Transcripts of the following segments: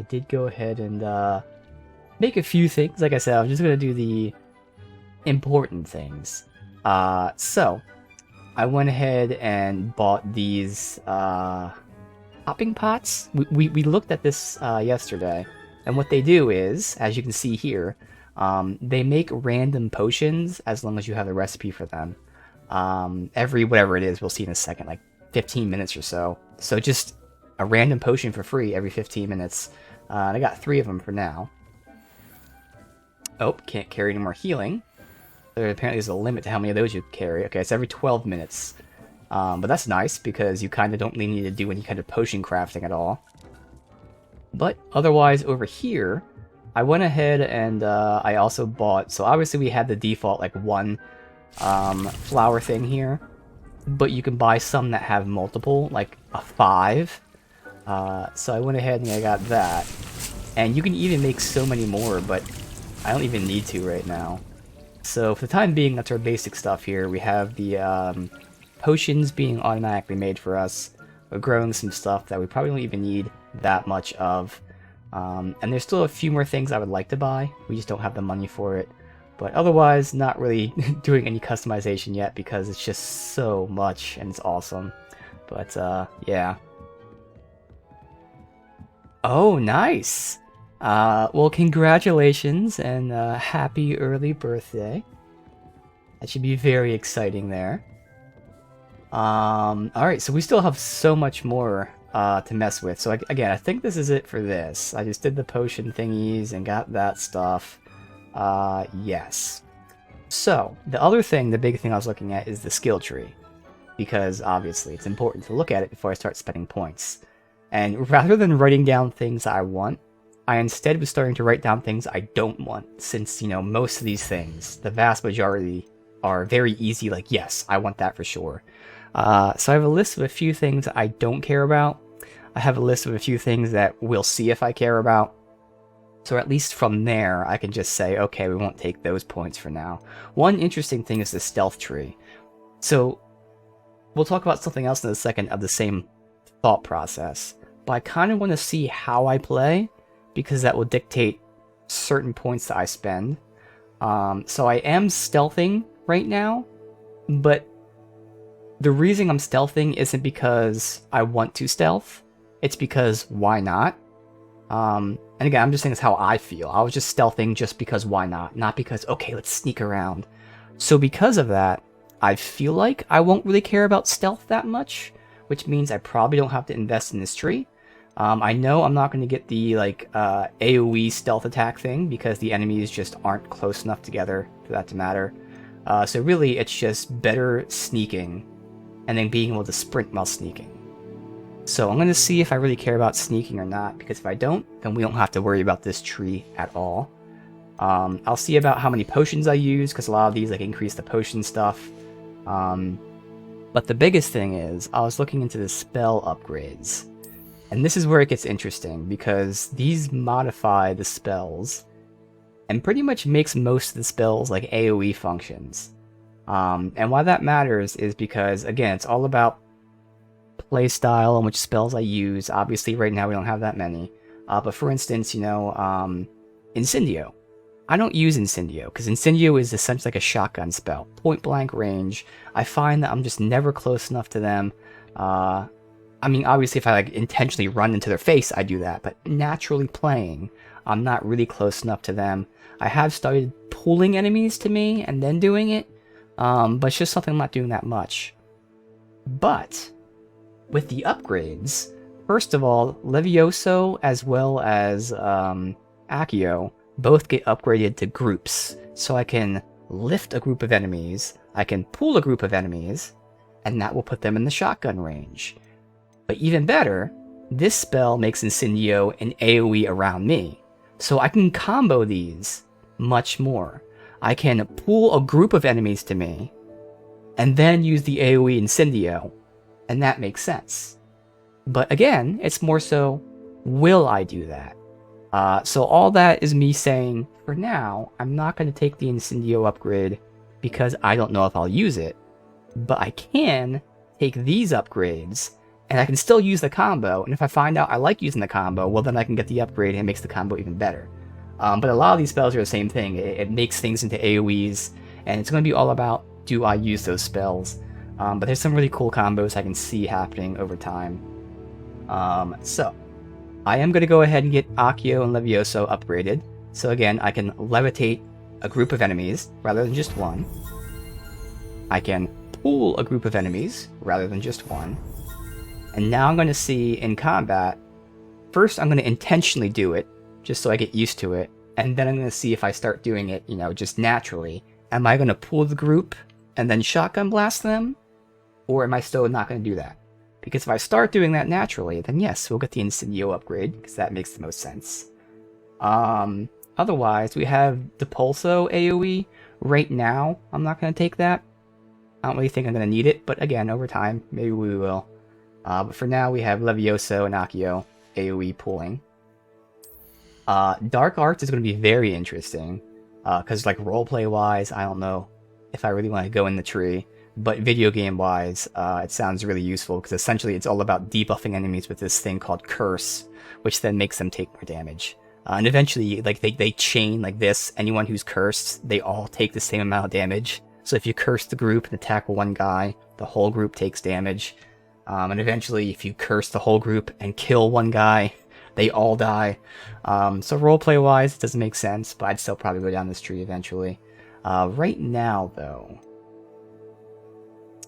I did go ahead and make a few things. Like I said, I'm just gonna do the important things. So I went ahead and bought these hopping pots. We looked at this yesterday, and what they do is, as you can see here, they make random potions as long as you have the recipe for them. Every whatever it is, we'll see in a second, like 15 minutes or so. So just a random potion for free every 15 minutes. And I got 3 of them for now. Oh, can't carry any more healing. There apparently is a limit to how many of those you carry. Okay, it's every 12 minutes. But that's nice because you kind of don't really need to do any kind of potion crafting at all. But otherwise, over here, I went ahead and I also bought... So obviously we had the default like 1 flower thing here. But you can buy some that have multiple, like a 5. So I went ahead and I got that. And you can even make so many more, but I don't even need to right now. So for the time being, that's our basic stuff here. We have the potions being automatically made for us. We're growing some stuff that we probably don't even need that much of. And there's still a few more things I would like to buy. We just don't have the money for it. But otherwise, not really doing any customization yet because it's just so much and it's awesome. But yeah. Oh, nice! Well, congratulations and happy early birthday. That should be very exciting there. Alright, so we still have so much more to mess with. So again, I think this is it for this. I just did the potion thingies and got that stuff. Yes. So, the other thing, the big thing I was looking at is the skill tree. Because, obviously, it's important to look at it before I start spending points. And rather than writing down things I want, I instead was starting to write down things I don't want, since, you know, most of these things, the vast majority, are very easy, like, yes, I want that for sure. So I have a list of a few things I don't care about. I have a list of a few things that we'll see if I care about. So at least from there, I can just say, okay, we won't take those points for now. One interesting thing is the stealth tree. So we'll talk about something else in a second of the same thought process. But I kind of want to see how I play, because that will dictate certain points that I spend. So I am stealthing right now, but the reason I'm stealthing isn't because I want to stealth. It's because why not? And again, I'm just saying it's how I feel. I was just stealthing just because why not? Not because, okay, let's sneak around. So because of that, I feel like I won't really care about stealth that much, which means I probably don't have to invest in this tree. I know I'm not going to get the like AoE stealth attack thing because the enemies just aren't close enough together for that to matter. So really, it's just better sneaking and then being able to sprint while sneaking. So I'm going to see if I really care about sneaking or not, because if I don't, then we don't have to worry about this tree at all. I'll see about how many potions I use, because a lot of these like increase the potion stuff. But the biggest thing is, I was looking into the spell upgrades. And this is where it gets interesting, because these modify the spells, and pretty much makes most of the spells like AoE functions. And why that matters is because, again, it's all about playstyle and which spells I use. Obviously, right now we don't have that many. But for instance, you know, Incendio. I don't use Incendio, because Incendio is essentially like a shotgun spell. Point blank range. I find that I'm just never close enough to them. I mean, obviously, if I like intentionally run into their face, I do that. But naturally playing, I'm not really close enough to them. I have started pulling enemies to me and then doing it. But it's just something I'm not doing that much. But with the upgrades, first of all, Levioso as well as Accio both get upgraded to groups. So I can lift a group of enemies, I can pull a group of enemies, and that will put them in the shotgun range. But even better, this spell makes Incendio an AoE around me. So I can combo these much more. I can pull a group of enemies to me, and then use the AoE Incendio, and that makes sense. But again, it's more so, will I do that? So all that is me saying, for now, I'm not going to take the Incendio upgrade because I don't know if I'll use it, but I can take these upgrades and I can still use the combo, and if I find out I like using the combo, well then I can get the upgrade and it makes the combo even better. But a lot of these spells are the same thing. It makes things into AoEs, and it's going to be all about, do I use those spells? But there's some really cool combos I can see happening over time. So, I am going to go ahead and get Accio and Levioso upgraded. So again, I can levitate a group of enemies rather than just one. I can pull a group of enemies rather than just one. And now I'm going to see in combat, first I'm going to intentionally do it, just so I get used to it, and then I'm going to see if I start doing it, just naturally. Am I going to pull the group and then shotgun blast them? Or am I still not going to do that? Because if I start doing that naturally, then yes, we'll get the Incendio upgrade, because that makes the most sense. Otherwise, we have the Pulso AoE. Right now, I'm not going to take that. I don't really think I'm going to need it, but again, over time, maybe we will. But for now, we have Levioso and Accio AoE pulling. Dark Arts is going to be very interesting, because like roleplay-wise, I don't know if I really want to go in the tree, but video game-wise, it sounds really useful, because essentially it's all about debuffing enemies with this thing called Curse, which then makes them take more damage. And eventually, like they chain like this. Anyone who's cursed, they all take the same amount of damage. So if you curse the group and attack one guy, the whole group takes damage. And eventually, if you curse the whole group and kill one guy, they all die. So roleplay-wise, it doesn't make sense, but I'd still probably go down this tree eventually. Right now, though,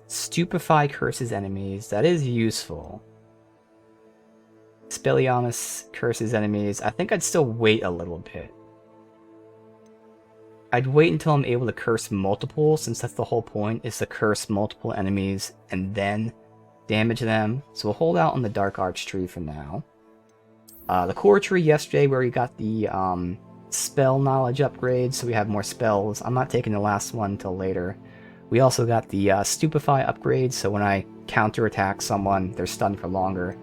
Stupefy curses enemies. That is useful. Expelliarmus curses enemies. I think I'd still wait a little bit. I'd wait until I'm able to curse multiple, since that's the whole point, is to curse multiple enemies and then damage them. So we'll hold out on the Dark Arch tree for now. The core tree yesterday, where we got the spell knowledge upgrade, so we have more spells. I'm not taking the last one until later. We also got the Stupefy upgrade, so when I counterattack someone, they're stunned for longer.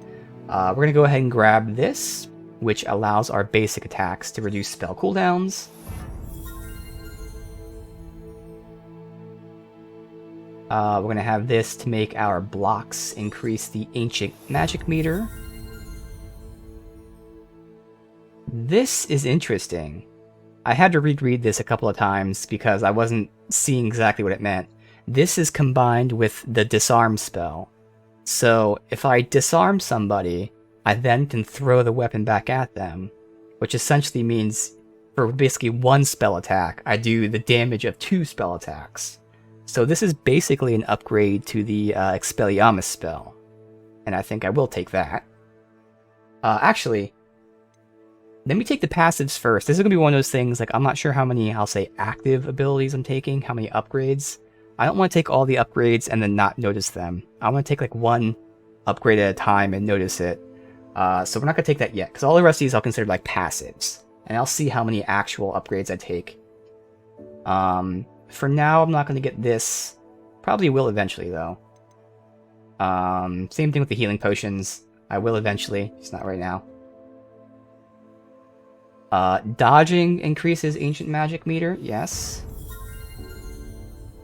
We're going to go ahead and grab this, which allows our basic attacks to reduce spell cooldowns. We're going to have this to make our blocks increase the ancient magic meter. This is interesting. I had to reread this a couple of times because I wasn't seeing exactly what it meant. This is combined with the disarm spell. So if I disarm somebody, I then can throw the weapon back at them, which essentially means for basically one spell attack, I do the damage of 2 spell attacks. So this is basically an upgrade to the Expelliarmus spell, and I think I will take that. Actually, let me take the passives first. This is going to be one of those things, like, I'm not sure how many, I'll say, active abilities I'm taking, how many upgrades. I don't want to take all the upgrades and then not notice them. I want to take, like, one upgrade at a time and notice it. So we're not going to take that yet, because all the rest of these I'll consider, like, passives. And I'll see how many actual upgrades I take. For now, I'm not going to get this. Probably will eventually, though. Same thing with the healing potions. I will eventually, just not right now. Dodging increases ancient magic meter, yes.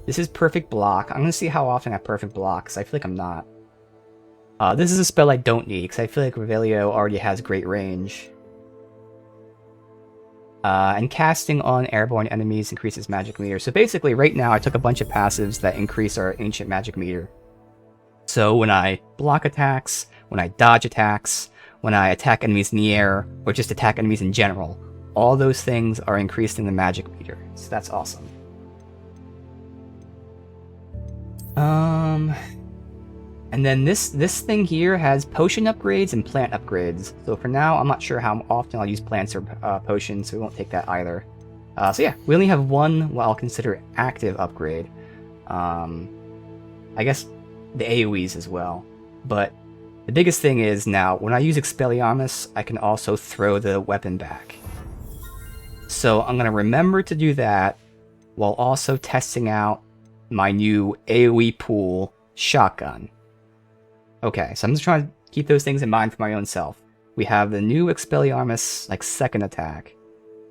This is perfect block. I'm going to see how often I have perfect block, because I feel like I'm not. This is a spell I don't need, because I feel like Revelio already has great range. And casting on airborne enemies increases magic meter. So basically, right now, I took a bunch of passives that increase our ancient magic meter. So when I block attacks, when I dodge attacks, when I attack enemies in the air, or just attack enemies in general, all those things are increased in the magic meter. So that's awesome. And then this thing here has potion upgrades and plant upgrades. So for now, I'm not sure how often I'll use plants or potions, so we won't take that either. So yeah, we only have one what I'll consider active upgrade. I guess the AoEs as well. But the biggest thing is now, when I use Expelliarmus, I can also throw the weapon back. So I'm going to remember to do that while also testing out my new AoE pool shotgun. Okay, so I'm just trying to keep those things in mind for my own self. We have the new Expelliarmus, like, second attack,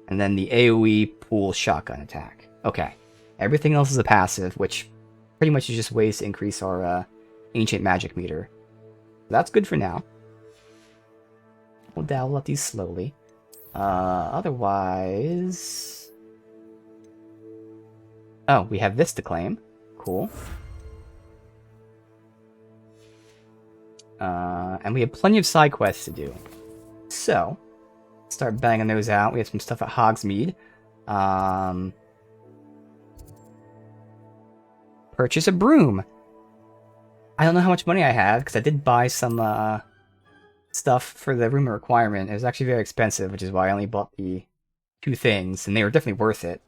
and then the AoE pool shotgun attack. Okay, everything else is a passive, which pretty much is just ways to increase our ancient magic meter. that's good for now. We'll dabble at these slowly. Otherwise... Oh, we have this to claim. Cool. And we have plenty of side quests to do. So, start banging those out. We have some stuff at Hogsmeade. Purchase a broom. I don't know how much money I have, because I did buy some stuff for the room requirement. It was actually very expensive, which is why I only bought the 2 things, and they were definitely worth it.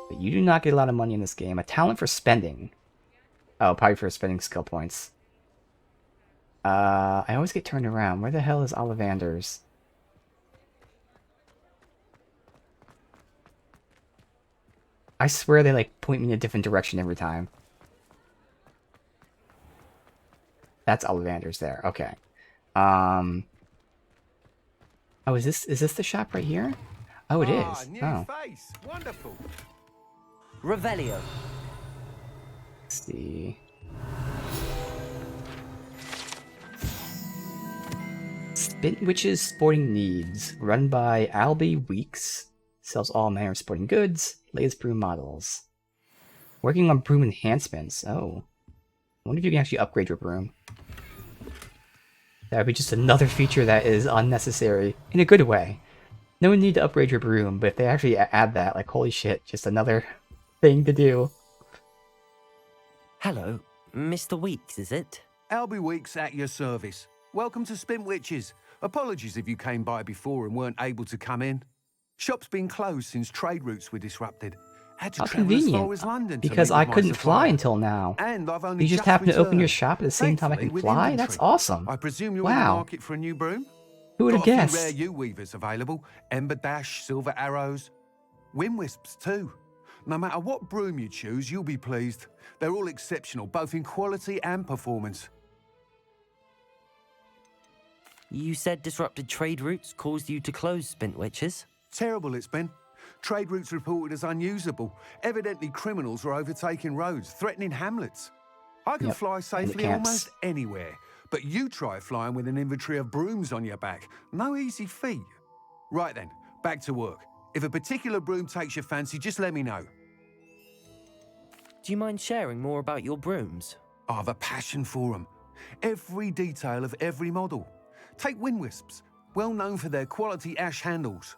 But you do not get a lot of money in this game. A talent for spending. Oh, probably for spending skill points. I always get turned around. Where the hell is Ollivander's? I swear they, like, point me in a different direction every time. That's Ollivander's there. Okay. Oh, is this the shop right here? Oh, it is. Oh. Face. Wonderful. Revelio. Let's see. Spintwitch's Sporting Needs, run by Albie Weeks. Sells all manner of sporting goods, latest broom models. Working on broom enhancements. Oh. I wonder if you can actually upgrade your broom. That would be just another feature that is unnecessary, in a good way. No need to upgrade your broom, but if they actually add that, like, holy shit, just another thing to do. Hello, Mr. Weeks, is it? Albie Weeks at your service. Welcome to Spintwitches. Apologies if you came by before and weren't able to come in. Shop's been closed since trade routes were disrupted. Had to How travel as far convenient, as London because to meet I with my couldn't fly supplier. until now. And I've only You just happen to open your returned. shop at the same time I can Thankfully, with fly? inventory. That's awesome. I presume you're in the Wow. market for a new broom? Who would have Got a few guessed? rare U-weavers available. Ember Dash, Silver Arrows. Wind Wisps too. No matter what broom you choose, you'll be pleased. They're all exceptional, both in quality and performance. You said disrupted trade routes caused you to close Spintwitches? Terrible it's been. Trade routes reported as unusable. Evidently criminals were overtaking roads, threatening hamlets. I can Yep, fly and safely camps. almost anywhere, but you try flying with an inventory of brooms on your back. No easy feat. Right then, back to work. If a particular broom takes your fancy, just let me know. Do you mind sharing more about your brooms? I have a passion for them. Every detail of every model. Take Wind Wisps, well known for their quality ash handles.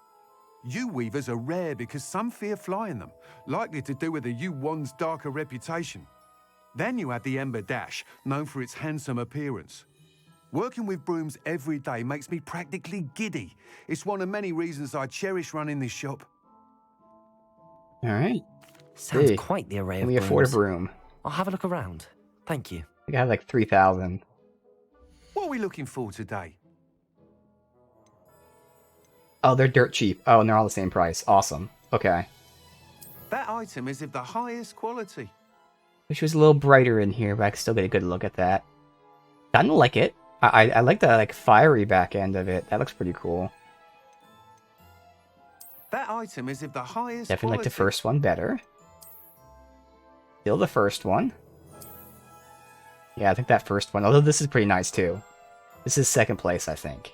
U-weavers are rare because some fear flying them, likely to do with the U-one's darker reputation. Then you have the Ember Dash, known for its handsome appearance. Working with brooms every day makes me practically giddy. It's one of many reasons I cherish running this shop. Alright. Sounds Hey, quite the array Can of we brooms. afford a broom? I'll have a look around. Thank you. I think I have like 3,000. What are we looking for today? Oh, they're dirt cheap. Oh, and they're all the same price. Awesome. Okay. That item is of the highest quality. Wish it was a little brighter in here, but I could still get a good look at that. Kinda like it. I like the like fiery back end of it. That looks pretty cool. That item is of the highest Definitely like quality. the first one better. Still the first one. Yeah, I think that first one. Although this is pretty nice too. This is second place, I think.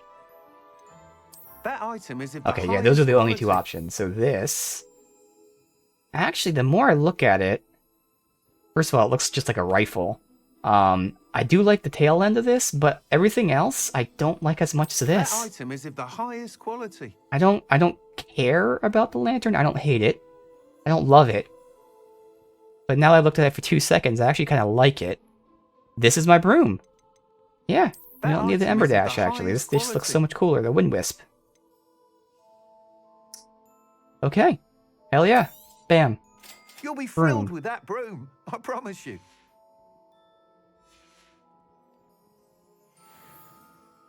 That item is of the Okay, yeah, those are the highest only 2 quality. options. So this... Actually, the more I look at it... First of all, it looks just like a rifle. I do like the tail end of this, but everything else I don't like as much as That this. item is of the highest quality. I don't care about the lantern. I don't hate it. I don't love it. But now I looked at it for 2 seconds, I actually kind of like it. This is my broom. Yeah, That you don't need the item Ember is of the Dash, actually. This highest just looks so quality. much cooler, the Wind Wisp. Okay. Hell yeah. Bam. You'll be thrilled Broom. with that broom, I promise you.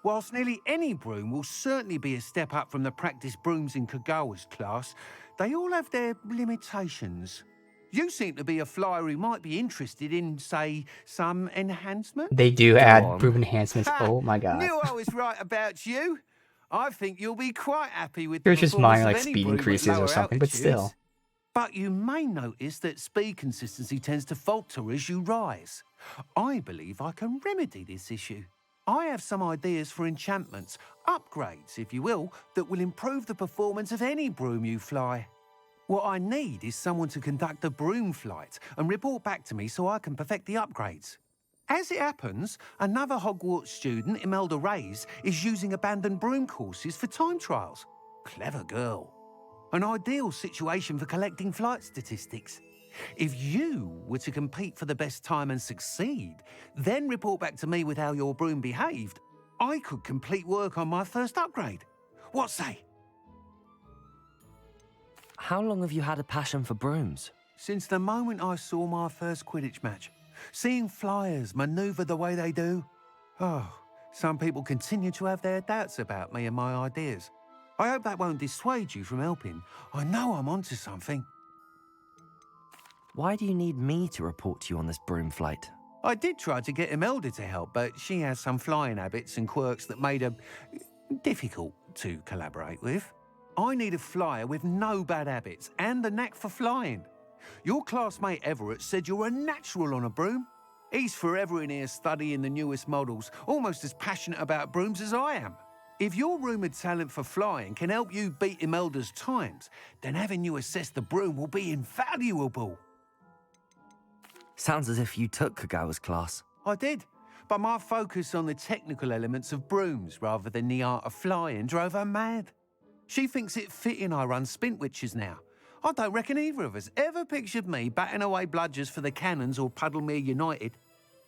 Whilst nearly any broom will certainly be a step up from the practice brooms in Kagawa's class, they all have their limitations. You seem to be a flyer who might be interested in, say, some enhancement. They do add on. broom enhancements. Ha! Oh my god. Knew I was right about you. I think you'll be quite happy with There's the just performance minor of like any speed broom at increases or lower something, but still. altitudes. But you may notice that speed consistency tends to falter as you rise. I believe I can remedy this issue. I have some ideas for enchantments, upgrades, if you will, that will improve the performance of any broom you fly. What I need is someone to conduct a broom flight and report back to me so I can perfect the upgrades. As it happens, another Hogwarts student, Imelda Reyes, is using abandoned broom courses for time trials. Clever girl. An ideal situation for collecting flight statistics. If you were to compete for the best time and succeed, then report back to me with how your broom behaved, I could complete work on my first upgrade. What say? How long have you had a passion for brooms? Since the moment I saw my first Quidditch match, seeing flyers manoeuvre the way they do. Oh, some people continue to have their doubts about me and my ideas. I hope that won't dissuade you from helping. I know I'm onto something. Why do you need me to report to you on this broom flight? I did try to get Imelda to help, but she has some flying habits and quirks that made her difficult to collaborate with. I need a flyer with no bad habits and the knack for flying. Your classmate Everett said you're a natural on a broom. He's forever in here studying the newest models, almost as passionate about brooms as I am. If your rumoured talent for flying can help you beat Imelda's times, then having you assess the broom will be invaluable. Sounds as if you took Kagawa's class. I did, but my focus on the technical elements of brooms rather than the art of flying drove her mad. She thinks it fitting I run Spintwitches now. I don't reckon either of us ever pictured me batting away bludgers for the Cannons or Puddlemere United.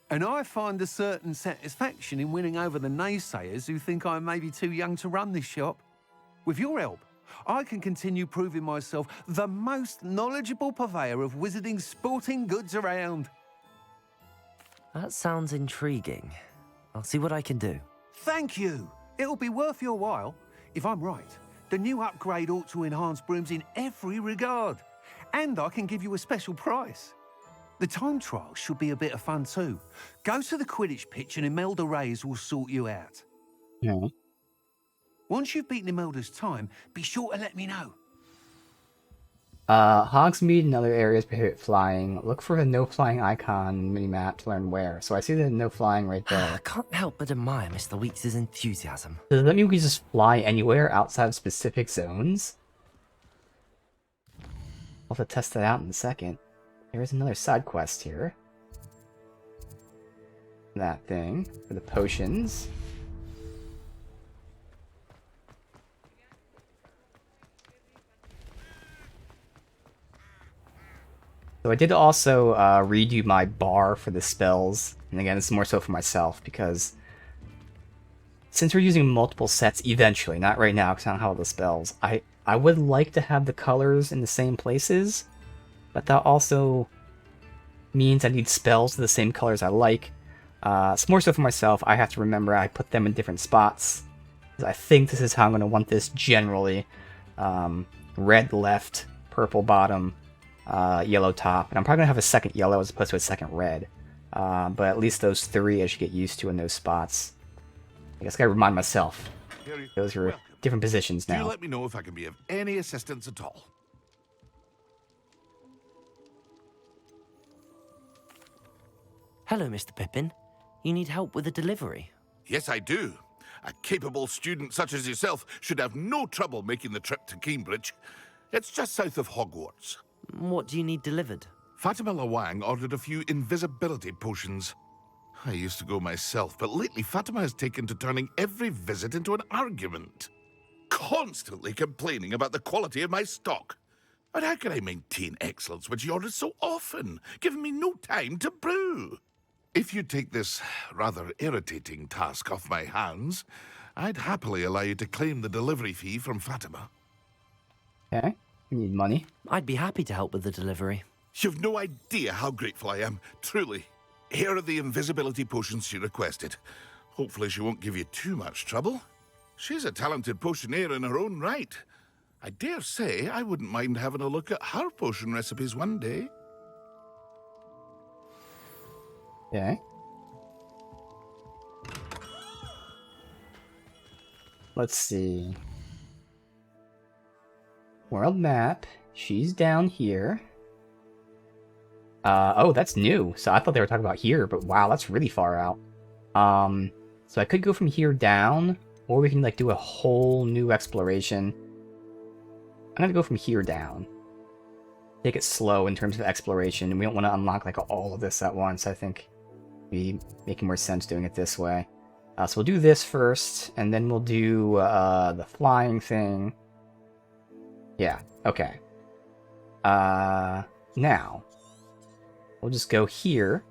And I find a certain satisfaction in winning over the naysayers who think I'm maybe too young to run this shop. With your help, I can continue proving myself the most knowledgeable purveyor of wizarding sporting goods around. That sounds intriguing. I'll see what I can do. Thank you. It'll be worth your while. If I'm right, the new upgrade ought to enhance brooms in every regard. And I can give you a special price. The time trial should be a bit of fun too. Go to the Quidditch pitch and Imelda Reyes will sort you out. Yeah. Once you've beaten Imelda's time, be sure to let me know. Hogsmeade and other areas prohibit flying. Look for the no flying icon minimap to learn where. So I see the no flying right I there. can't help but admire Mr. Weeks' enthusiasm. Does that mean we can just fly anywhere outside of specific zones? I'll have to test that out in a second. There's another side quest here. That thing for the potions. So I did also redo my bar for the spells, and again, this is more so for myself, because since we're using multiple sets eventually, not right now because I don't have all the spells, I would like to have the colors in the same places, but that also means I need spells of the same colors I like. It's more so for myself. I have to remember I put them in different spots. I think this is how I'm going to want this generally. Red left, purple bottom, yellow top. And I'm probably going to have a second yellow as opposed to a second red. But at least those three I should get used to in those spots. I guess I gotta remind myself. Those are different positions now. Do let me know if I can be of any assistance at all. Hello, Mr. Pippin. You need help with a delivery? Yes, I do. A capable student such as yourself should have no trouble making the trip to Cambridge. It's just south of Hogwarts. What do you need delivered? Fatima Lawang ordered a few invisibility potions. I used to go myself, but lately Fatima has taken to turning every visit into an argument. Constantly complaining about the quality of my stock. But how can I maintain excellence when she orders so often, giving me no time to brew? If you take this rather irritating task off my hands, I'd happily allow you to claim the delivery fee from Fatima. Okay, you need money. I'd be happy to help with the delivery. You've no idea how grateful I am, truly. Here are the invisibility potions she requested. Hopefully she won't give you too much trouble. She's a talented potioneer in her own right. I dare say I wouldn't mind having a look at her potion recipes one day. Okay. Let's see. World map. She's down here. Oh, that's new. So I thought they were talking about here, but wow, that's really far out. So I could go from here down, or we can like do a whole new exploration. I'm gonna go from here down. Take it slow in terms of exploration, and we don't want to unlock like all of this at once. I think it'd be making more sense doing it this way. So we'll do this first, and then we'll do the flying thing. Yeah, okay. Now, we'll just go here,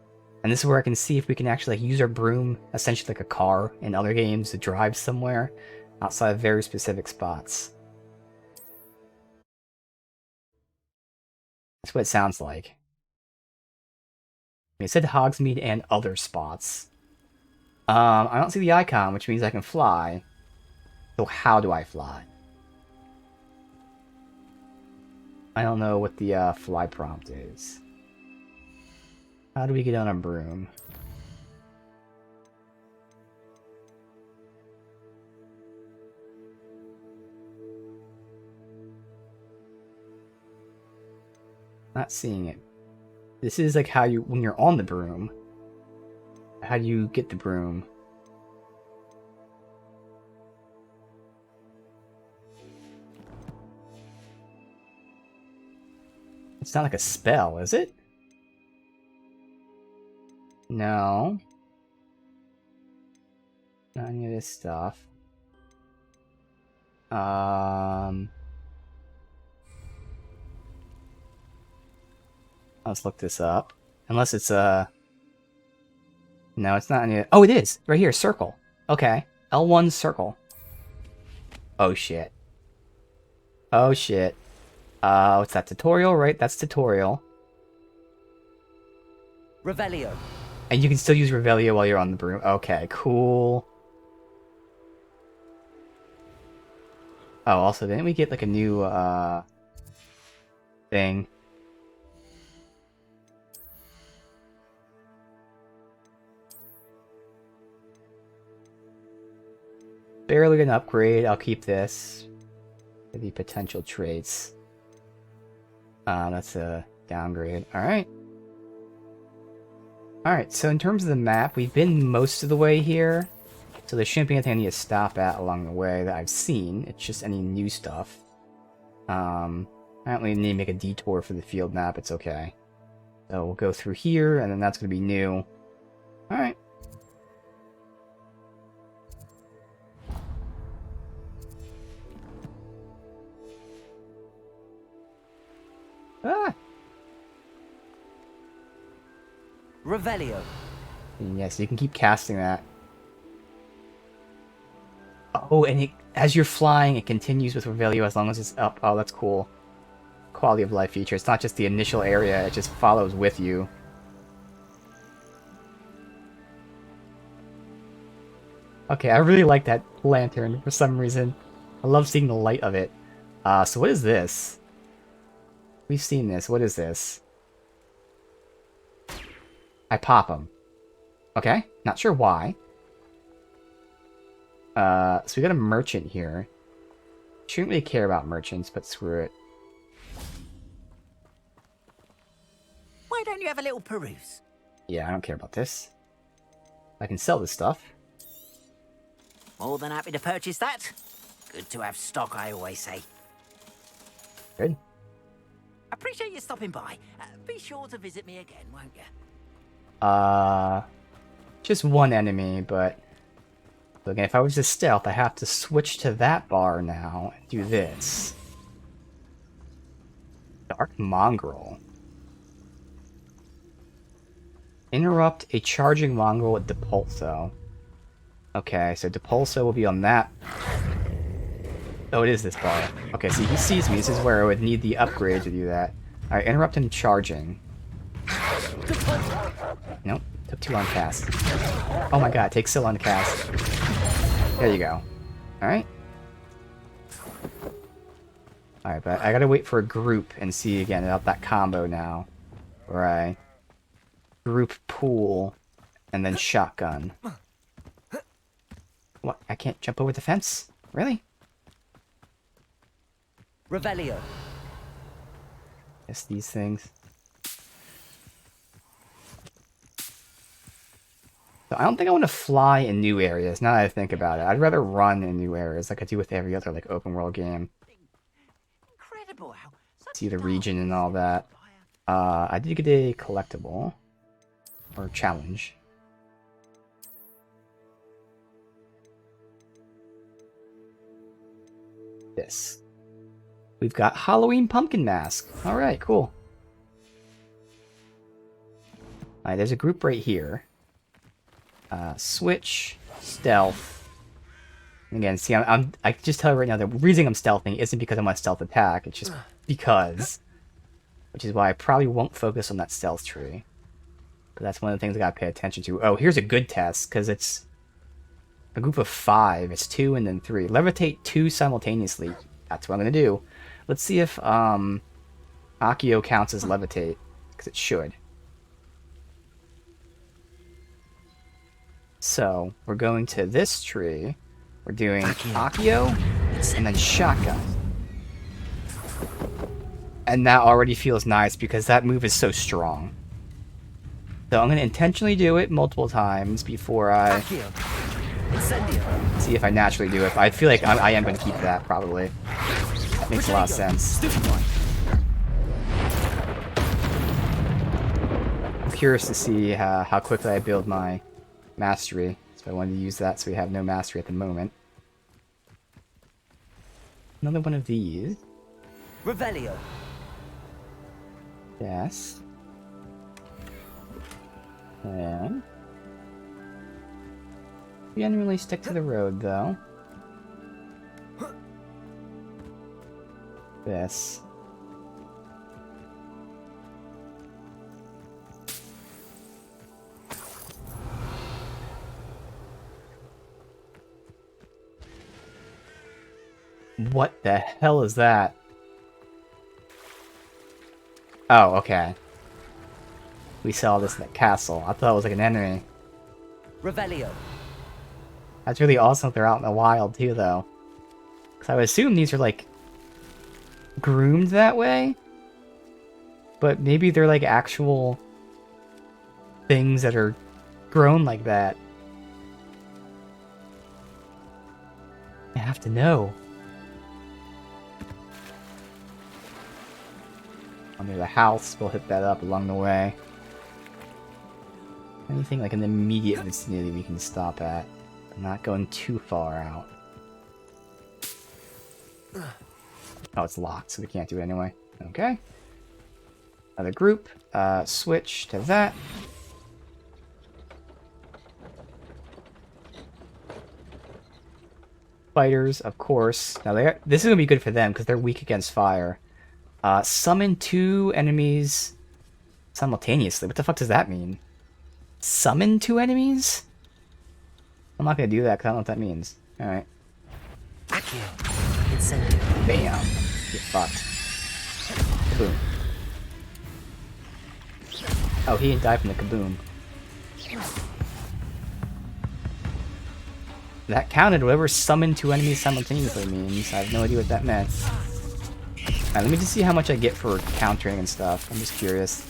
and this is where I can see if we can actually like use our broom, essentially like a car in other games, to drive somewhere outside of very specific spots. That's what it sounds like. It said Hogsmeade and other spots. I don't see the icon, which means I can fly. So how do I fly? I don't know what the fly prompt is. How do we get on a broom? Not seeing it. This is like how you, when you're on the broom, how do you get the broom? It's not like a spell, is it? No. Not any of this stuff. Let's look this up. Unless it's no, it's not any. Oh, it is right here. Circle. Okay, L1 circle. Oh shit. Oh shit. What's that tutorial? Right, that's tutorial. Revelio. And you can still use Revelio while you're on the broom. Okay, cool. Oh, also, didn't we get like a new thing? Barely an upgrade. I'll keep this. The potential traits. That's a downgrade. Alright. Alright, so in terms of the map, we've been most of the way here. So there shouldn't be anything I need to stop at along the way that I've seen. It's just any new stuff. I don't really need to make a detour for the field map. It's okay. So we'll go through here, and then that's going to be new. Alright. Ah! Revelio. Yes, you can keep casting that. Oh, and it, as you're flying, it continues with Revelio as long as it's up. Oh, that's cool. Quality of life feature. It's not just the initial area, it just follows with you. Okay, I really like that lantern for some reason. I love seeing the light of it. So what is this? We've seen this. What is this? I pop them. Okay, not sure why. So we got a merchant here. Shouldn't really care about merchants, but screw it. Why don't you have a little peruse? Yeah, I don't care about this. I can sell this stuff. More than happy to purchase that. Good to have stock, I always say. Good. Appreciate you stopping by. Be sure to visit me again, won't you? Just one enemy, but again, if I was to stealth, I have to switch to that bar now and do this. Dark Mongrel. Interrupt a charging mongrel with Depulso. Okay, so Depulso will be on that. Oh, it is this bar. Okay, see, he sees me. This is where I would need the upgrade to do that. Alright, interrupt him charging. Nope, took too long to cast. Oh my god, it takes so long to cast. There you go. Alright. Alright, but I gotta wait for a group and see again about that combo now. Where I group pool and then shotgun. What? I can't jump over the fence? Really? Revelio. Yes, these things. But I don't think I want to fly in new areas, now that I think about it. I'd rather run in new areas like I do with every other like open world game. Incredible how such See the dark region and all that. I did get a collectible. Or challenge. This. We've got Halloween pumpkin mask. Alright, cool. Alright, there's a group right here. Switch, stealth. And again, see, I can just tell you right now, the reason I'm stealthing isn't because I want to stealth attack, it's just because. Which is why I probably won't focus on that stealth tree. But that's one of the things I gotta pay attention to. Oh, here's a good test, because it's a group of 5. It's 2 and then 3. Levitate 2 simultaneously. That's what I'm gonna do. Let's see if Accio counts as levitate, because it should. So, we're going to this tree. We're doing Accio, and then shotgun. And that already feels nice, because that move is so strong. So I'm going to intentionally do it multiple times before I see if I naturally do it. But I feel like I am going to keep that, probably. That makes a lot of sense. I'm curious to see how quickly I build my mastery. So I wanted to use that so we have no mastery at the moment. Another one of these. Revelio. Yes. And we didn't really stick to the road, though. This. What the hell is that? Oh, okay. We saw this in the castle. I thought it was like an enemy. Revelio. That's really awesome if they're out in the wild too, though. Because I would assume these are like groomed that way. But maybe they're like actual things that are grown like that. I have to know. Under the house, we'll hit that up along the way. Anything like in the immediate vicinity we can stop at. Not going too far out. Oh, it's locked, so we can't do it anyway. Okay. Another group. Switch to that. Fighters, of course. Now, this is going to be good for them, because they're weak against fire. Summon 2 enemies simultaneously. What the fuck does that mean? Summon 2 enemies? I'm not gonna do that because I don't know what that means. Alright. Bam. Get fucked. Kaboom. Oh, he didn't die from the kaboom. That counted. Whatever summon 2 enemies simultaneously means. I have no idea what that meant. Alright, let me just see how much I get for countering and stuff. I'm just curious.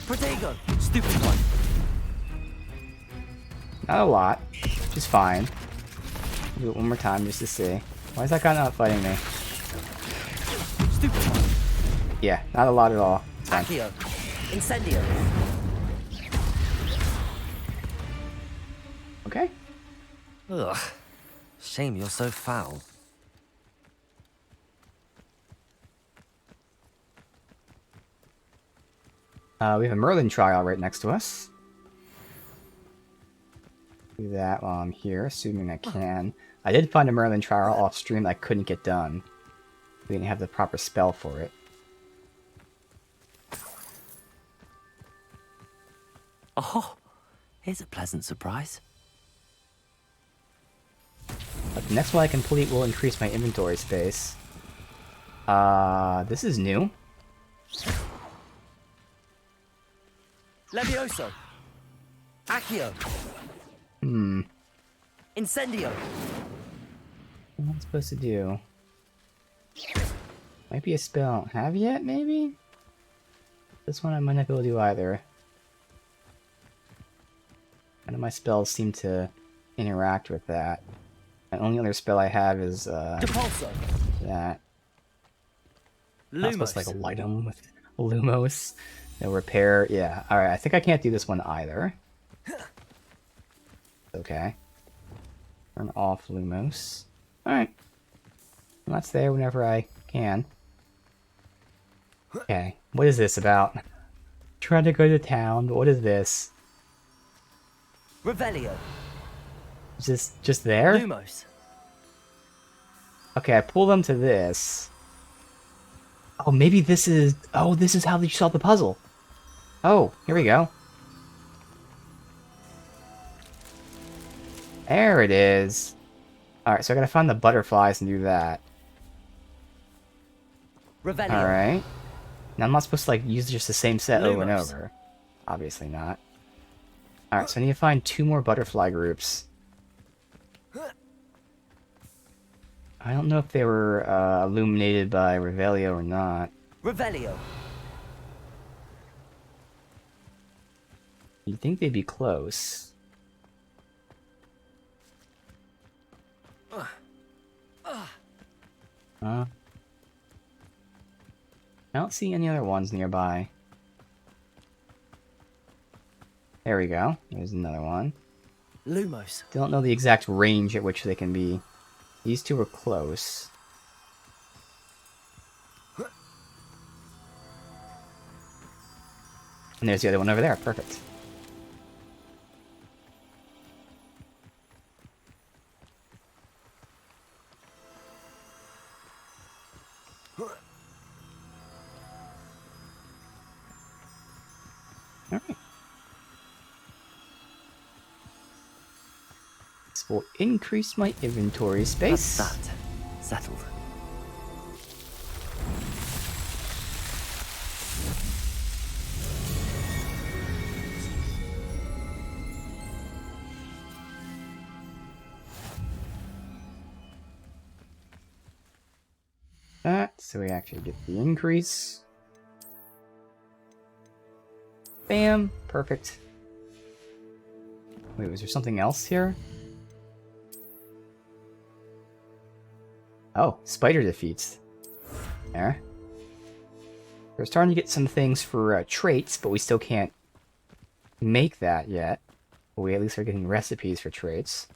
Protego. Stupid one. Not a lot, which is fine. Do it one more time just to see. Why is that guy not fighting me? Stupid one. Yeah, not a lot at all. It's fine. Accio. Incendio. Okay. Ugh. Shame you're so foul. We have a Merlin trial right next to us. Do that while I'm here, assuming I can. I did find a Merlin trial off stream that I couldn't get done. We didn't have the proper spell for it. Oh, here's a pleasant surprise. But the next one I complete will increase my inventory space. This is new. Levioso. Accio. Incendio. What am I supposed to do? Might be a spell I don't have yet, maybe? This one I might not be able to do either. None of my spells seem to interact with that. The only other spell I have is Depulso. that. Not supposed to Lumos. like light them with Lumos. No repair. Yeah. All right. I think I can't do this one either. Okay. Turn off Lumos. All right. Well, that's there whenever I can. Okay. What is this about? Trying to go to town. What is this? Revelio. Is this just there? Lumos. Okay, I pull them to this. Oh, maybe this is... Oh, this is how you solve the puzzle. Oh, here we go. There it is. Alright, so I gotta find the butterflies and do that. Revelio. Alright. Now I'm not supposed to, like, use just the same set over and Lumos. over. Obviously not. Alright, so I need to find 2 more butterfly groups. I don't know if they were illuminated by Revelio or not. Revelio. You'd think they'd be close. I don't see any other ones nearby. There we go. There's another one. Lumos. Don't know the exact range at which they can be. These 2 are close. And there's the other one over there. Perfect. Alright. This will increase my inventory space. That's that. Settled. That, so we actually get the increase. Bam! Perfect. Wait, was there something else here? Oh, spider defeats. There. We're starting to get some things for traits, but we still can't make that yet. But we at least are getting recipes for traits.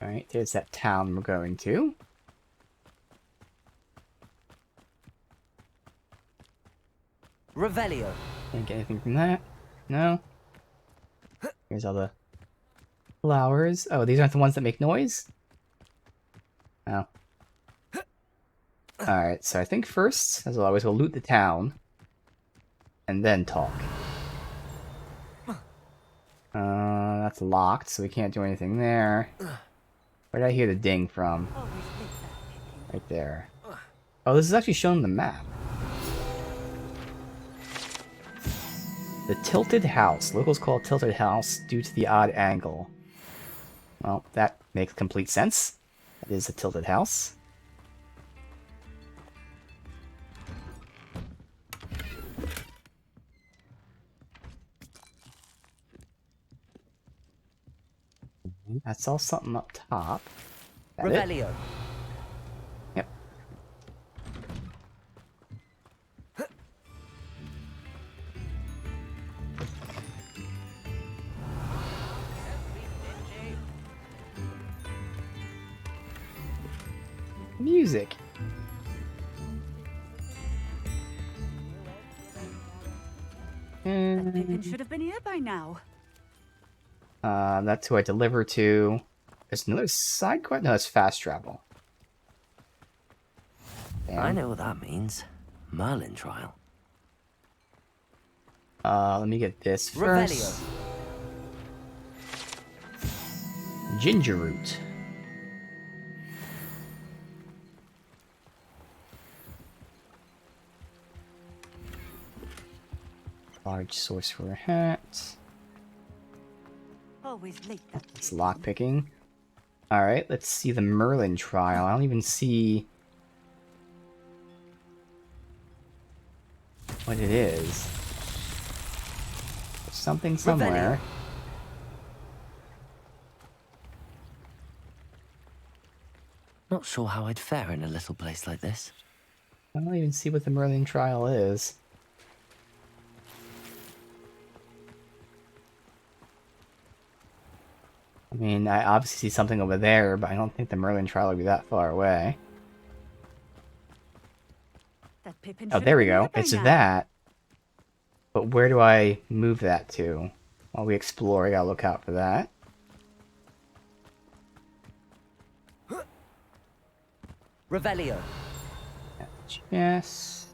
Alright, there's that town we're going to. Revelio. Can't get anything from that. No. Here's all the flowers. Oh, these aren't the ones that make noise? Oh. Alright, so I think first, as always, we'll loot the town. And then talk. That's locked, so we can't do anything there. Where did I hear the ding from? Right there. Oh, this is actually shown on the map. The Tilted House. Locals call it Tilted House due to the odd angle. Well, that makes complete sense. It is a tilted house. That's all something up top. That it? Revelio. Yep. Music. Pippin should have been here by now. That's who I deliver to. There's another side quest? No, that's fast travel. I Damn. know what that means. Merlin trial. Let me get this first. Revelio. Ginger root. Large sorcerer hat. Always late that It's lockpicking. Alright, let's see the Merlin trial. I don't even see... what it is. There's something somewhere. Not sure how I'd fare in a little place like this. I don't even see what the Merlin trial is. I mean, I obviously see something over there, but I don't think the Merlin trial would be that far away. That Pippin Oh, should there have we been go. here by It's now. that. But where do I move that to? While we explore, I gotta look out for that. Revelio. Yes.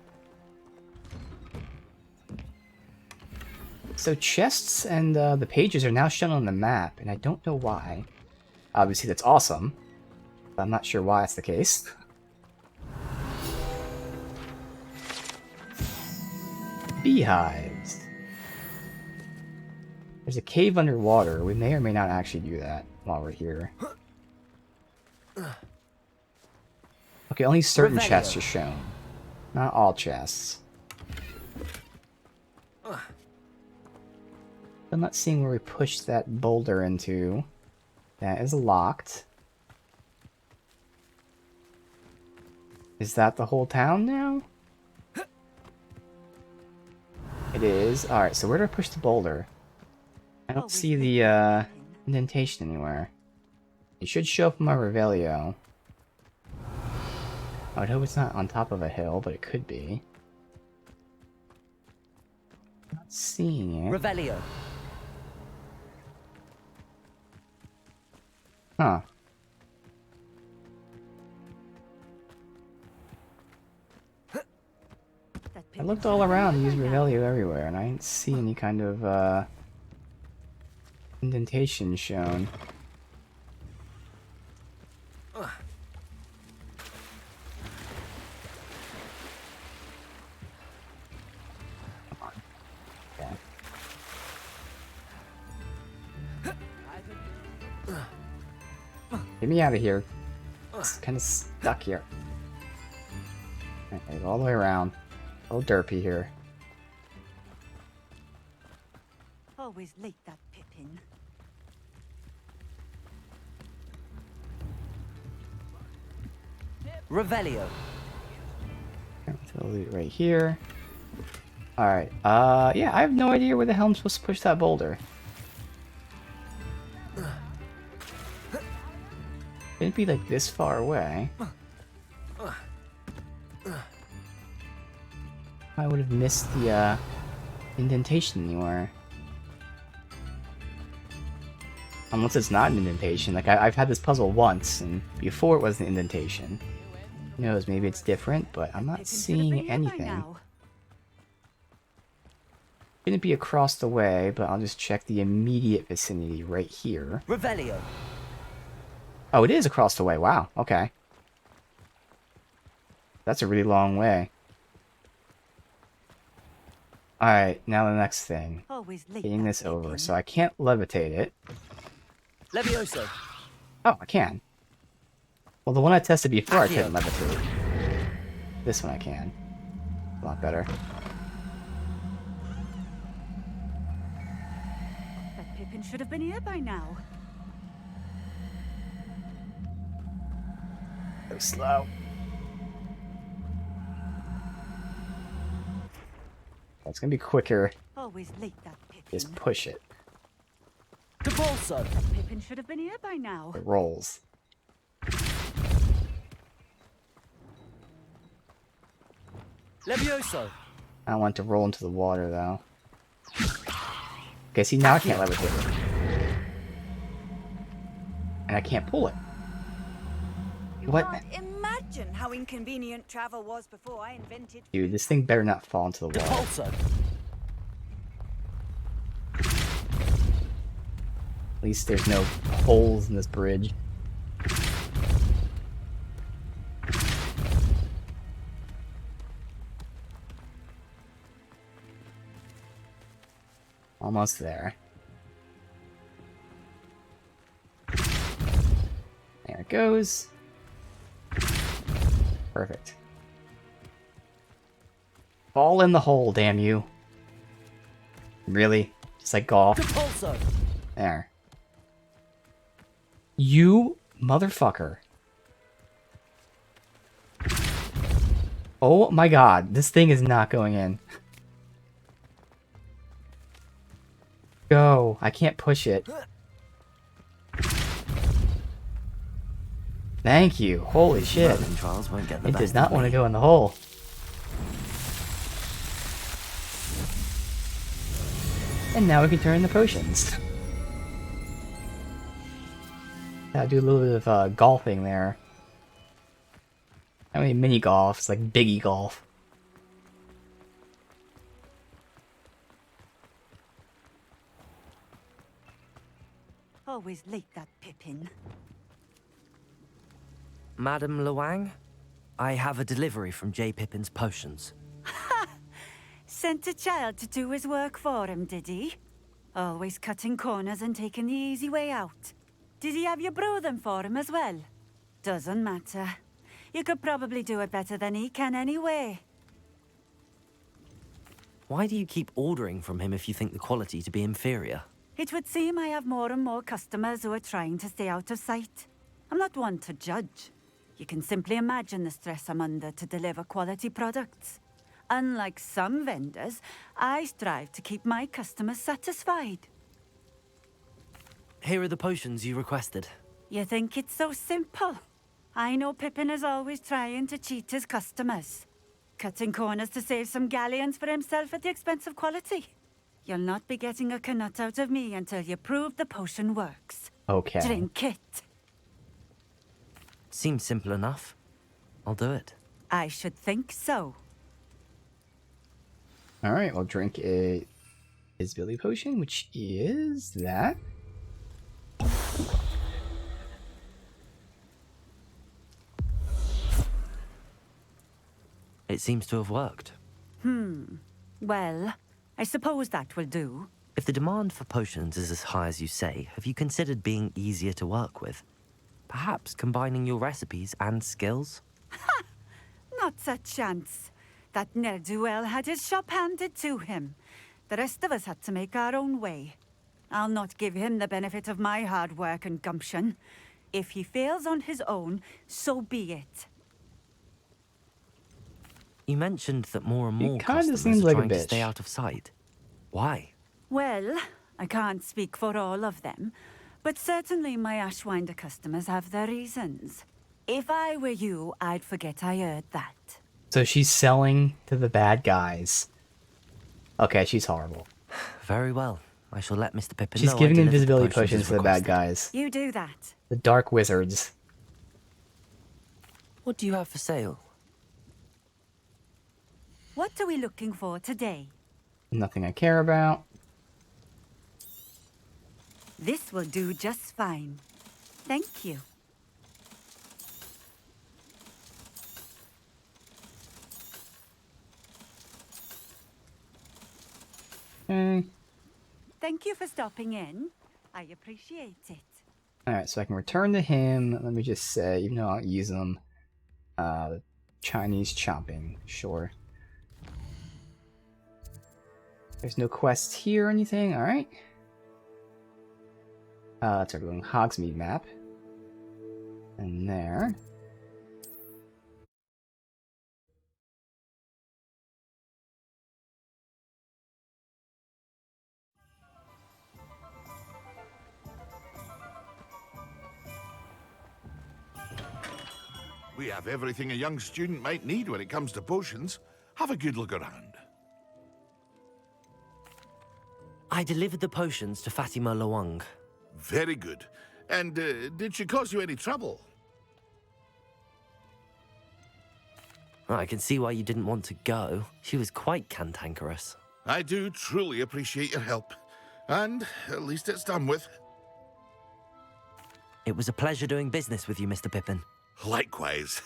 So chests and the pages are now shown on the map, and I don't know why. Obviously, that's awesome, but I'm not sure why that's the case. Beehives. There's a cave underwater. We may or may not actually do that while we're here. Okay, only certain Revelio. chests are shown. Not all chests. I'm not seeing where we push that boulder into. That is locked. Is that the whole town now? It is. Alright, so where do I push the boulder? I don't Always see leave the that Pippin. indentation anywhere. It should show up in my Revelio. I would hope it's not on top of a hill, but it could be. Not seeing it. Revelio. Huh. That I Pippin looked should all have been around and here used by now. Revelio everywhere, and I didn't see any kind of indentation shown. Come on. Okay. Get me out of here. It's kind of stuck here. Okay, go all the way around. A little derpy here. Always late, that Pippin. Revelio. So loot right here. Alright, yeah, I have no idea where the hell I'm supposed to push that boulder. Can it be like this far away? I would have missed the indentation anywhere. Unless it's not an indentation. Like, I've had this puzzle once, and before it was an indentation. Who knows, maybe it's different, but I'm not Pippin should have been seeing here by anything. now. Shouldn't be across the way, but I'll just check the immediate vicinity right here. Revelio. Oh, it is across the way. Wow, okay. That's a really long way. Alright, now the next thing. Always late, Getting that this over. Pippin. So I can't levitate it. Levioso. Oh, I can. Well, the one I tested before I Accio. couldn't levitate. This one I can. A lot better. That Pippin should have been here by now. Go slow. It's gonna be quicker. Always late, that Pippin. Just push it. Debolso. That Pippin should have been here by now. It rolls. Levioso. I don't want it to roll into the water, though. Okay, see, now I can't levitate it. And I can't pull it. You What? can't imagine how inconvenient travel was before I invented. Dude, this thing better not fall into the water. Depulso. At least there's no holes in this bridge. Almost there. There it goes. Fall in the hole, damn you. Really? Just like golf? Depulso! There. You motherfucker. Oh my god, this thing is not going in. Go. I can't push it. Thank you. Holy shit. Merlin trials won't get the It best does not of want to me. go in the hole. And now we can turn the potions. Gotta do a little bit of golfing there. I mean, mini golf. It's like biggie golf. Always late, that Pippin. Madam Luang, I have a delivery from J. Pippin's Potions. Sent a child to do his work for him, did he? Always cutting corners and taking the easy way out. Did he have you brew them for him as well? Doesn't matter. You could probably do it better than he can anyway. Why do you keep ordering from him if you think the quality to be inferior? It would seem I have more and more customers who are trying to stay out of sight. I'm not one to judge. You can simply imagine the stress I'm under to deliver quality products. Unlike some vendors, I strive to keep my customers satisfied. Here are the potions you requested. You think it's so simple? I know Pippin is always trying to cheat his customers. Cutting corners to save some galleons for himself at the expense of quality. You'll not be getting a canut out of me until you prove the potion works. Okay. Drink it. Seems simple enough. I'll do it. I should think so. Alright, we'll drink a Invisibility potion, which is that. It seems to have worked. Well, I suppose that will do. If the demand for potions is as high as you say, have you considered being easier to work with? Perhaps combining your recipes and skills? Not a chance. That ne'er-do-well had his shop handed to him. The rest of us had to make our own way. I'll not give him the benefit of my hard work and gumption. If he fails on his own, so be it. You mentioned that more and more kinda customers seems are like a trying to bitch. stay out of sight. Why? Well, I can't speak for all of them, but certainly my Ashwinder customers have their reasons. If I were you, I'd forget I heard that. So she's selling to the bad guys. Okay, she's horrible. Very well. I shall let Mr. Pippin She's know I giving delivered the invisibility potions potions as to the bad requested. guys. You do that. The dark wizards. What do you have for sale? What are we looking for today? Nothing I care about. This will do just fine. Thank you. Okay. Thank you for stopping in. I appreciate it. Alright, so I can return to him. Let me just say, even though I don't use them, Chinese chopping, sure. There's no quests here or anything, alright. Let's go to Hogsmeade map. And there. We have everything a young student might need when it comes to potions. Have a good look around. I delivered the potions to Fatima Luang. Very good. And did she cause you any trouble? I can see why you didn't want to go. She was quite cantankerous. I do truly appreciate your help. And at least it's done with. It was a pleasure doing business with you, Mr. Pippin. Likewise.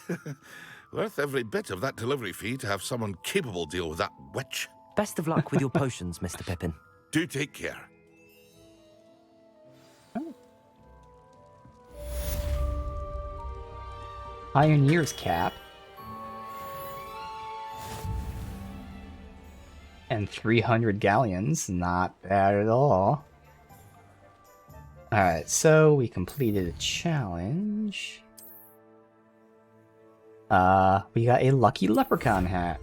Worth every bit of that delivery fee to have someone capable deal with that witch. Best of luck with your potions, Mr. Pippin. Do take care. Pioneer's cap. and 300 galleons. Not bad at all. Alright, so we completed a challenge. We got a lucky leprechaun hat.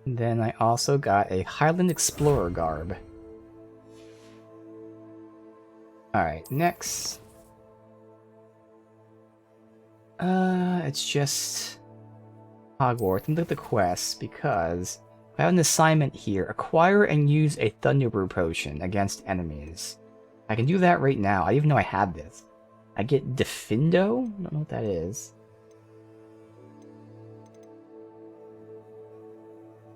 Then I also got a Highland Explorer garb. Alright, next. It's just Hogwarts. And look at the quest because I have an assignment here. Acquire and use a Thunderbrew potion against enemies. I can do that right now. I didn't even know I had this. I get Defindo? I don't know what that is.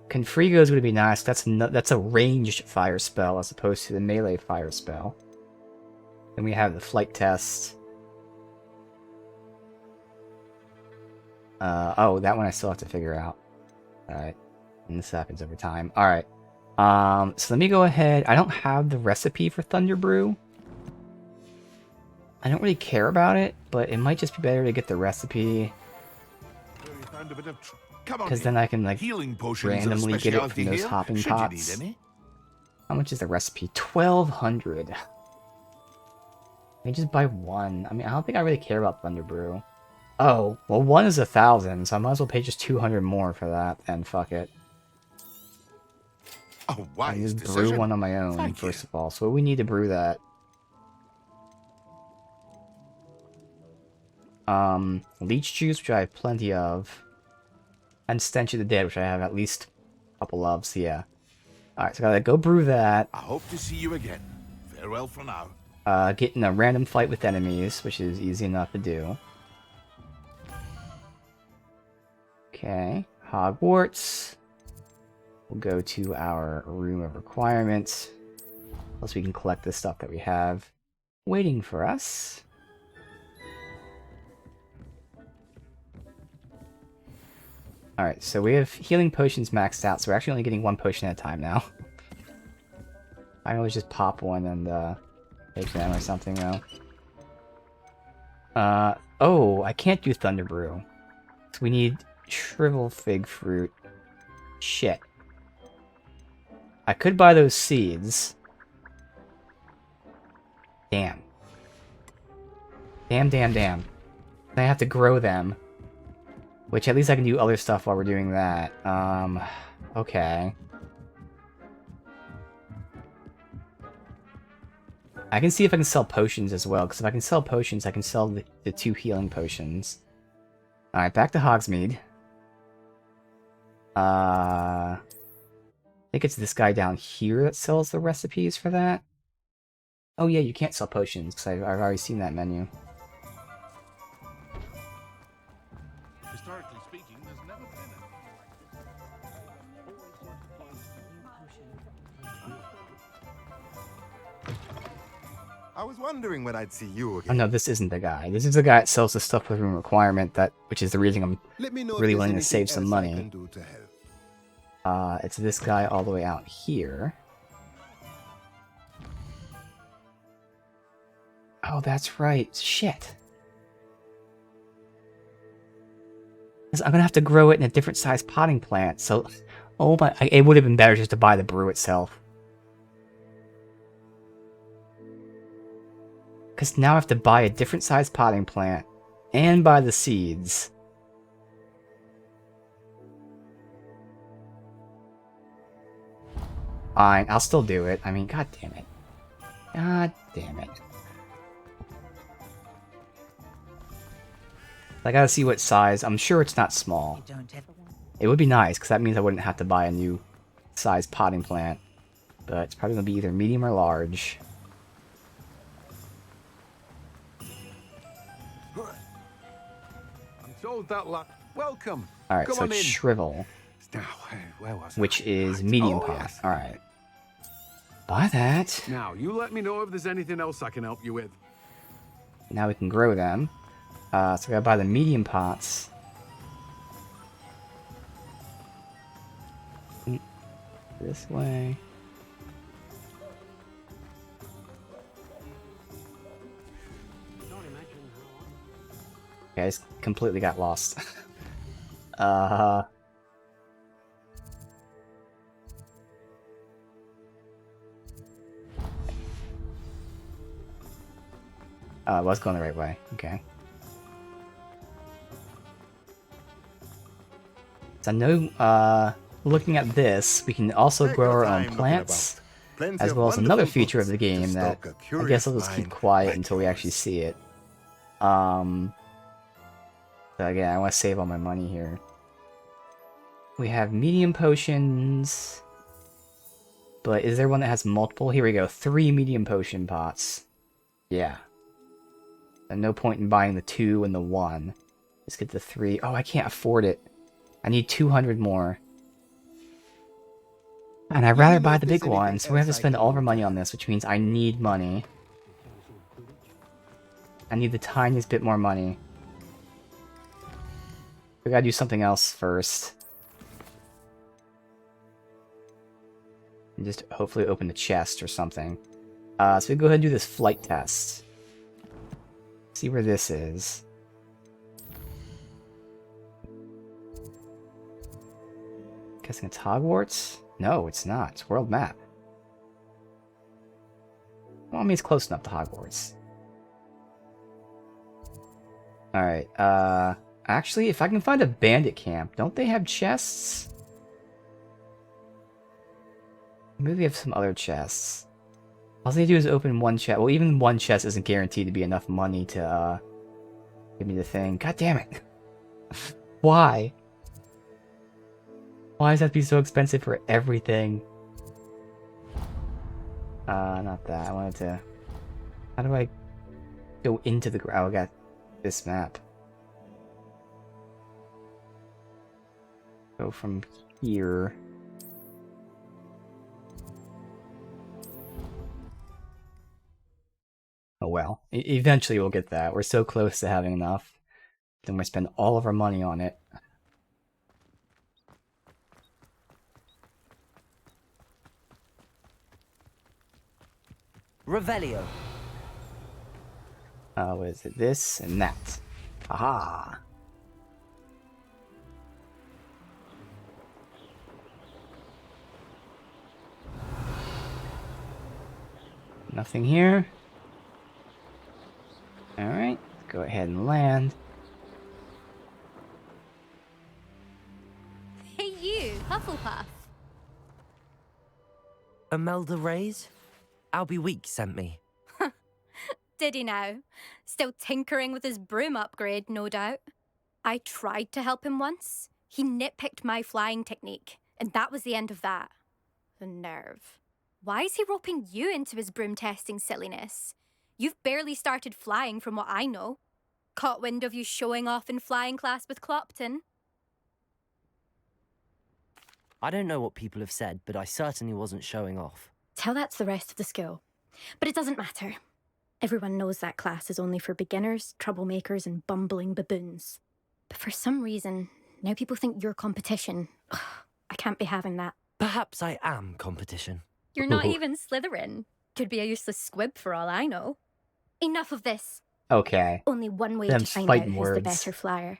Confrigo's would be nice. That's a ranged fire spell as opposed to the melee fire spell. Then we have the flight test. Oh, that one I still have to figure out. Alright. And this happens over time. Alright. So let me go ahead. I don't have the recipe for Thunderbrew. I don't really care about it, but it might just be better to get the recipe. Because then I can, like, randomly get it from those hopping pots. How much is the recipe? 1,200. I can just buy one. I mean, I don't think I really care about Thunderbrew. Oh, well, one is 1,000, so I might as well pay just 200 more for that, and fuck it. Oh, I just brew one on my own, first of all. So we need to brew that. Leech juice, which I have plenty of. And Stench of the Dead, which I have at least a couple of, so yeah. Alright, so I gotta go brew that. I hope to see you again. Farewell for now. Get in a random fight with enemies, which is easy enough to do. Okay, Hogwarts. We'll go to our room of requirements. Plus we can collect the stuff that we have waiting for us. Alright, so we have healing potions maxed out, so we're actually only getting one potion at a time now. I always just pop one and take them or something though. Oh, I can't do Thunderbrew. So we need Shrivel Fig Fruit. Shit. I could buy those seeds. Damn. Damn. I have to grow them. Which at least I can do other stuff while we're doing that. Okay. I can see if I can sell potions as well, because if I can sell potions, I can sell the 2 healing potions. Alright, back to Hogsmeade. I think it's this guy down here that sells the recipes for that. Oh yeah, you can't sell potions, because I've already seen that menu. Historically speaking, there's never been I was wondering when I'd see you Oh again. no, this isn't the guy. This is the guy that sells the stuff with room requirement, which is the reason I'm Let me know if really there's wanting to anything save some else I money. can do to help. It's this guy all the way out here. Oh, that's right. Shit. 'Cause I'm gonna have to grow it in a different size potting plant, so... Oh my... It would have been better just to buy the brew itself. Because now I have to buy a different size potting plant, and buy the seeds. Fine, I'll still do it. I mean, god damn it. God damn it. I gotta see what size. I'm sure it's not small. It would be nice, because that means I wouldn't have to buy a new size potting plant. But it's probably gonna be either medium or large. I'm told that Welcome. Alright, Come so on it's in. Shrivel, Now, where was I? which is Right. medium Oh, pot. yes. Alright. Buy that. Now, you let me know if there's anything else I can help you with. Now we can grow them. So we gotta buy the medium pots. This way. Okay, I just completely got lost. Uh-huh. Oh, I was going the right way. Okay. So I know, looking at this, we can also Take grow your our own time looking plants, about. Plenty as of well as another wonderful feature of books the to game that stoke a I guess I'll curious just keep mind quiet like until we actually yours. see it. So again, I want to save all my money here. We have medium potions, but is there one that has multiple? Here we go, 3 medium potion pots. Yeah. And no point in buying the 2 and the 1. Let's get the 3. Oh, I can't afford it. I need 200 more. And I'd Let rather me know buy if the there's big one, anything so we have to else I spend can all of do our to money on help. this, which means I need money. I need the tiniest bit more money. We gotta do something else first. And just hopefully open the chest or something. So we go ahead and do this flight test. See where this is. Guessing it's Hogwarts? No, it's not. It's world map. Well, I mean, it's close enough to Hogwarts. Alright, actually, if I can find a bandit camp, don't they have chests? Maybe they have some other chests. All they do is open one chest. Well, even one chest isn't guaranteed to be enough money to, give me the thing. God damn it. Why? Why does that have to be so expensive for everything? Not that. I wanted to... How do I go into the ground? Oh, I got this map. Go from here. Oh well. Eventually we'll get that. We're so close to having enough. Then we spend all of our money on it. Revelio. What is it? This and that. Aha! Nothing here. Alright, go ahead and land. Hey you, Hufflepuff. Imelda Reyes? Albie Week sent me. Did he now? Still tinkering with his broom upgrade, no doubt. I tried to help him once. He nitpicked my flying technique, and that was the end of that. The nerve. Why is he roping you into his broom testing silliness? You've barely started flying from what I know. Caught wind of you showing off in flying class with Clopton. I don't know what people have said, but I certainly wasn't showing off. Tell that to the rest of the school. But it doesn't matter. Everyone knows that class is only for beginners, troublemakers, and bumbling baboons. But for some reason, now people think you're competition. Ugh, I can't be having that. Perhaps I am competition. You're not even Slytherin. Could be a useless squib for all I know. Enough of this. Okay. Only one way Them to find out fighting who's the words. better flyer.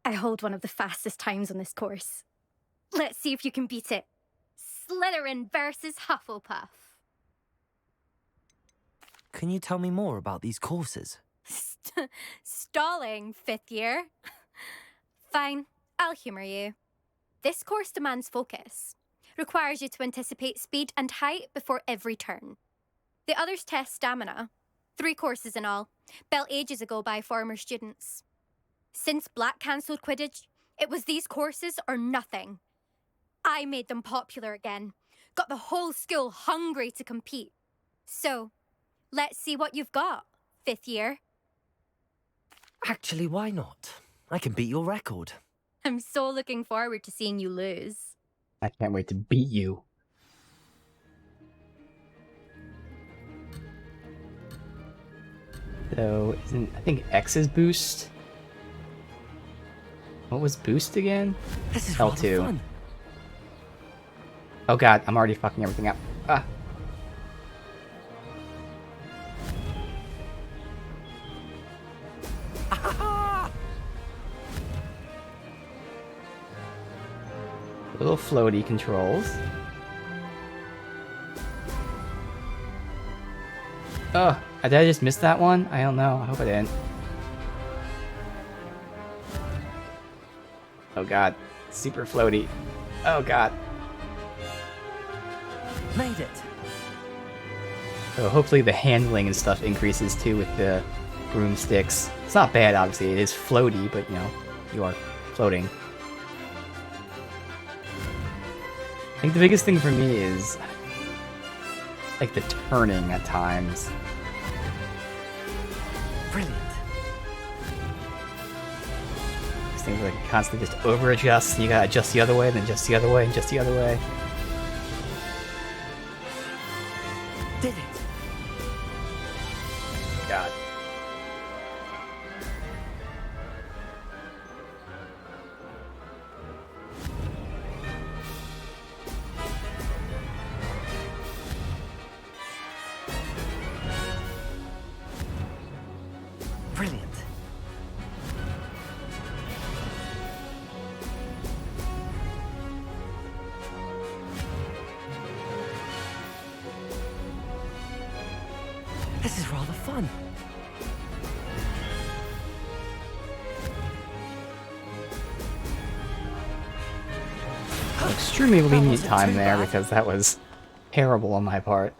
I hold one of the fastest times on this course. Let's see if you can beat it. Slytherin versus Hufflepuff. Can you tell me more about these courses? Stalling, 5th year. Fine, I'll humour you. This course demands focus. Requires you to anticipate speed and height before every turn. The others test stamina. 3 courses in all, built ages ago by former students. Since Black cancelled Quidditch, it was these courses or nothing. I made them popular again. Got the whole school hungry to compete. So, let's see what you've got, 5th year. Actually, why not? I can beat your record. I'm so looking forward to seeing you lose. I can't wait to beat you. So, I think X is boost? What was boost again? This is L2. rather fun. Oh god, I'm already fucking everything up. Ah. Little floaty controls. Oh, did I just miss that one? I don't know. I hope I didn't. Oh god. Super floaty. Oh god. Made it. So hopefully the handling and stuff increases too with the broomsticks. It's not bad, obviously. It is floaty, but you know, you are floating. I think the biggest thing for me is like the turning at times. Brilliant. These things like constantly just over adjust, and you gotta adjust the other way, then adjust the other way, and adjust the other way. Did it. God. Brilliant. This is rather fun. Extremely lenient wasn't time too there bad. because that was terrible on my part.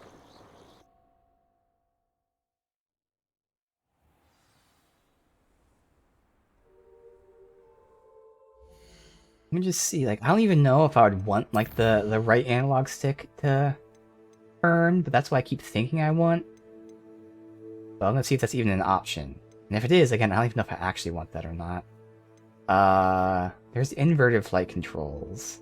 Let me just see, like, I don't even know if I would want, like, the right analog stick to turn, but that's what I keep thinking I want. But I'm gonna see if that's even an option. And if it is, again, I don't even know if I actually want that or not. There's inverted flight controls.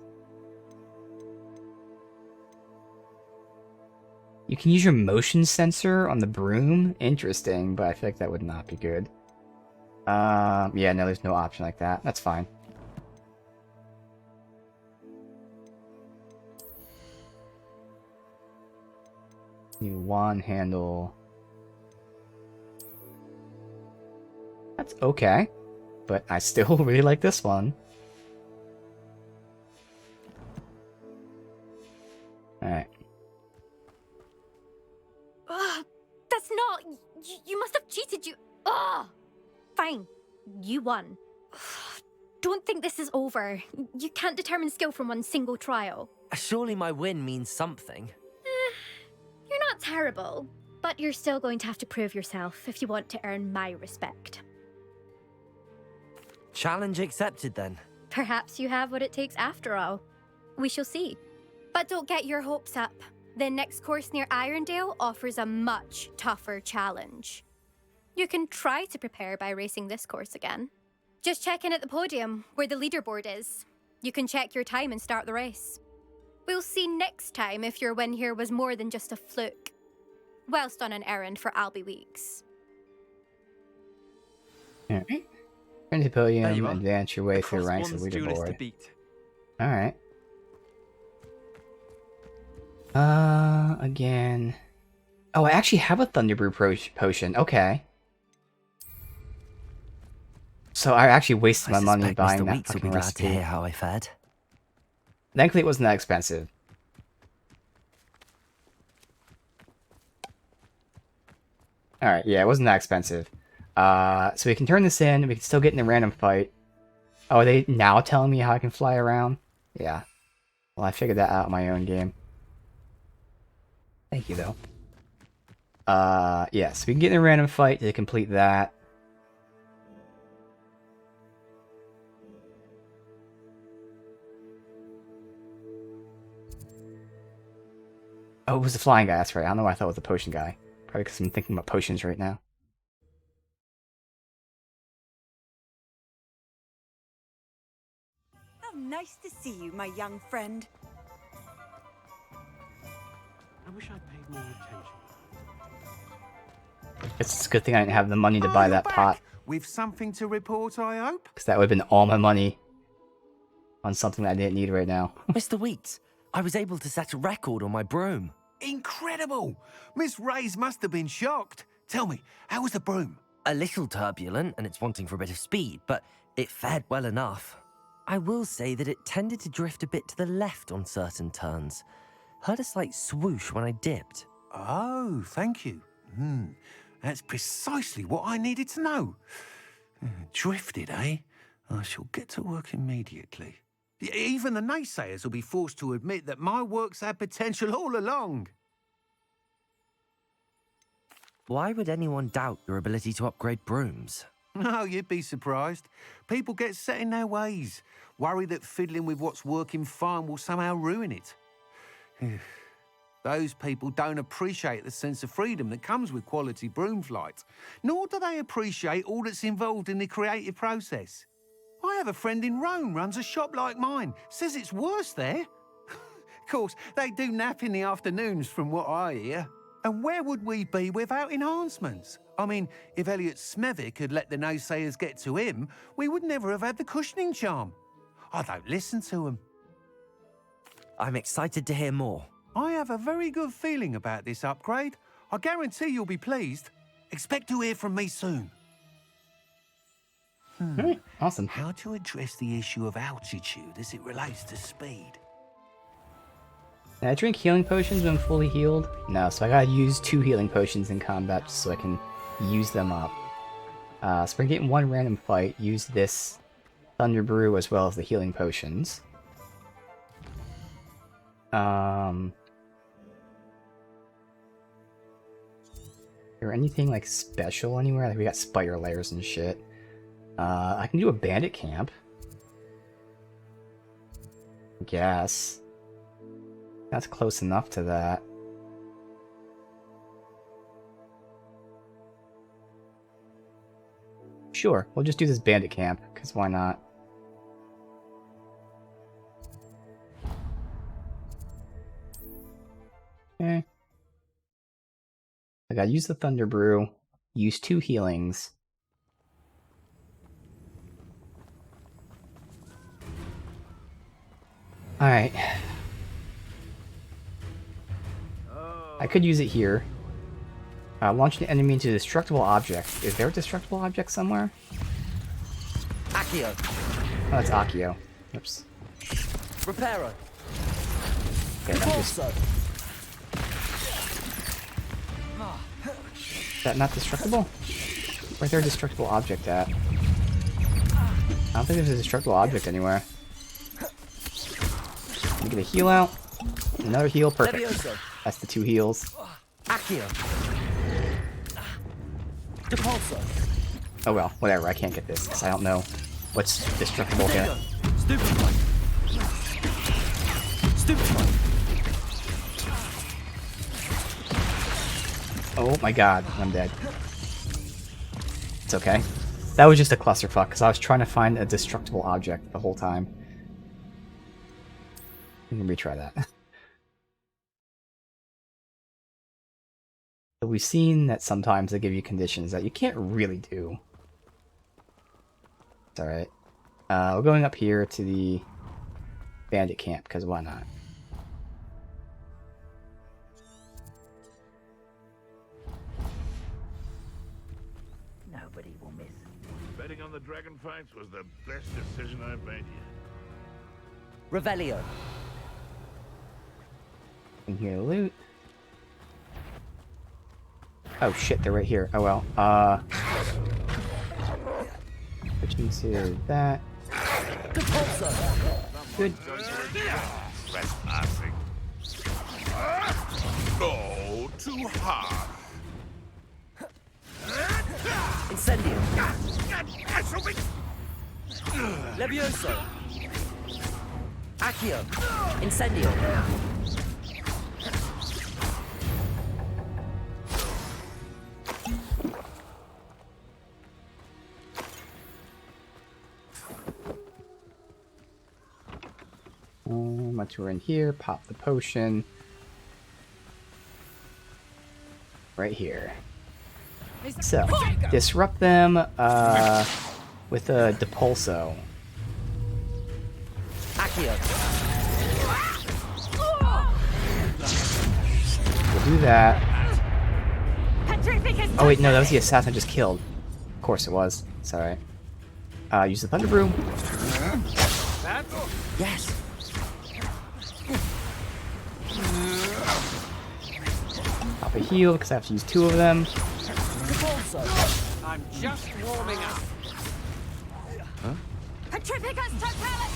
You can use your motion sensor on the broom. Interesting, but I feel like that would not be good. Yeah, no, there's no option like that. That's fine. New wand handle. That's okay, but I still really like this one. Alright. Ugh, that's not. You must have cheated. Ugh. Fine. You won. Don't think this is over. You can't determine skill from one single trial. Surely my win means something. You're not terrible, but you're still going to have to prove yourself if you want to earn my respect. Challenge accepted then. Perhaps you have what it takes after all. We shall see. But don't get your hopes up. The next course near Irondale offers a much tougher challenge. You can try to prepare by racing this course again. Just check in at the podium, where the leaderboard is. You can check your time and start the race. We'll see next time if your win here was more than just a fluke. Whilst on an errand for Albie Weeks. Alright. Turn to the podium There you and are. advance your way The through ranks of Crossbonds duelist to leaderboard. beat. Alright. Again. Oh, I actually have a Thunderbrew potion. Okay. So I actually wasted my money suspect buying Mr. that Weeks will fucking be glad to recipe. hear how I fared. Thankfully, it wasn't that expensive. Alright, yeah, it wasn't that expensive. So we can turn this in, we can still get in a random fight. Oh, are they now telling me how I can fly around? Yeah. Well, I figured that out in my own game. Thank you, though. Yeah, so we can get in a random fight to complete that. Oh, it was the flying guy, that's right. I don't know why I thought it was the potion guy. Probably because I'm thinking about potions right now. How nice to see you, my young friend. I wish I'd paid more attention. It's a good thing I didn't have the money to buy you're that back. pot. With something to report, I hope? Because that would have been all my money on something that I didn't need right now. Mr. Weeks, I was able to set a record on my broom. Incredible! Miss Reyes must have been shocked. Tell me, how was the broom? A little turbulent and it's wanting for a bit of speed, but it fared well enough. I will say that it tended to drift a bit to the left on certain turns. Heard a slight swoosh when I dipped. Oh, thank you. That's precisely what I needed to know. Drifted, eh? I shall get to work immediately. Even the naysayers will be forced to admit that my work's had potential all along. Why would anyone doubt your ability to upgrade brooms? No, you'd be surprised. People get set in their ways, worry that fiddling with what's working fine will somehow ruin it. Those people don't appreciate the sense of freedom that comes with quality broom flight, nor do they appreciate all that's involved in the creative process. I have a friend in Rome runs a shop like mine, says it's worse there. Of course, they do nap in the afternoons from what I hear. And where would we be without enhancements? I mean, if Elliot Smethwick had let the naysayers get to him, we would never have had the cushioning charm. I don't listen to them. I'm excited to hear more. I have a very good feeling about this upgrade. I guarantee you'll be pleased. Expect to hear from me soon. Alright, awesome. How to address the issue of altitude as it relates to speed? Can I drink healing potions when I'm fully healed? No, so I gotta use 2 healing potions in combat just so I can use them up. So we're getting 1 random fight, use this Thunder Brew as well as the healing potions. Is there anything like special anywhere? Like we got spider layers and shit. I can do a bandit camp. I guess. That's close enough to that. Sure, we'll just do this bandit camp, because why not? Okay. I gotta use the Thunder Brew, use 2 healings. Alright. I could use it here. Launch an enemy into a destructible object. Is there a destructible object somewhere? Accio. Oh, that's Accio. Oops. Reparo. Okay, I'm just... Is that not destructible? Where's there a destructible object at? I don't think there's a destructible object anywhere. Let me get a heal out. Another heal, perfect. That's the 2 heals. Accio. Depulso. Oh well, whatever, I can't get this, because I don't know what's destructible here. Stupefy. Stupefy. Oh my god, I'm dead. It's okay. That was just a clusterfuck, because I was trying to find a destructible object the whole time. We can retry that. So we've seen that sometimes they give you conditions that you can't really do. It's alright. We're going up here to the bandit camp, because why not? Nobody will miss. Betting on the dragon fights was the best decision I've made yet. Revelio. In here, loot. Oh shit, they're right here. Oh well. Which means to that. Good. Trespassing. No, too hard. Incendio. Levioso. Accio. Incendio. Once we're in here, pop the potion. Right here. So, disrupt them with a Depulso. Accio. We'll do that. Oh wait, no, that was the assassin I just killed. Of course it was. It's alright. Use the Thunder Brew. Yes. Pop a heal because I have to use 2 of them. I'm just warming up. Petrificus totalis!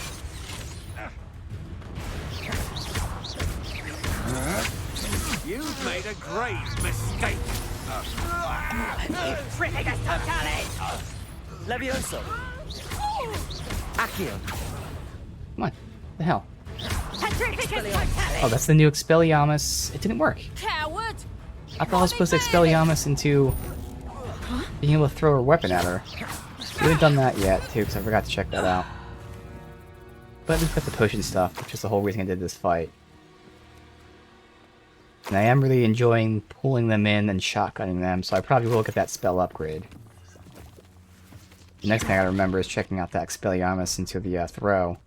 You've made a grave mistake. Petrificus totalis! Levioso. Accio. Come on. The hell? Petrificus totalis! Oh, that's the new Expelliarmus. It didn't work. Coward! I thought I was supposed to Expelliarmus into being able to throw a weapon at her. We haven't done that yet, too, because I forgot to check that out. But we've got the potion stuff, which is the whole reason I did this fight. And I am really enjoying pulling them in and shotgunning them, so I probably will get that spell upgrade. The next thing I gotta remember is checking out that Expelliarmus into the throw.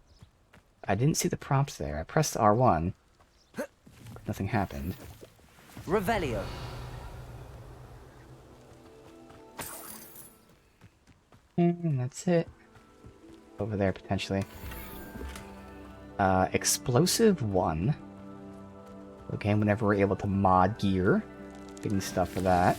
I didn't see the prompt there. I pressed R1. Nothing happened. Revelio. And that's it. Over there, potentially. Explosive 1. Okay, whenever we're able to mod gear. Getting stuff for that.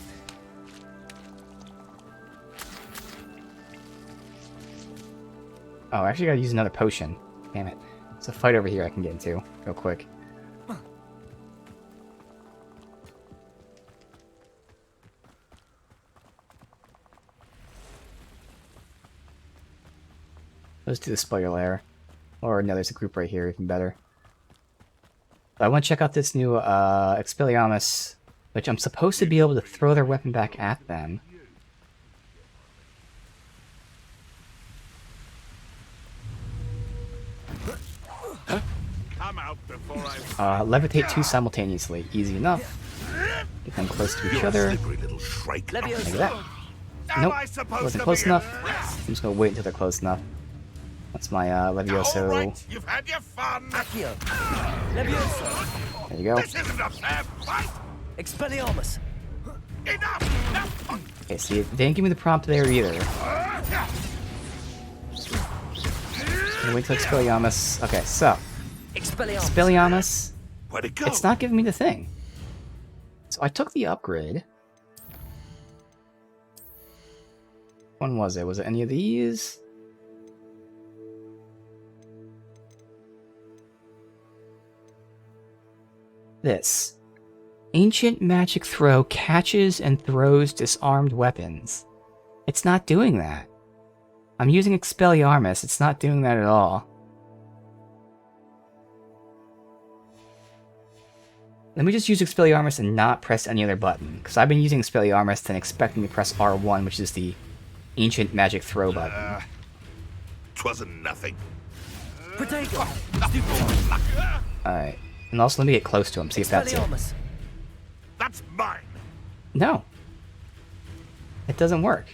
Oh, I actually gotta use another potion. Damn it. There's a fight over here I can get into real quick. Let's do the spoiler lair. Or no, there's a group right here, even better. I want to check out this new Expelliarmus, which I'm supposed to be able to throw their weapon back at them. Come out before Levitate 2 simultaneously. Easy enough. Get them close to each other. slippery little shrike. Like that. Nope, wasn't close enough. I'm just gonna wait until they're close enough. That's my Levioso. All right, you've had your fun. Accio. Levioso. There you go. This isn't a fair fight. Expelliarmus. Enough. Okay, see, they didn't give me the prompt there either. Gonna wait till Expelliarmus. Okay, so Expelliarmus. Expelliarmus. Where'd it go? It's not giving me the thing. So I took the upgrade. When was it? Was it any of these? This. Ancient magic throw catches and throws disarmed weapons. It's not doing that. I'm using Expelliarmus. It's not doing that at all. Let me just use Expelliarmus and not press any other button, because I've been using Expelliarmus and expecting to press R1, which is the ancient magic throw button. 'Twasn't nothing. Potato. Alright. And also let me get close to him, see if that's it. Expelliarmus. That's mine. No. It doesn't work.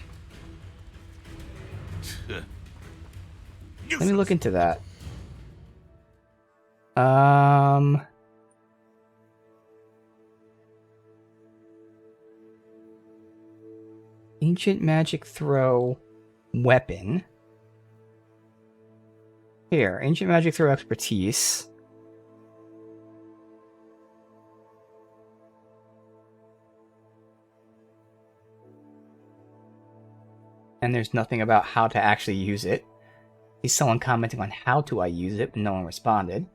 Let me look into that. Ancient magic throw weapon. Here, ancient magic throw expertise. And there's nothing about how to actually use it. He's someone commenting on how do I use it, but no one responded.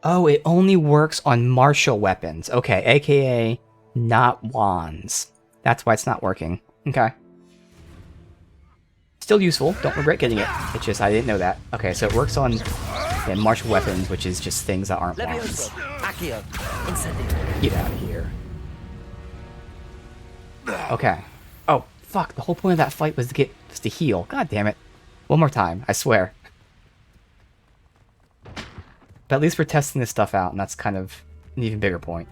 Oh, it only works on martial weapons. Okay, aka not wands. That's why it's not working. Okay. Still useful. Don't regret getting it. It's just I didn't know that. Okay, so it works on martial weapons, which is just things that aren't wands. Accio. Incendio. Get out of here. Okay. Oh, fuck. The whole point of that fight was to heal. God damn it. One more time, I swear. But at least we're testing this stuff out, and that's kind of an even bigger point.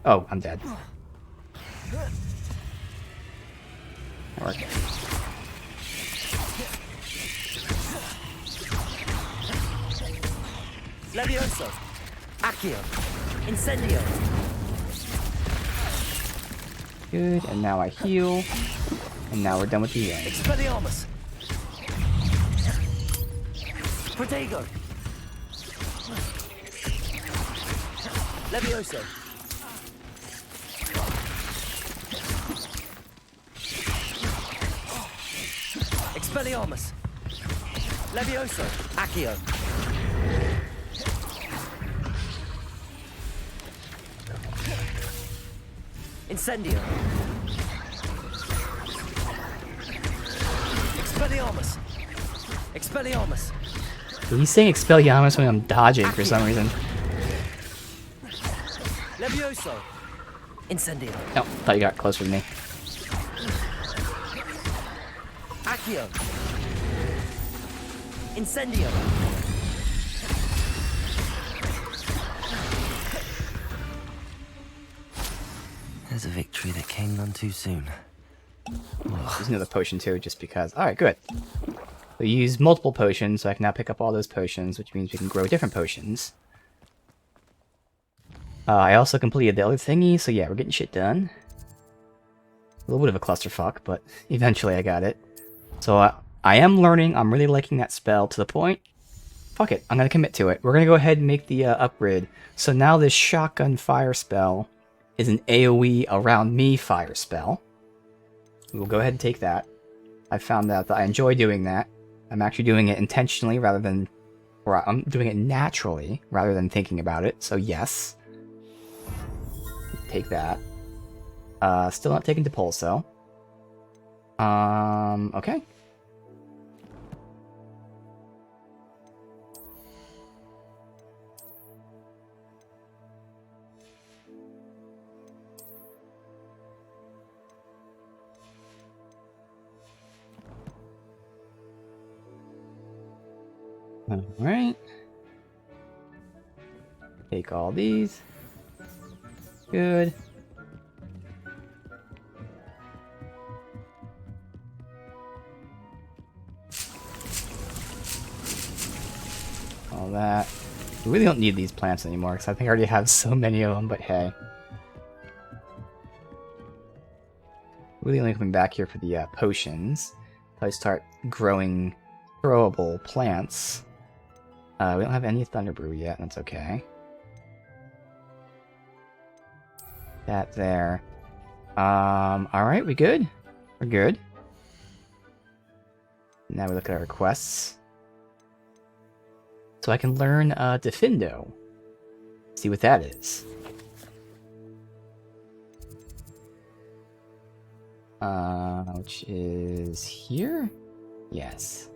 Oh, I'm dead. That worked. Levioso. Accio. Incendio. Good, and now I heal. And now we're done with the healing. Expelliarmus. Protego. Levioso. Expelliarmus. Levioso. Accio. Incendio. Expelliarmus. Expelliarmus. He's saying Expelliarmus when I'm dodging for some reason. Levioso. Incendio. Oh, thought you got closer to me. Accio. Incendio. There's a victory that came none too soon. There's another potion too, just because. Alright, good. We use multiple potions, so I can now pick up all those potions, which means we can grow different potions. I also completed the other thingy, so yeah, we're getting shit done. A little bit of a clusterfuck, but eventually I got it. So I am learning, I'm really liking that spell to the point. Fuck it, I'm gonna commit to it. We're gonna go ahead and make the upgrade. So now this shotgun fire spell is an AoE around me fire spell. We will go ahead and take that. I found out that I enjoy doing that. I'm actually doing it intentionally rather than... Or I'm doing it naturally rather than thinking about it, so yes. Take that. Still not taking Depulso. Okay. Alright. Take all these. Good. All that. We really don't need these plants anymore, because I think I already have so many of them, but hey. Really only coming back here for the potions. Until I start growing throwable plants. We don't have any Thunderbrew yet, that's okay. That there. Alright, we good? We're good. Now we look at our quests. So I can learn Defindo. See what that is. Which is here? Yes.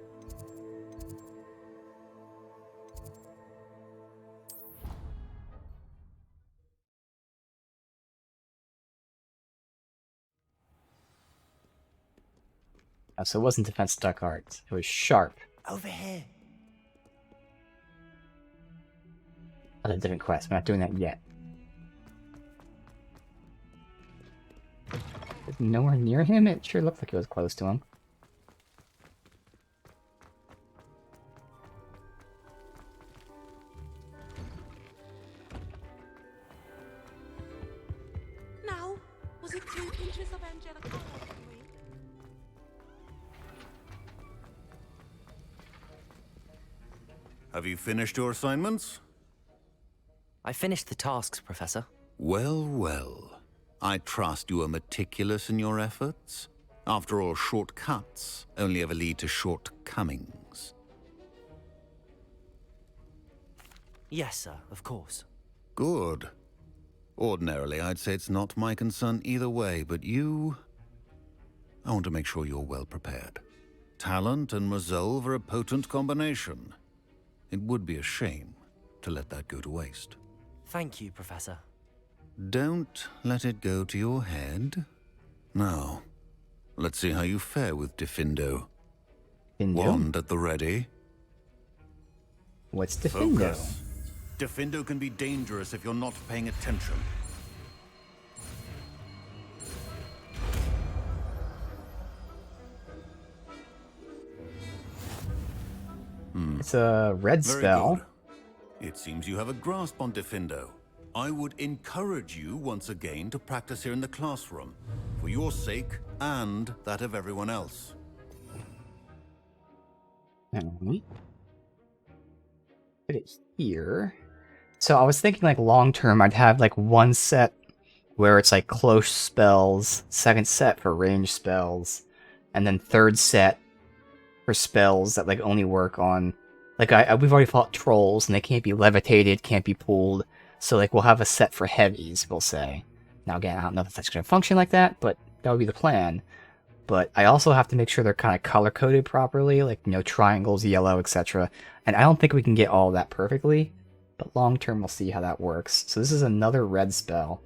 So it wasn't Defense Dark Arts. It was Sharp. Over here. That's a different quest. We're not doing that yet. Is nowhere near him? It sure looked like it was close to him. Now, was it 2 pinches of angelic oil for me? Have you finished your assignments? I finished the tasks, Professor. Well, well. I trust you are meticulous in your efforts. After all, shortcuts only ever lead to shortcomings. Yes, sir, of course. Good. Ordinarily, I'd say it's not my concern either way, but you... I want to make sure you're well prepared. Talent and resolve are a potent combination. It would be a shame to let that go to waste. Thank you, Professor. Don't let it go to your head. Now, let's see how you fare with Defindo. Wand at the ready. What's Defindo? Focus. Defindo can be dangerous if you're not paying attention. It's a red Very spell. good. It seems you have a grasp on Diffindo. I would encourage you once again to practice here in the classroom, for your sake and that of everyone else. Put it here. So I was thinking like long term, I'd have like one set where it's like close spells, second set for range spells, and then third set for spells that like only work on like we've already fought trolls and they can't be levitated, can't be pulled. So like we'll have a set for heavies, we'll say. Now again, I don't know if that's gonna function like that, but that would be the plan. But I also have to make sure they're kind of color-coded properly, like, you know, triangles, yellow, etc. And I don't think we can get all that perfectly, but long-term we'll see how that works. So this is another red spell.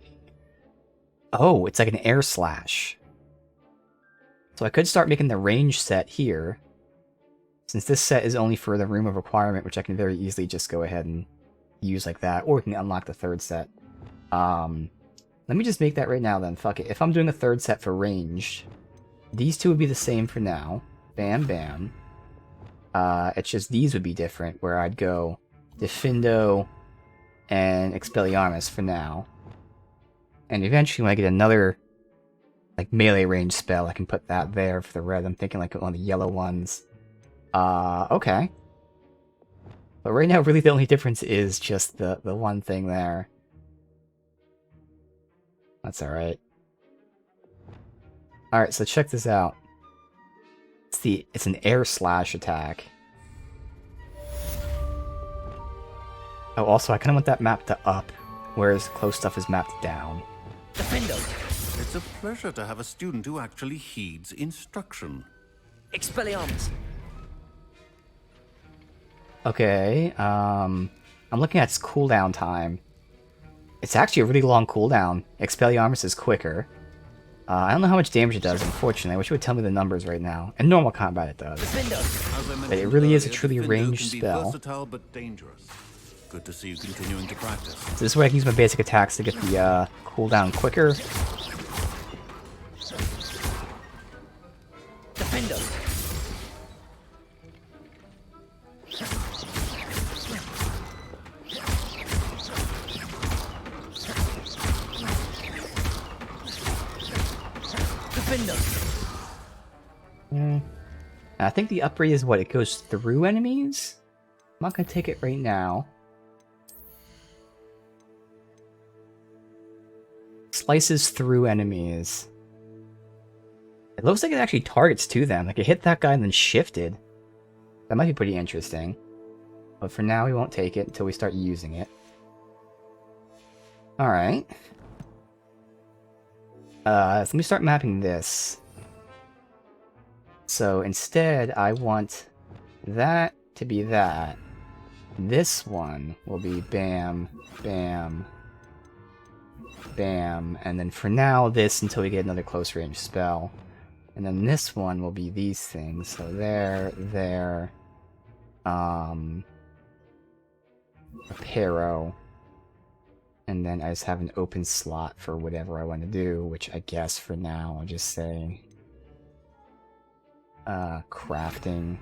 Oh, it's like an air slash. So I could start making the range set here, since this set is only for the Room of Requirement, which I can very easily just go ahead and use like that, or we can unlock the third set. Let me just make that right now then, fuck it. If I'm doing a third set for ranged, these two would be the same for now. Bam, bam. It's just these would be different, where I'd go Diffindo and Expelliarmus for now. And eventually when I get another like melee range spell, I can put that there for the red. I'm thinking like one of the yellow ones. Okay. But right now, really the only difference is just the one thing there. That's alright. Alright, so check this out. It's an air slash attack. Oh, also, I kind of want that map to up, whereas close stuff is mapped down. It's a pleasure to have a student who actually heeds instruction. Expelliarmus. Okay, I'm looking at its cooldown time. It's actually a really long cooldown. Expelliarmus is quicker. I don't know how much damage it does, unfortunately. I wish it would tell me the numbers right now. In normal combat it does. But it really is a truly ranged spell. Versatile but dangerous. Good to see you continuing to practice. So this is where I can use my basic attacks to get the cooldown quicker. I think the upgrade is what? It goes through enemies? I'm not gonna take it right now. Slices through enemies. It looks like it actually targets to them. Like it hit that guy and then shifted. That might be pretty interesting. But for now, we won't take it until we start using it. Alright. So let me start mapping this. So instead, I want that to be that. This one will be bam, bam, bam. And then for now, this until we get another close range spell. And then this one will be these things. So there, Reparo. And then I just have an open slot for whatever I want to do, which I guess for now I'll just say crafting.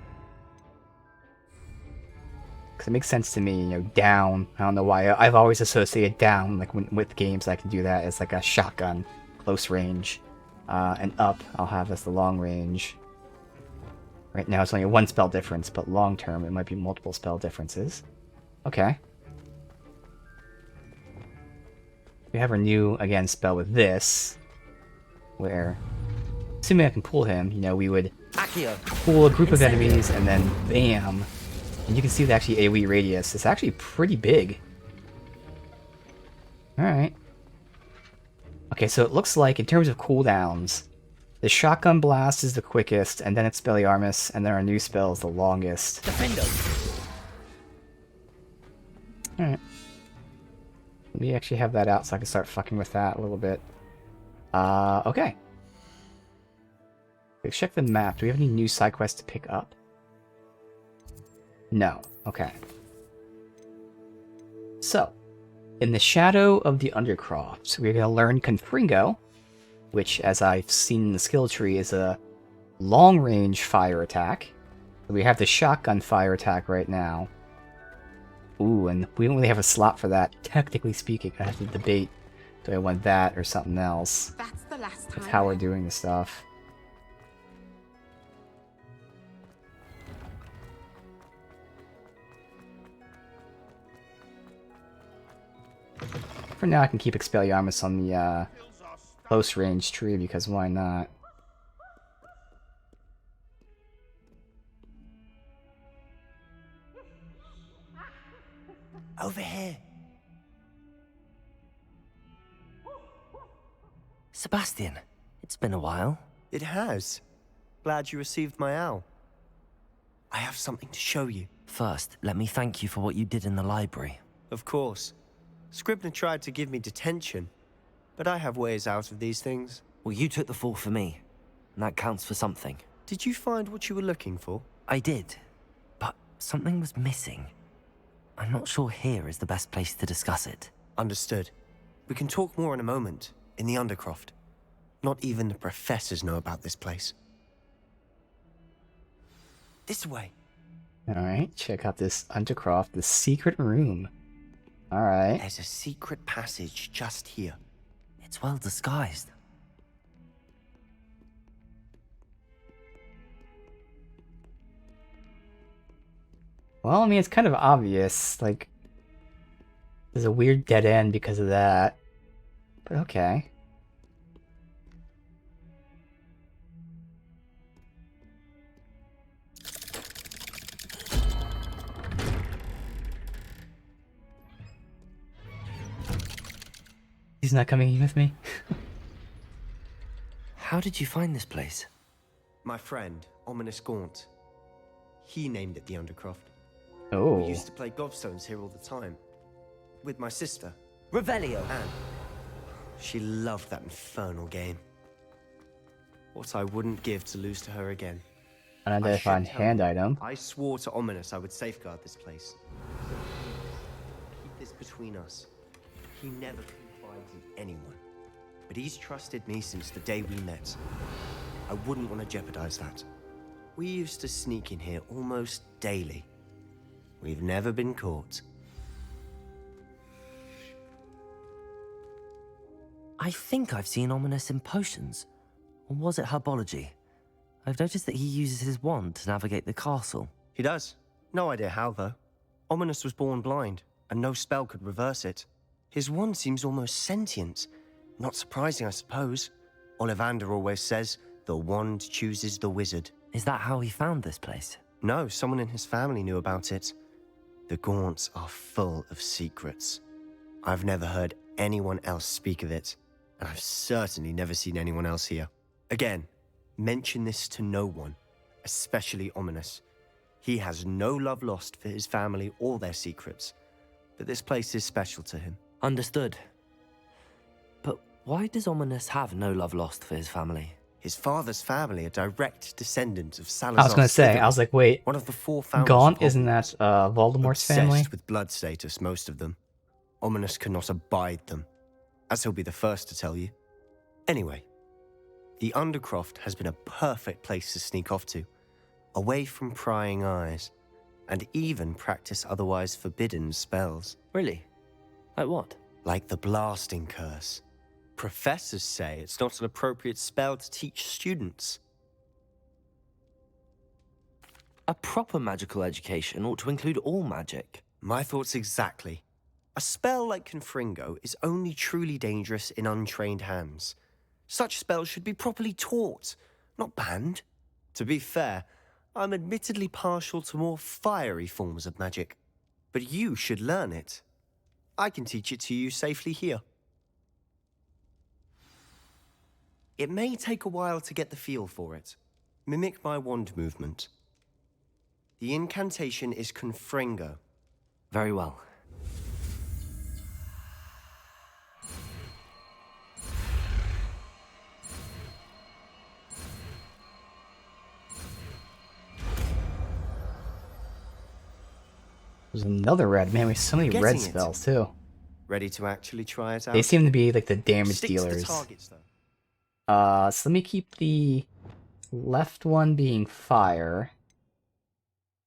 Because it makes sense to me, you know, down. I don't know why. I've always associated down, like with games I can do that as like a shotgun, close range. And up, I'll have as the long range. Right now it's only a one spell difference, but long term it might be multiple spell differences. Okay. We have our new, again, spell with this, where, assuming I can pull him, you know, we would pull a group of enemies, and then bam! And you can see the actually AoE radius. It's actually pretty big. Alright. Okay, so it looks like, in terms of cooldowns, the Shotgun Blast is the quickest, and then it's Expelliarmus, and then our new spell is the longest. Alright. Let me actually have that out so I can start fucking with that a little bit. Okay. Let's check the map. Do we have any new side quests to pick up? No. Okay. So, in the Shadow of the Undercroft, we're going to learn Confringo, which, as I've seen in the skill tree, is a long-range fire attack. We have the shotgun fire attack right now. Ooh, and we don't really have a slot for that. Technically speaking, I have to debate. Do I want that or something else? That's the last time. With how we're doing the stuff. For now, I can keep Expelliarmus on the close range tree because why not? Over here. Sebastian, it's been a while. It has. Glad you received my owl. I have something to show you. First, let me thank you for what you did in the library. Of course. Scribner tried to give me detention, but I have ways out of these things. Well, you took the fall for me, and that counts for something. Did you find what you were looking for? I did, but something was missing. I'm not sure here is the best place to discuss it. Understood. We can talk more in a moment, in the Undercroft. Not even the professors know about this place. This way. Alright, check out this Undercroft, the secret room. Alright. There's a secret passage just here. It's well disguised. Well, I mean, it's kind of obvious. Like, there's a weird dead end because of that. But okay. He's not coming in with me? How did you find this place? My friend, Ominous Gaunt. He named it the Undercroft. Oh. We used to play gobstones here all the time. With my sister. Revelio. Anne. She loved that infernal game. What I wouldn't give to lose to her again. Unidentified hand item. I swore to Ominous I would safeguard this place. Keep this between us. He never confided in anyone. But he's trusted me since the day we met. I wouldn't want to jeopardize that. We used to sneak in here almost daily. We've never been caught. I think I've seen Ominous in potions. Or was it herbology? I've noticed that he uses his wand to navigate the castle. He does. No idea how, though. Ominous was born blind, and no spell could reverse it. His wand seems almost sentient. Not surprising, I suppose. Ollivander always says, the wand chooses the wizard. Is that how he found this place? No, someone in his family knew about it. The Gaunts are full of secrets. I've never heard anyone else speak of it, and I've certainly never seen anyone else here. Again, mention this to no one, especially Ominous. He has no love lost for his family or their secrets, but this place is special to him. Understood. But why does Ominous have no love lost for his family? His father's family are direct descendants of Salazar. I was gonna say, I was like, wait, one of the four founders Gaunt, of isn't that Voldemort's family? Obsessed with blood status, most of them. Ominous cannot abide them, as he'll be the first to tell you. Anyway, the Undercroft has been a perfect place to sneak off to, away from prying eyes, and even practice otherwise forbidden spells. Really? Like what? Like the blasting curse. Professors say it's not an appropriate spell to teach students. A proper magical education ought to include all magic. My thoughts exactly. A spell like Confringo is only truly dangerous in untrained hands. Such spells should be properly taught, not banned. To be fair, I'm admittedly partial to more fiery forms of magic. But you should learn it. I can teach it to you safely here. It may take a while to get the feel for it. Mimic my wand movement. The incantation is Confringo. Very well. There's another red. Man, we have so many red Getting it. spells, too. Ready to actually try it out? They seem to be like the damage Stick to the dealers. targets, though. So let me keep the left one being fire.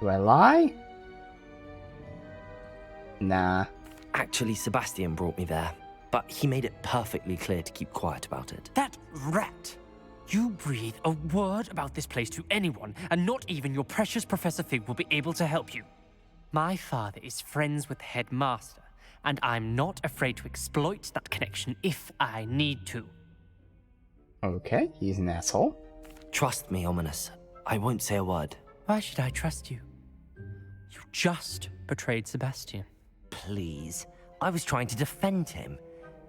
Do I lie? Nah. Actually, Sebastian brought me there, but he made it perfectly clear to keep quiet about it. That rat! You breathe a word about this place to anyone, and not even your precious Professor Fig will be able to help you. My father is friends with the headmaster, and I'm not afraid to exploit that connection if I need to. Okay, he's an asshole. Trust me, Ominous. I won't say a word. Why should I trust you? You just betrayed Sebastian. Please. I was trying to defend him.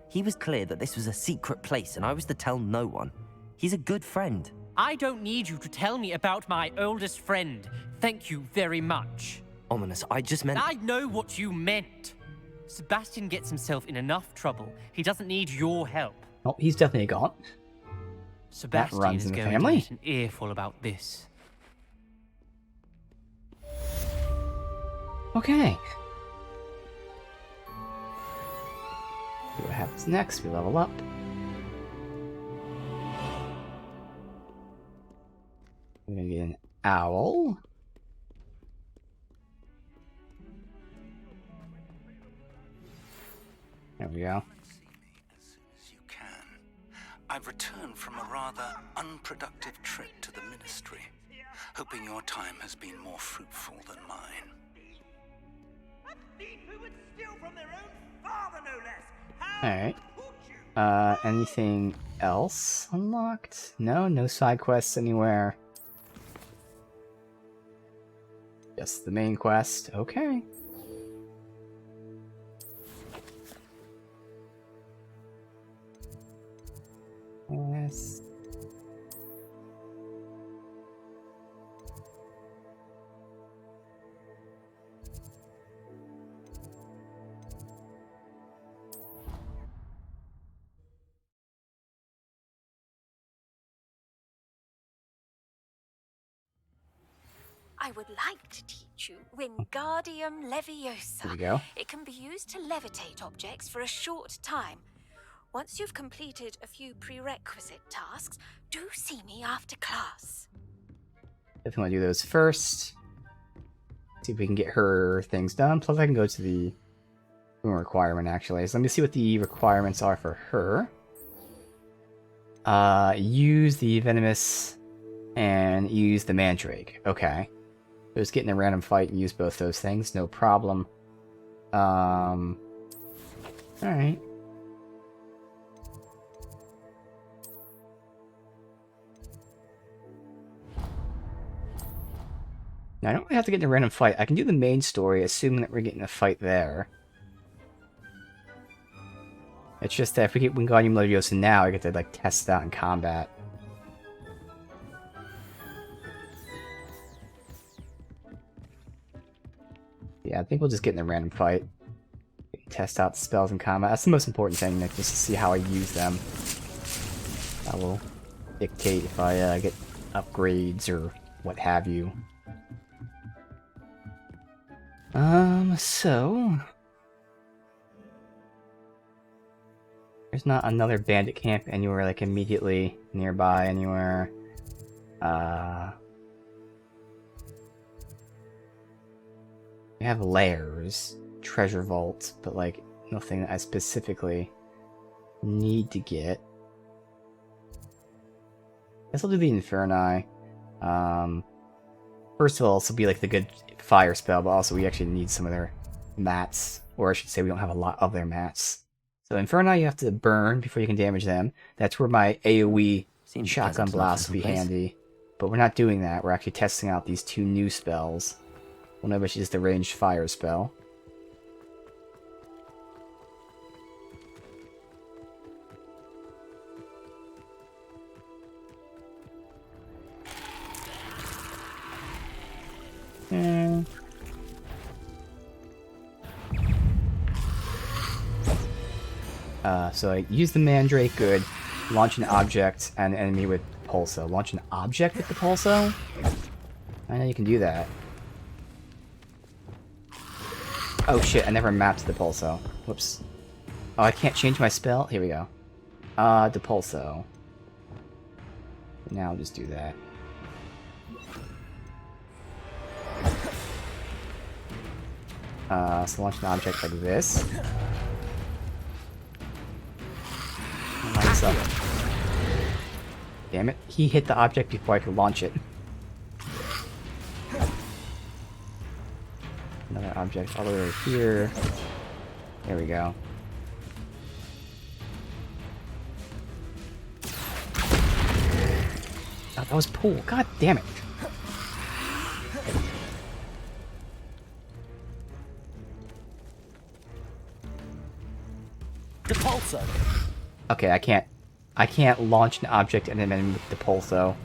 He was clear that this was a secret place, and I was to tell no one. He's a good friend. I don't need you to tell me about my oldest friend. Thank you very much. Ominous, I just meant... I know what you meant. Sebastian gets himself in enough trouble. He doesn't need your help. Oh, he's definitely gone. Sebastian runs is in the going family. to get an earful about this. Okay. See what happens next. We level up. We're gonna get an owl. There we go. I've returned from a rather unproductive trip to the Ministry, hoping your time has been more fruitful than mine. A thief who would steal from their own father, no less. Alright. Anything else unlocked? No? No side quests anywhere. Just the main quest. Okay. Yes. I would like to teach you Wingardium Leviosa. There we go. It can be used to levitate objects for a short time. Once you've completed a few prerequisite tasks, do see me after class. Definitely want to do those first. See if we can get her things done. Plus I can go to the requirement actually. So let me see what the requirements are for her. Use the venomous and use the mandrake. Okay. Just get in a random fight and use both those things, no problem. Alright. Now, I don't really have to get in a random fight. I can do the main story, assuming that we're getting a fight there. It's just that if we get Wingardium Leviosa now, I get to, like, test it out in combat. Yeah, I think we'll just get in a random fight. Test out the spells in combat. That's the most important thing, Nick, just to see how I use them. That will dictate if I get upgrades or what have you. So... There's not another bandit camp anywhere, like, immediately nearby anywhere. We have lairs, treasure vaults, but, like, nothing that I specifically need to get. Guess I'll do the Inferni. First of all, this will be, like, the good fire spell, but also we actually need some of their mats. Or I should say we don't have a lot of their mats. So Inferni you have to burn before you can damage them. That's where my AoE shotgun blast will be handy. But we're not doing that. We're actually testing out these two new spells. One of which is the ranged fire spell. So I use the Mandrake, good. Launch an object and an enemy with Pulso. Launch an object with the Pulso? I know you can do that. Oh shit, I never mapped the Pulso. Whoops. Oh, I can't change my spell? Here we go. The Pulso. Now I'll just do that. So launch an object like this. Lines up. Damn it. He hit the object before I could launch it. Another object all the way over here. There we go. Oh, that was pool. God damn it. Depulso. Okay, I can't launch an object and then Depulso.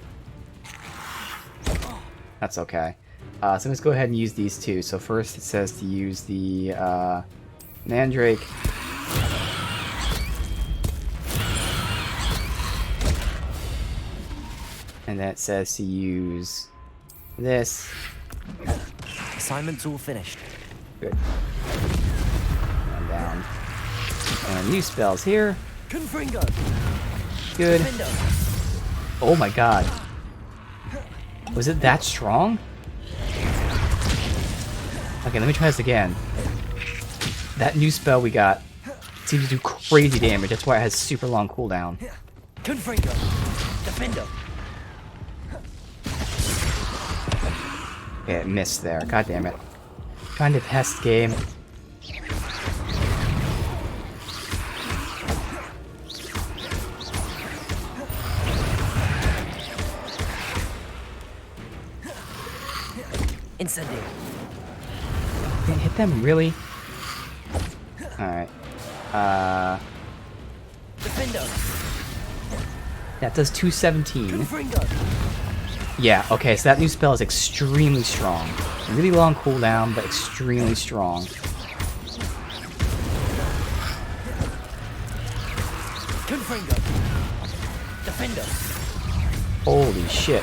That's okay. So let's go ahead and use these two. So first it says to use the Mandrake. And then it says to use this. Assignment's all finished. Good. And down. And new spells here. Confringo. Good. Oh my god. Was it that strong? Okay, let me try this again. That new spell we got seems to do crazy damage. That's why it has super long cooldown. Confringo. Defendo. Okay, it missed there. God damn it. Trying to test game. Incendio. Can't hit them, really? Alright. Defendo. That does 217. Confringo. Yeah, okay, so that new spell is extremely strong. Really long cooldown, but extremely strong. Confringo. Defendo. Holy shit.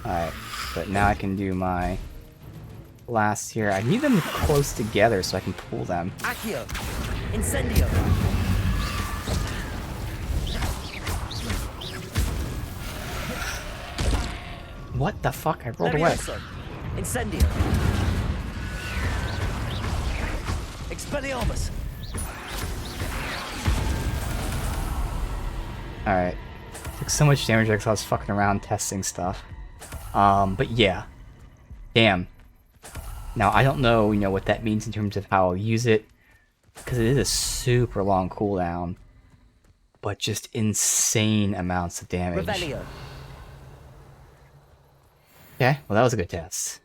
Alright, but now I can do my last here. I need them close together so I can pull them. Accio. Incendio. What the fuck? I rolled away. Incendio. Expelliarmus. Alright. Took so much damage because I was fucking around testing stuff. But yeah. Damn. Now, I don't know, what that means in terms of how I'll use it. Because it is a super long cooldown. But just insane amounts of damage. Revelio. Okay, well that was a good test.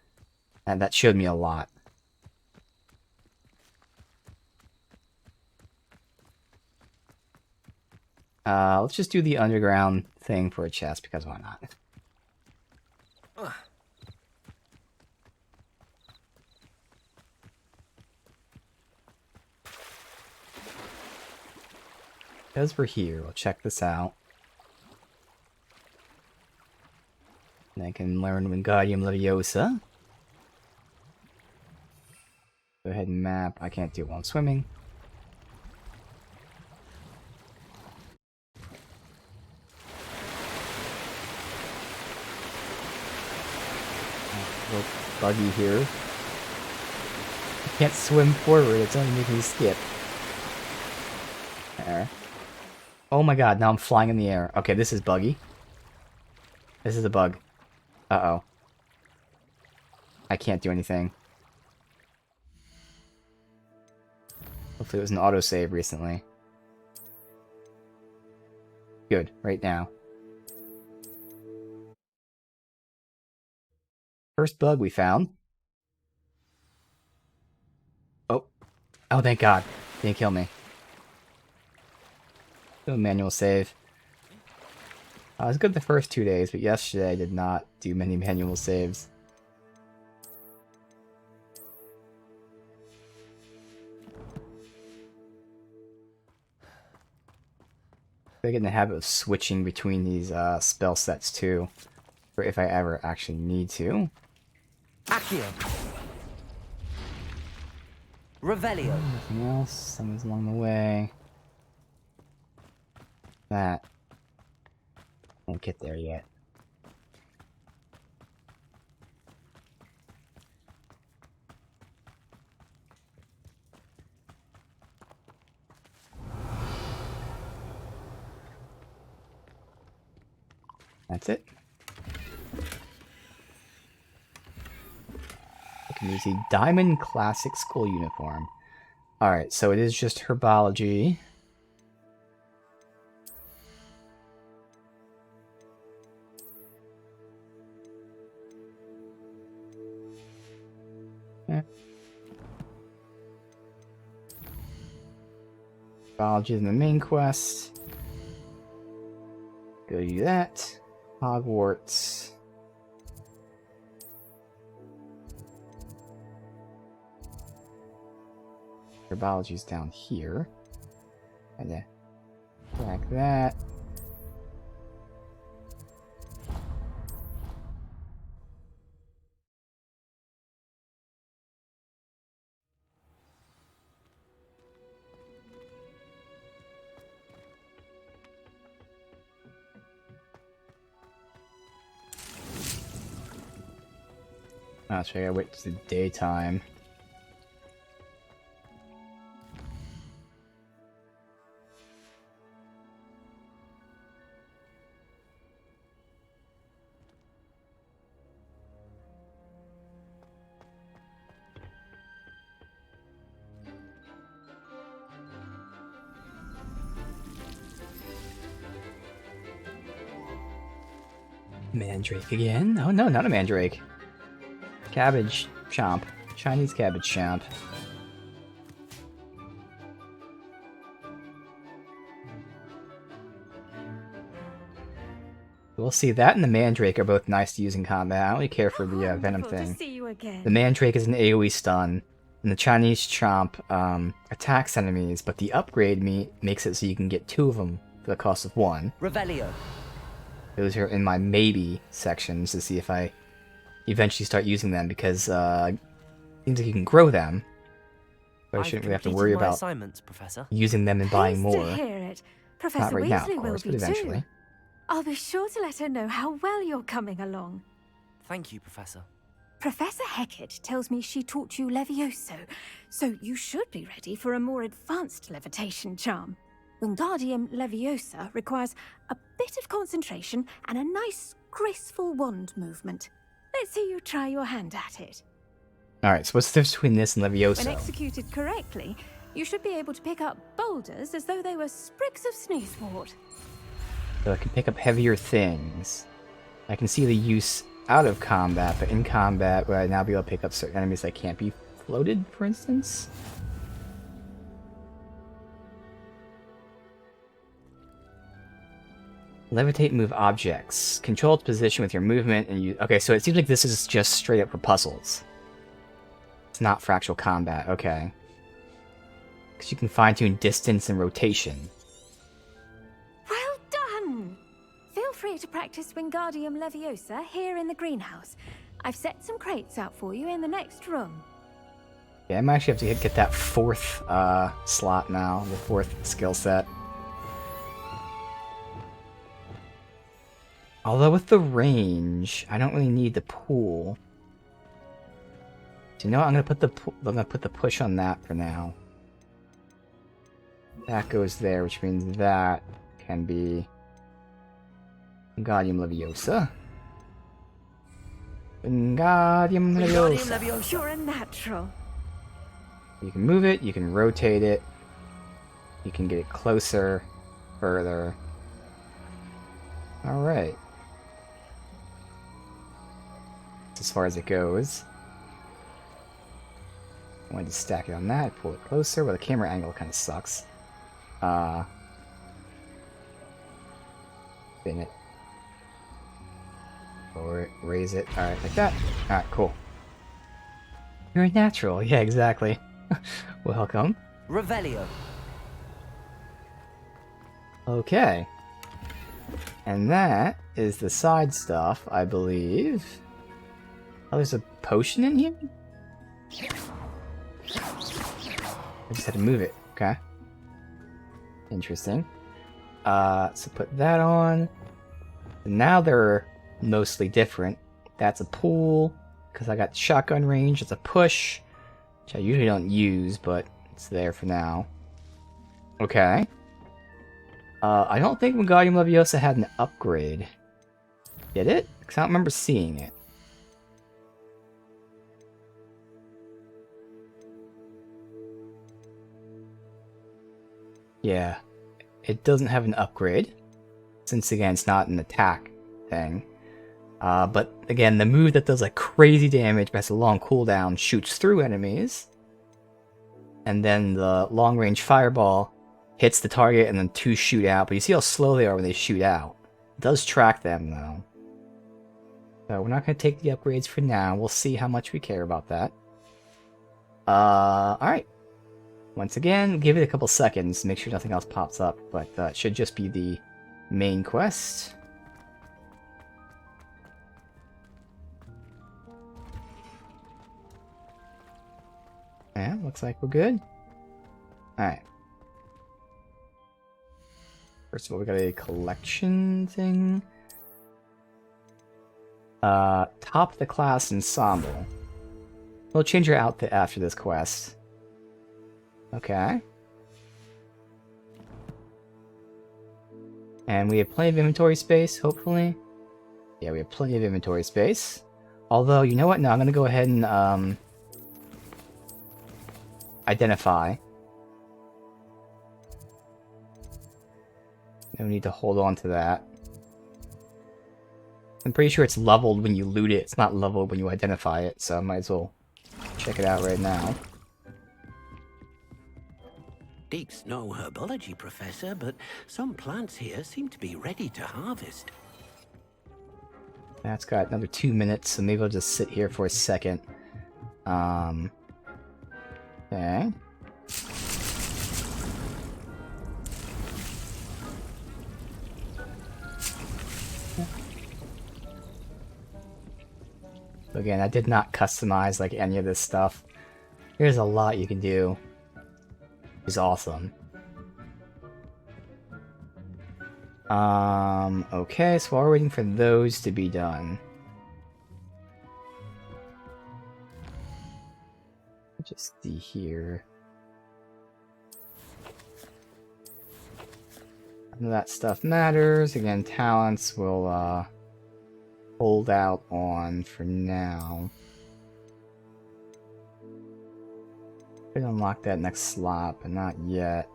And that showed me a lot. Let's just do the underground thing for a chest, because why not? Because we're here, we'll check this out. And I can learn Wingardium Leviosa. Go ahead and map. I can't do it while I'm swimming. Little buggy here. I can't swim forward, it's only making me skip. There. Oh my god, now I'm flying in the air. Okay, this is buggy. This is a bug. Uh-oh. I can't do anything. Hopefully it was an autosave recently. Good, right now. First bug we found. Oh. Oh, thank God. Didn't kill me. Do a manual save. I was good the first 2 days, but yesterday I did not do many manual saves. I get in the habit of switching between these spell sets too, for if I ever actually need to. Accio. Revelio. Nothing else. Something's along the way. That. Won't get there yet. That's it. Looking easy. Diamond Classic School Uniform. Alright, so it is just herbology. Herbology is the main quest. Go do that. Hogwarts. Herbology's down here. And then track that. Oh, so I gotta wait to the daytime. Mandrake again? Oh no, not a mandrake. Cabbage chomp. Chinese cabbage chomp. We'll see, that and the mandrake are both nice to use in combat. I don't really care for the venom thing. The mandrake is an AoE stun, and the Chinese chomp attacks enemies, but the upgrade makes it so you can get 2 of them for the cost of 1. Revelio. Those are in my maybe sections to see if I eventually start using them, because it seems like you can grow them, but I shouldn't really have to worry about using them and buying more. To hear it. Professor Not right now, Weasley of course, will but be eventually. too. I'll be sure to let her know how well you're coming along. Thank you, Professor. Professor Hecat tells me she taught you Levioso, so you should be ready for a more advanced levitation charm. Wingardium Leviosa requires a bit of concentration and a nice, graceful wand movement. Let's see you try your hand at it. Alright, so what's the difference between this and When Levioso? executed correctly, you should be able to pick up boulders as though they were sprigs of snoozewort. So I can pick up heavier things. I can see the use out of combat, but in combat, would I now be able to pick up certain enemies that can't be floated, for instance? Levitate and move objects. Control its position with your movement and you... Okay, so it seems like this is just straight up for puzzles. It's not for actual combat, okay. Because you can fine-tune distance and rotation. Well done! Feel free to practice Wingardium Leviosa here in the greenhouse. I've set some crates out for you in the next room. Yeah, I might actually have to get that 4th slot now, the 4th skill set. Although with the range, I don't really need the pool. So you know what? I'm gonna put the push on that for now. That goes there, which means that can be Wingardium Leviosa. Wingardium Leviosa. You're a natural. You can move it, you can rotate it, you can get it closer, further. Alright. As far as it goes. I wanted to stack it on that, pull it closer. Well, the camera angle kind of sucks. Spin it. Lower it, raise it. Alright, like that. Alright, cool. You're a natural. Yeah, exactly. Welcome. Revelio. Okay. And that is the side stuff, I believe. Oh, there's a potion in here? I just had to move it. Okay. Interesting. So put that on. Now they're mostly different. That's a pull, because I got shotgun range. It's a push, which I usually don't use, but it's there for now. Okay. I don't think Wingardium Leviosa had an upgrade. Did it? Because I don't remember seeing it. Yeah. It doesn't have an upgrade. Since, again, it's not an attack thing. But, again, the move that does, like, crazy damage but has a long cooldown shoots through enemies. And then the long-range fireball hits the target and then 2 shoot out. But you see how slow they are when they shoot out. It does track them, though. So we're not going to take the upgrades for now. We'll see how much we care about that. Alright. Once again, give it a couple seconds to make sure nothing else pops up. But it should just be the main quest. Yeah, looks like we're good. Alright. First of all, we got a collection thing. Top the class ensemble. We'll change your outfit after this quest. Okay. And we have plenty of inventory space, hopefully. Yeah, we have plenty of inventory space. Although, you know what? No, I'm gonna go ahead and, identify. No need to hold on to that. I'm pretty sure it's leveled when you loot it. It's not leveled when you identify it, so I might as well check it out right now. Deep's no herbology professor, but some plants here seem to be ready to harvest. That's got another 2 minutes, so maybe I'll just sit here for a second. Okay. Again, I did not customize like any of this stuff. There's a lot you can do. It's awesome. Okay, so while we're waiting for those to be done. Just see here. None of that stuff matters. Again, talents will hold out on for now. Could unlock that next slot, but not yet.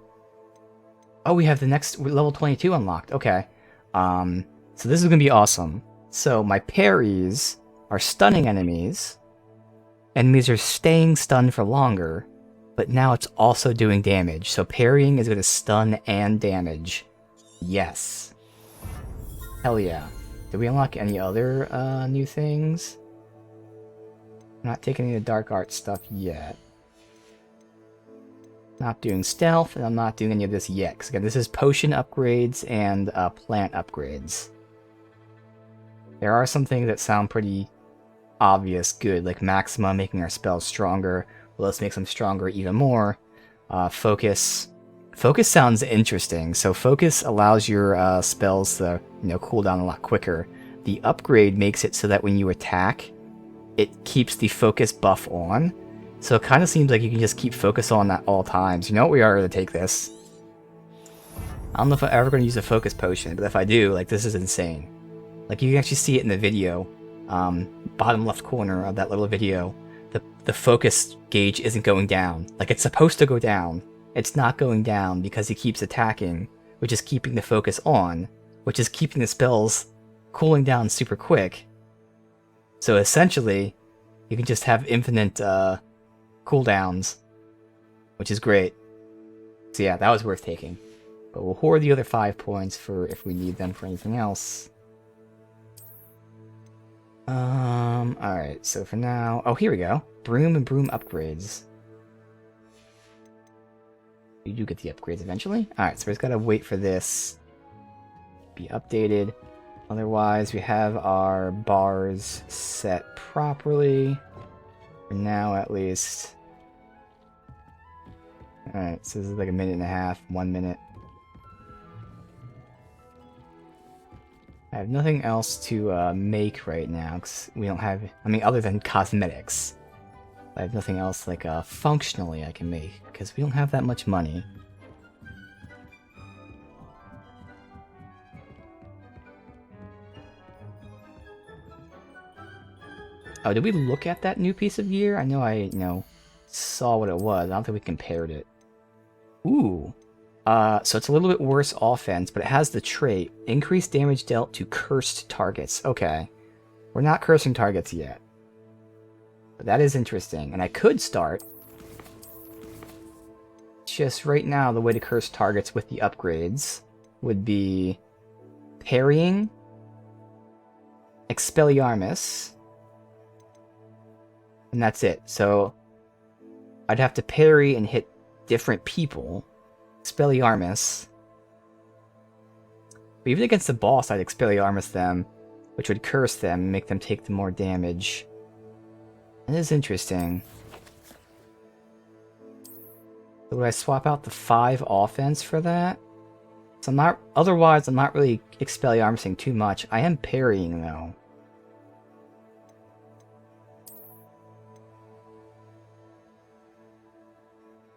Oh, we have the next level 22 unlocked. Okay. So this is gonna be awesome. So my parries are stunning enemies. Enemies are staying stunned for longer, but now it's also doing damage. So parrying is gonna stun and damage. Yes. Hell yeah. Did we unlock any other new things? I'm not taking any of the dark art stuff yet. Not doing stealth, and I'm not doing any of this yet. Because again, this is potion upgrades and plant upgrades. There are some things that sound pretty obvious good, like Maxima making our spells stronger. Well, let's make them stronger even more. Focus. Focus sounds interesting. So focus allows your spells to, cool down a lot quicker. The upgrade makes it so that when you attack, it keeps the focus buff on. So it kind of seems like you can just keep focus on at all times. You know what? We are going to take this. I don't know if I'm ever going to use a focus potion, but if I do, this is insane. You can actually see it in the video. Bottom left corner of that little video. The focus gauge isn't going down. It's supposed to go down. It's not going down because he keeps attacking, which is keeping the focus on, which is keeping the spells cooling down super quick. So essentially, you can just have infinite cooldowns, which is great. So yeah, that was worth taking. But we'll hoard the other 5 points for if we need them for anything else. Alright, so for now... Oh, here we go. Broom and broom upgrades. You do get the upgrades eventually. Alright, so we just gotta wait for this to be updated. Otherwise, we have our bars set properly. For now, at least. Alright, so this is like a minute and a half, 1 minute. I have nothing else to make right now, because we don't have, other than cosmetics. I have nothing else, functionally I can make, because we don't have that much money. Oh, did we look at that new piece of gear? I know I, saw what it was. I don't think we compared it. Ooh. So it's a little bit worse offense, but it has the trait. Increased damage dealt to cursed targets. Okay. We're not cursing targets yet. But that is interesting. And I could start. Just right now, the way to curse targets with the upgrades would be parrying, Expelliarmus, and that's it. So I'd have to parry and hit different people. Expelliarmus. But even against the boss, I'd Expelliarmus them, which would curse them and make them take the more damage. It is interesting. So would I swap out the 5 offense for that? So otherwise I'm not really Expelliarmusing too much. I am parrying though.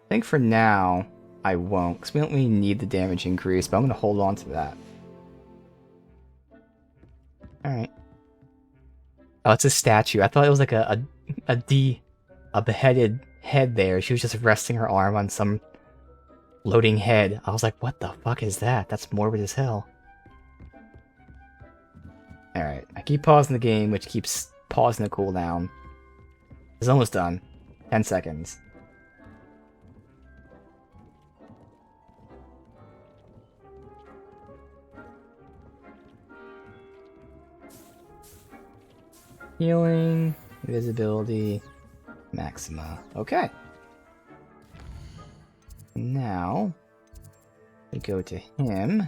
I think for now I won't, because we don't really need the damage increase, but I'm going to hold on to that. Alright. Oh, it's a statue. I thought it was like a beheaded head there. She was just resting her arm on some floating head. I was like, what the fuck is that? That's morbid as hell. Alright, I keep pausing the game, which keeps pausing the cooldown. It's almost done. 10 seconds. Healing, invisibility, maxima. Okay. Now, we go to him. I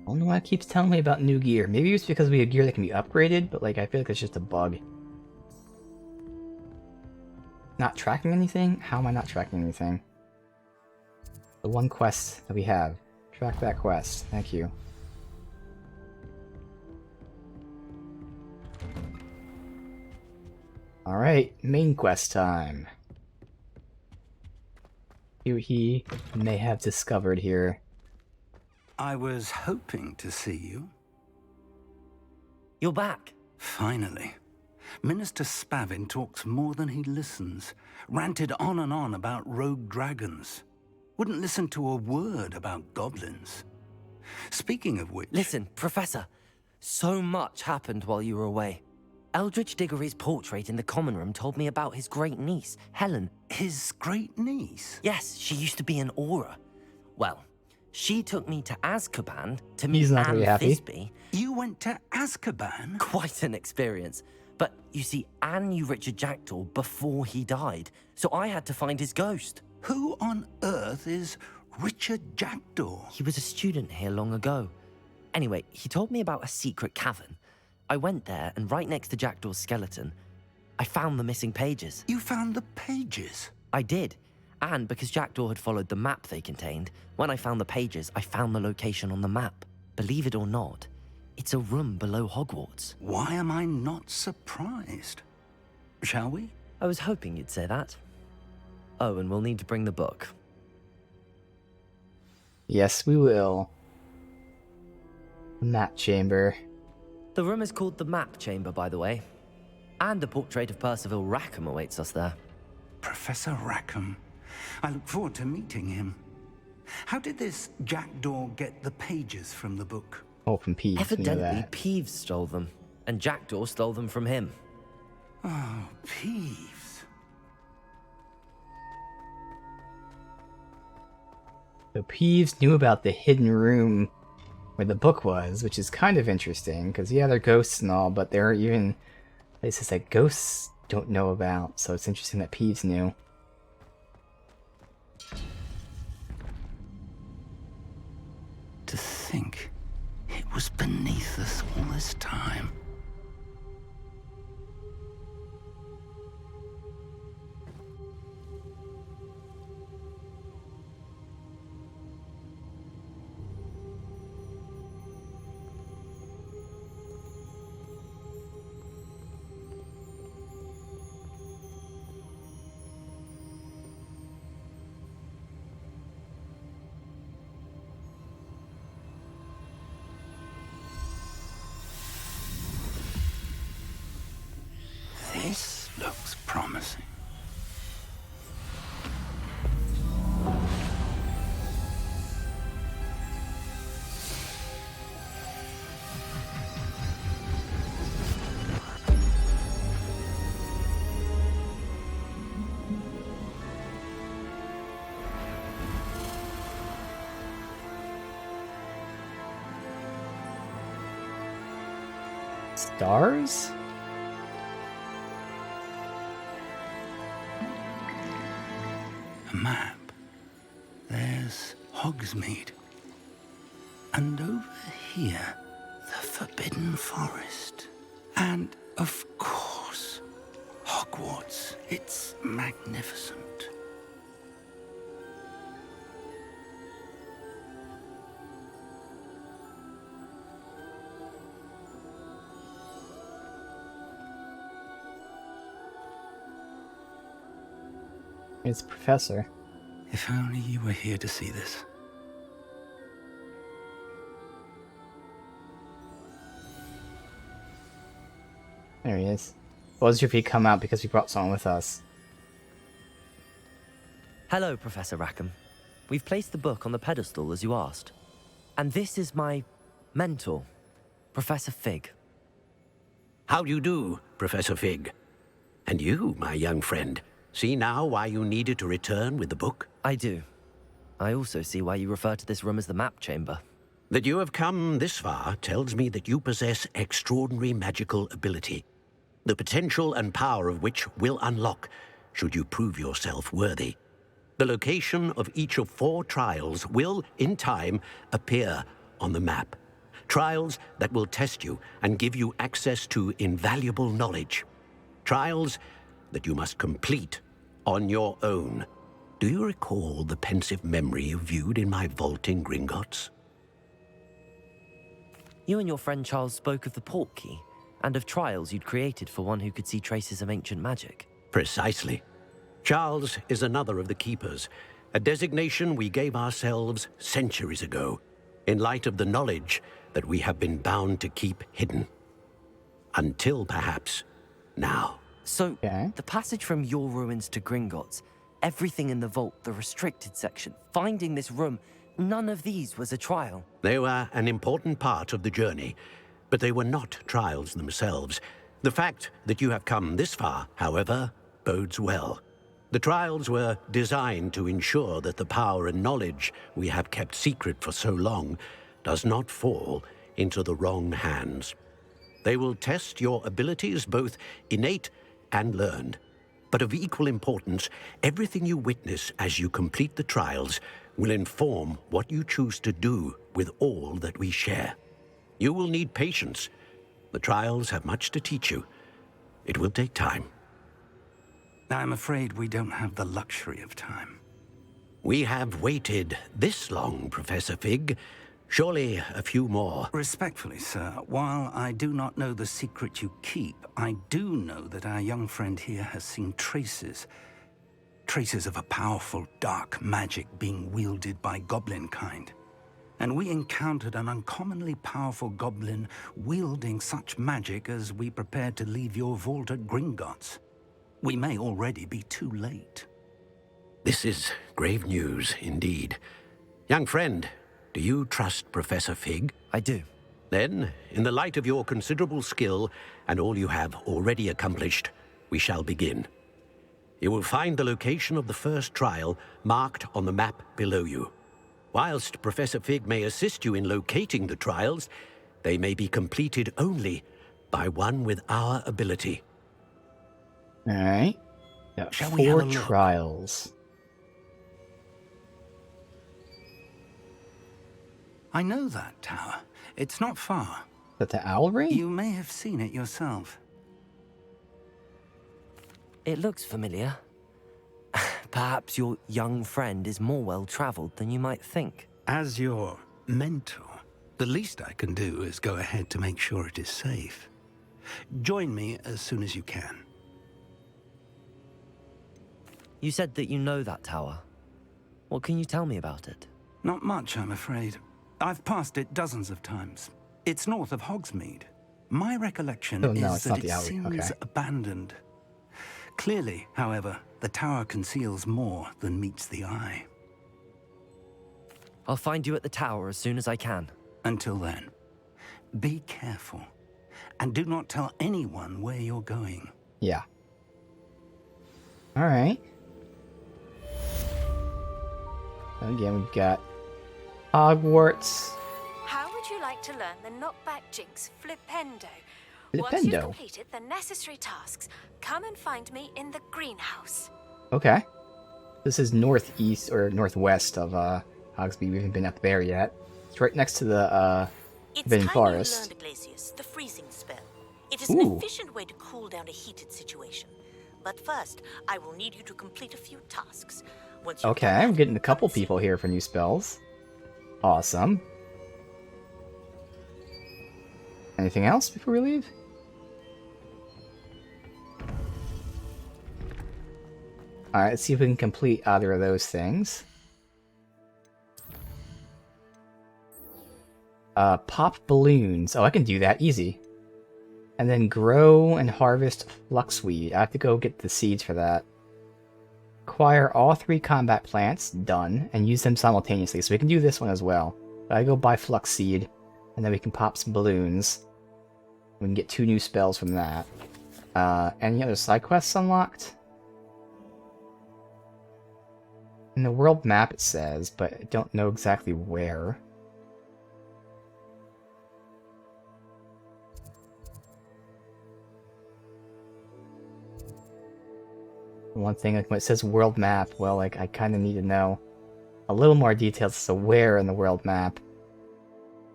don't know why it keeps telling me about new gear. Maybe it's because we have gear that can be upgraded, but like I feel like it's just a bug. Not tracking anything? How am I not tracking anything? The one quest that we have. Track that quest. Thank you. Alright, main quest time. Who he may have discovered here. I was hoping to see you. You're back. Finally. Minister Spavin talks more than he listens. Ranted on and on about rogue dragons. Wouldn't listen to a word about goblins. Speaking of which... Listen, Professor. So much happened while you were away. Eldridge Diggory's portrait in the common room told me about his great niece, Helen. His great niece? Yes, she used to be an Auror. Well, she took me to Azkaban to meet Anne Thisbe. You went to Azkaban? Quite an experience. But, you see, Anne knew Richard Jackdaw before he died, so I had to find his ghost. Who on earth is Richard Jackdaw? He was a student here long ago. Anyway, he told me about a secret cavern. I went there, and right next to Jackdaw's skeleton, I found the missing pages. You found the pages? I did. And because Jackdaw had followed the map they contained, when I found the pages, I found the location on the map. Believe it or not, it's a room below Hogwarts. Why am I not surprised? Shall we? I was hoping you'd say that. Oh, and we'll need to bring the book. Yes, we will. The map chamber. The room is called the Map Chamber, by the way. And a portrait of Percival Rackham awaits us there. Professor Rackham. I look forward to meeting him. How did this Jackdaw get the pages from the book? Oh, from Peeves. Evidently, Peeves stole them, and Jackdaw stole them from him. Oh, Peeves. So Peeves knew about the hidden room where the book was, which is kind of interesting, because yeah, they're ghosts and all, but there are even places that ghosts don't know about, so it's interesting that Peeves knew. To think it was beneath us all this time. Stars? A map. There's Hogsmeade. And over here, the Forbidden Forest. And, of course, Hogwarts. It's magnificent. It's Professor. If only you were here to see this. There he is. Was if he'd come out because we brought someone with us. Hello, Professor Rackham. We've placed the book on the pedestal as you asked. And this is my mentor, Professor Fig. How do you do, Professor Fig? And you, my young friend, see now why you needed to return with the book? I do. I also see why you refer to this room as the map chamber. That you have come this far tells me that you possess extraordinary magical ability, the potential and power of which will unlock should you prove yourself worthy. The location of each of 4 trials will, in time, appear on the map. Trials that will test you and give you access to invaluable knowledge. Trials that you must complete on your own. Do you recall the pensive memory you viewed in my vault in Gringotts? You and your friend Charles spoke of the Portkey, and of trials you'd created for one who could see traces of ancient magic. Precisely. Charles is another of the Keepers, a designation we gave ourselves centuries ago, in light of the knowledge that we have been bound to keep hidden. Until, perhaps, now. So, the passage from your ruins to Gringotts, everything in the vault, the restricted section, finding this room, none of these was a trial. They were an important part of the journey, but they were not trials themselves. The fact that you have come this far, however, bodes well. The trials were designed to ensure that the power and knowledge we have kept secret for so long does not fall into the wrong hands. They will test your abilities, both innate and learned. But of equal importance, everything you witness as you complete the trials will inform what you choose to do with all that we share. You will need patience. The trials have much to teach you. It will take time. I'm afraid we don't have the luxury of time. We have waited this long, Professor Fig. Surely a few more. Respectfully, sir, while I do not know the secret you keep, I do know that our young friend here has seen traces of a powerful dark magic being wielded by goblin kind. And we encountered an uncommonly powerful goblin wielding such magic as we prepared to leave your vault at Gringotts. We may already be too late. This is grave news indeed. Young friend, do you trust Professor Fig? I do. Then, in the light of your considerable skill and all you have already accomplished, we shall begin. You will find the location of the first trial marked on the map below you. Whilst Professor Fig may assist you in locating the trials, they may be completed only by one with our ability. Alright. Shall we have a 4 look? trials. I know that tower. It's not far. Is that the Owlry? You may have seen it yourself. It looks familiar. Perhaps your young friend is more well-traveled than you might think. As your mentor, the least I can do is go ahead to make sure it is safe. Join me as soon as you can. You said that you know that tower. What can you tell me about it? Not much, I'm afraid. I've passed it dozens of times. It's north of Hogsmeade. My recollection is that it seems abandoned. Clearly, however, the tower conceals more than meets the eye. I'll find you at the tower as soon as I can. Until then, be careful. And do not tell anyone where you're going. Yeah. Alright. Again, we've got Hogwarts. How would you like to learn the knockback jinx flipendo? Once you've Dependo. completed the necessary tasks, come and find me in the greenhouse. Okay. This is northeast or northwest of Hogsmeade. We haven't been up there yet. It's right next to the Forbidden Forest. You learned, Glacius, the freezing spell. It is an Ooh. efficient way to cool down a heated situation. But first, I will need you to complete a few tasks. Once you've Okay, done I'm that, getting a couple people here for new spells. Awesome. Anything else before we leave? Alright, let's see if we can complete either of those things. Pop balloons. Oh, I can do that. Easy. And then grow and harvest fluxweed. I have to go get the seeds for that. Acquire all 3 combat plants. Done. And use them simultaneously. So we can do this one as well. I go buy fluxseed. And then we can pop some balloons. We can get 2 new spells from that. Any other side quests unlocked? In the world map it says, but I don't know exactly where. One thing, like when it says world map, well, like I kind of need to know a little more details as to where in the world map.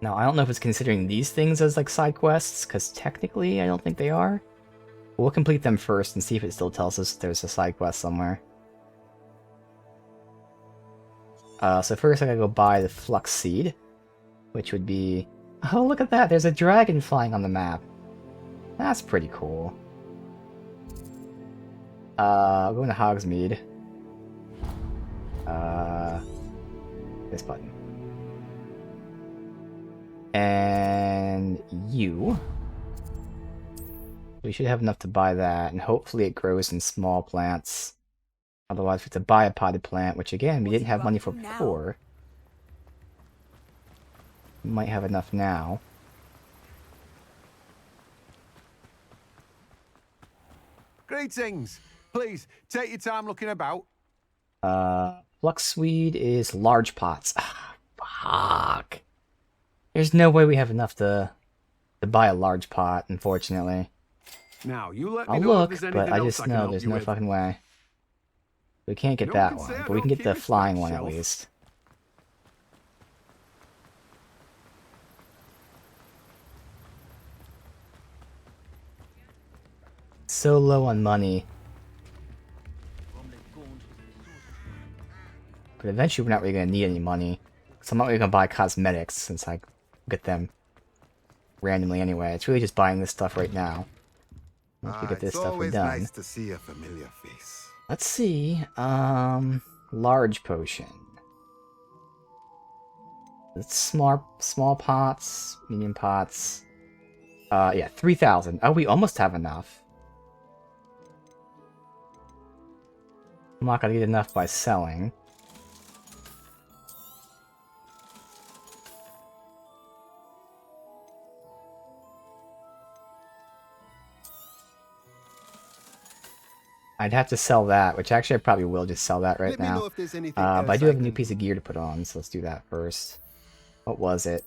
Now, I don't know if it's considering these things as like side quests, because technically I don't think they are. We'll complete them first and see if it still tells us there's a side quest somewhere. So first I gotta go buy the flux seed, which would be... Oh, look at that! There's a dragon flying on the map. That's pretty cool. I'll go into Hogsmeade. This button. And you. We should have enough to buy that, and hopefully it grows in small plants. Otherwise we have to buy a potted plant, which again, we didn't have money for before. We might have enough now. Greetings! Please, take your time looking about. Fluxweed is large pots. Fuck. There's no way we have enough to buy a large pot, unfortunately. Now, you let me I'll know if look, there's but anything I else just I can know help there's you no with. fucking way. We can't get No that one can one, say but we I can don't get the keep it to flying one at myself. least. So low on money. But eventually we're not really going to need any money. So I'm not really going to buy cosmetics since I get them randomly anyway. It's really just buying this stuff right now. Once we get this it's stuff, we're always done. nice to see a familiar face. Let's see. Large potion. It's small pots, medium pots. Yeah, 3,000. Oh, we almost have enough. I'm not gonna get enough by selling. I'd have to sell that, which actually I probably will just sell that right Let me now. know if there's anything But I else do I have a new can piece of gear to put on, so let's do that first. What was it?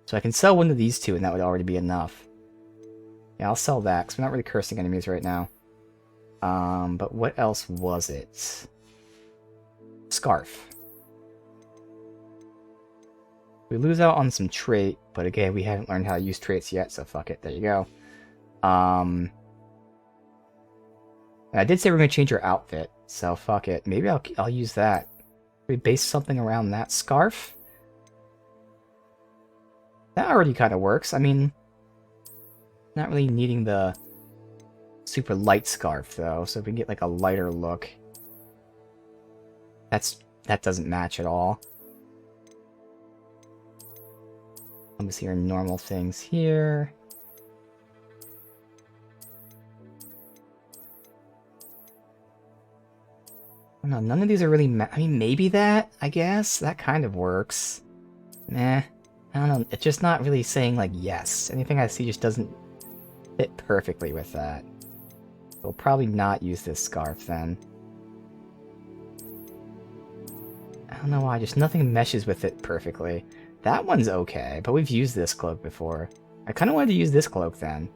So I can sell one of these two, and that would already be enough. Yeah, I'll sell that, because we're not really cursing enemies right now. But what else was it? Scarf. We lose out on some trait, but again, we haven't learned how to use traits yet, so fuck it. There you go. And I did say we're gonna change our outfit, so fuck it. Maybe I'll use that. We base something around that scarf. That already kind of works. I mean, not really needing the super light scarf though. So if we get like a lighter look, that doesn't match at all. Let me see our normal things here. No, none of these are really I mean, maybe that, I guess? That kind of works. Nah, I don't know. It's just not really saying, like, yes. Anything I see just doesn't fit perfectly with that. We'll probably not use this scarf, then. I don't know why, just nothing meshes with it perfectly. That one's okay, but we've used this cloak before. I kind of wanted to use this cloak then.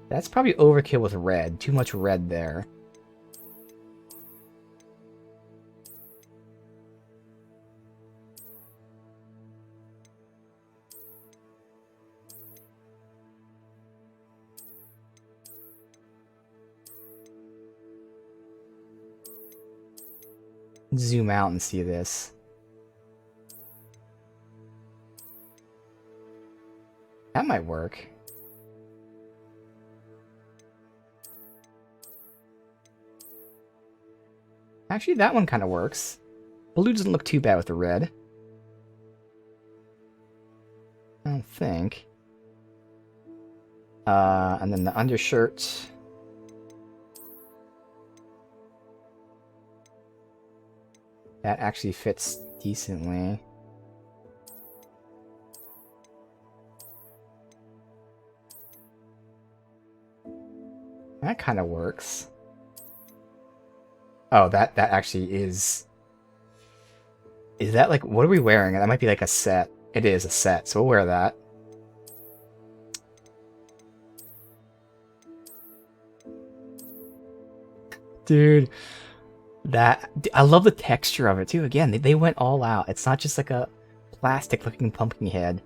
That's probably overkill with red. Too much red there. Zoom out and see this. That might work. Actually, that one kind of works. Blue doesn't look too bad with the red. I don't think. And then the undershirt. That actually fits decently. That kind of works. Oh, that actually is... Is that like... What are we wearing? That might be like a set. It is a set, so we'll wear that. Dude. I love the texture of it too. Again, they went all out. It's not just like a plastic looking pumpkin head.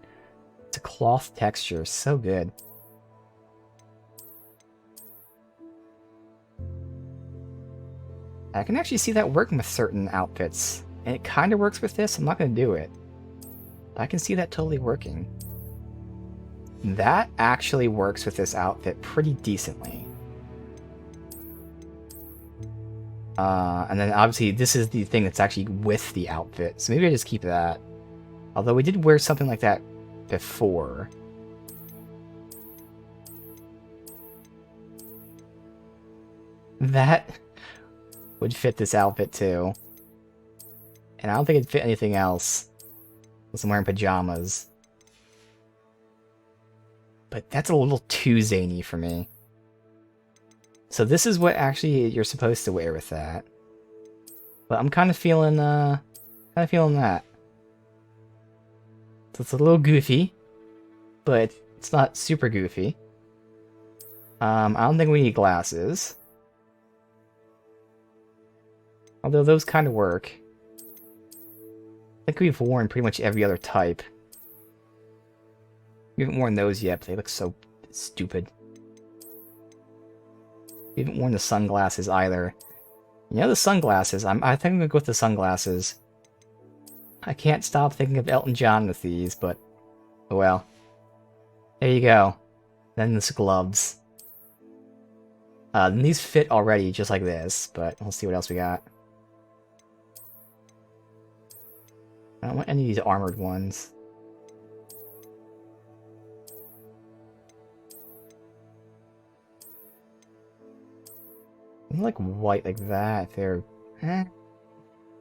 It's a cloth texture. So good. I can actually see that working with certain outfits. And it kind of works with this. I'm not going to do it. But I can see that totally working. That actually works with this outfit pretty decently. And then obviously this is the thing that's actually with the outfit. So maybe I just keep that. Although we did wear something like that before. That would fit this outfit too. And I don't think it'd fit anything else. Unless I'm wearing pajamas. But that's a little too zany for me. So this is what actually you're supposed to wear with that. But I'm kind of feeling that. So it's a little goofy, but it's not super goofy. I don't think we need glasses. Although those kind of work. I think we've worn pretty much every other type. We haven't worn those yet, but they look so stupid. We haven't worn the sunglasses either. You know, the sunglasses, I think I'm gonna go with the sunglasses. I can't stop thinking of Elton John with these, but oh well. There you go. Then the gloves. These fit already just like this, but we'll see what else we got. I don't want any of these armored ones. I like white like that. They're... I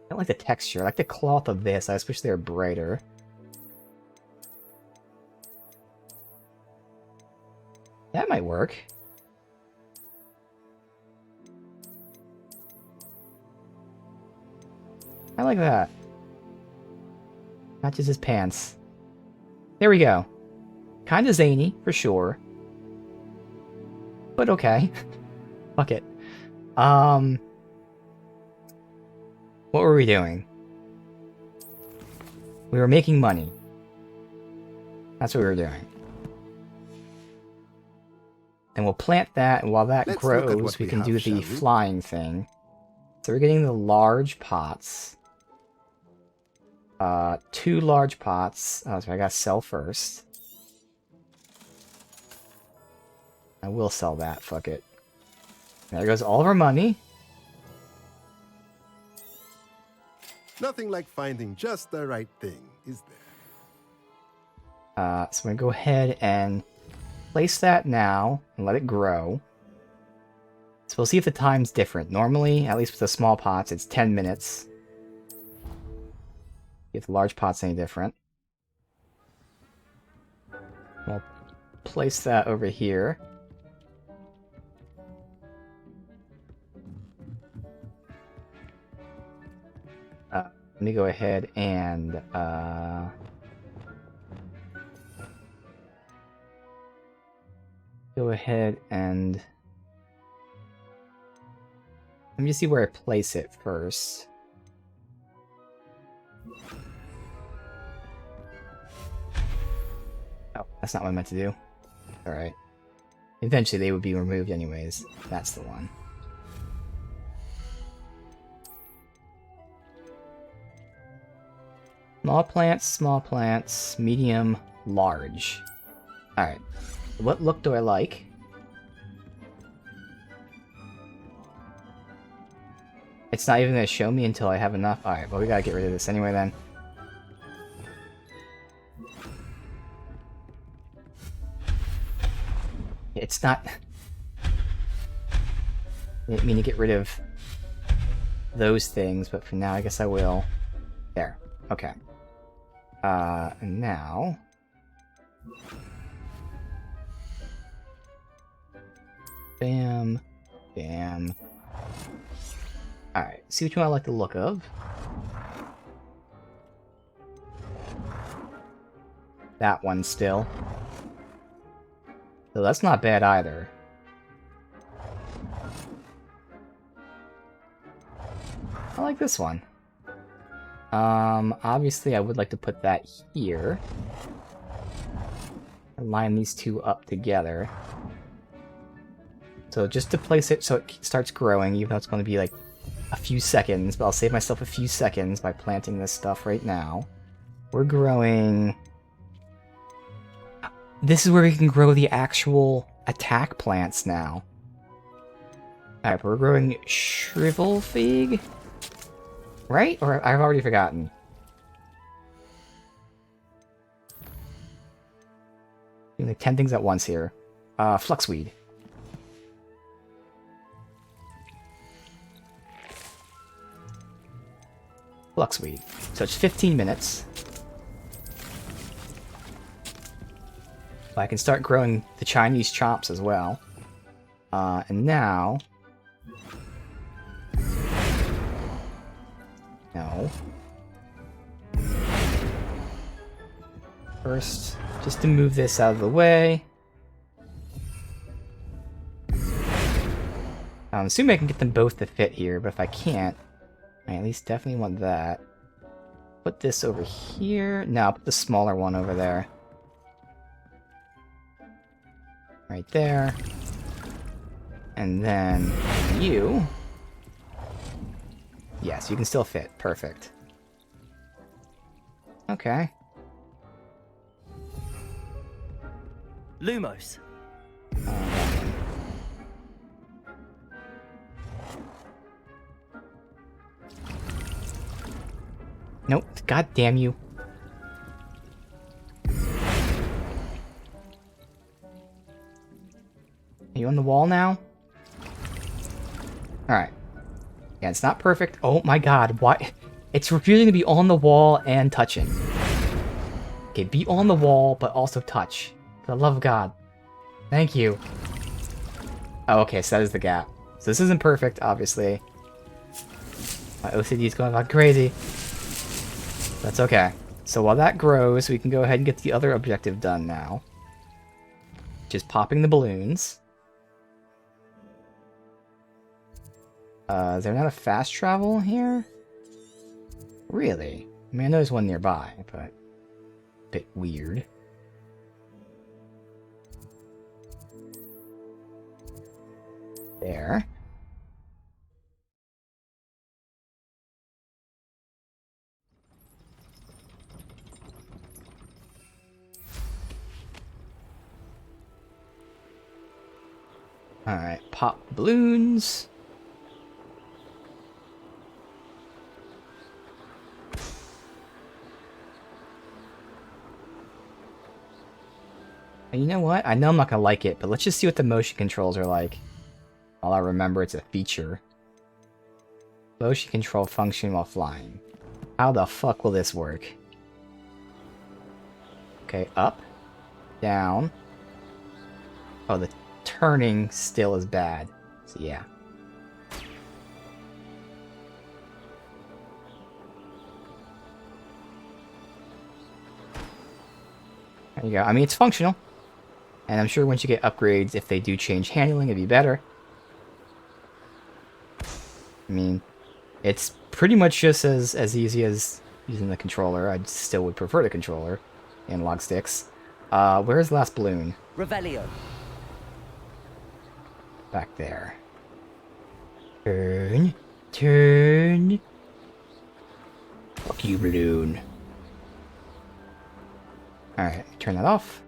don't like the texture. I like the cloth of this. I just wish they were brighter. That might work. I like that. Matches his pants. There we go. Kinda zany, for sure. But okay. Fuck it. What were we doing? We were making money. That's what we were doing. And we'll plant that, and while that grows, we can do the flying thing. So we're getting the large pots. 2 large pots. Oh, so I gotta sell first. I will sell that, fuck it. There goes all of our money. Nothing like finding just the right thing, is there? So I'm gonna go ahead and place that now and let it grow. So we'll see if the time's different. Normally, at least with the small pots, it's 10 minutes. If the large pot's any different. We'll place that over here. Let me go ahead and let me just see where I place it first. Oh, that's not what I meant to do. Alright. Eventually they would be removed anyways. That's the one. Small plants, medium, large. Alright. What look do I like? It's not even going to show me until I have enough. Alright, well we gotta get rid of this anyway then. It's not... I didn't mean to get rid of those things, but for now I guess I will. There. Okay. And now... Bam. Bam. Alright, see which one I like the look of. That one still. So that's not bad either. I like this one. Obviously I would like to put that here. And line these two up together. So just to place it so it starts growing, even though it's going to be like a few seconds, but I'll save myself a few seconds by planting this stuff right now. We're growing... This is where we can grow the actual attack plants now. Alright, we're growing Shrivel Fig? Right? Or I've already forgotten. Doing like 10 things at once here. Fluxweed. Fluxweed. So it's 15 minutes. I can start growing the Chinese chops as well. And now... No. First, just to move this out of the way. I'm assuming I can get them both to fit here, but if I can't, I at least definitely want that. Put this over here. No, I'll put the smaller one over there. Right there. And then you. Yes, you can still fit. Perfect. Okay. Lumos. Nope. God damn you. Are you on the wall now? Alright. Yeah, it's not perfect. Oh my god, why? It's refusing to be on the wall and touching. Okay, be on the wall, but also touch. For the love of God. Thank you. Oh, okay, so that is the gap. So this isn't perfect, obviously. My OCD is going like crazy. That's okay. So while that grows, we can go ahead and get the other objective done now. Which is popping the balloons. Is there not a fast travel here? Really? I mean, I know there's one nearby, but... a bit weird. There. Alright, pop balloons. And you know what? I know I'm not gonna like it, but let's just see what the motion controls are like. All I remember, it's a feature. Motion control function while flying. How the fuck will this work? Okay, up, down. Oh, the turning still is bad. So yeah. There you go. I mean, it's functional. And I'm sure once you get upgrades, if they do change handling, it'd be better. I mean, it's pretty much just as easy as using the controller. I still would prefer the controller. Analog sticks. Where's the last balloon? Revelio. Back there. Turn. Turn. Fuck you, balloon. Alright, turn that off.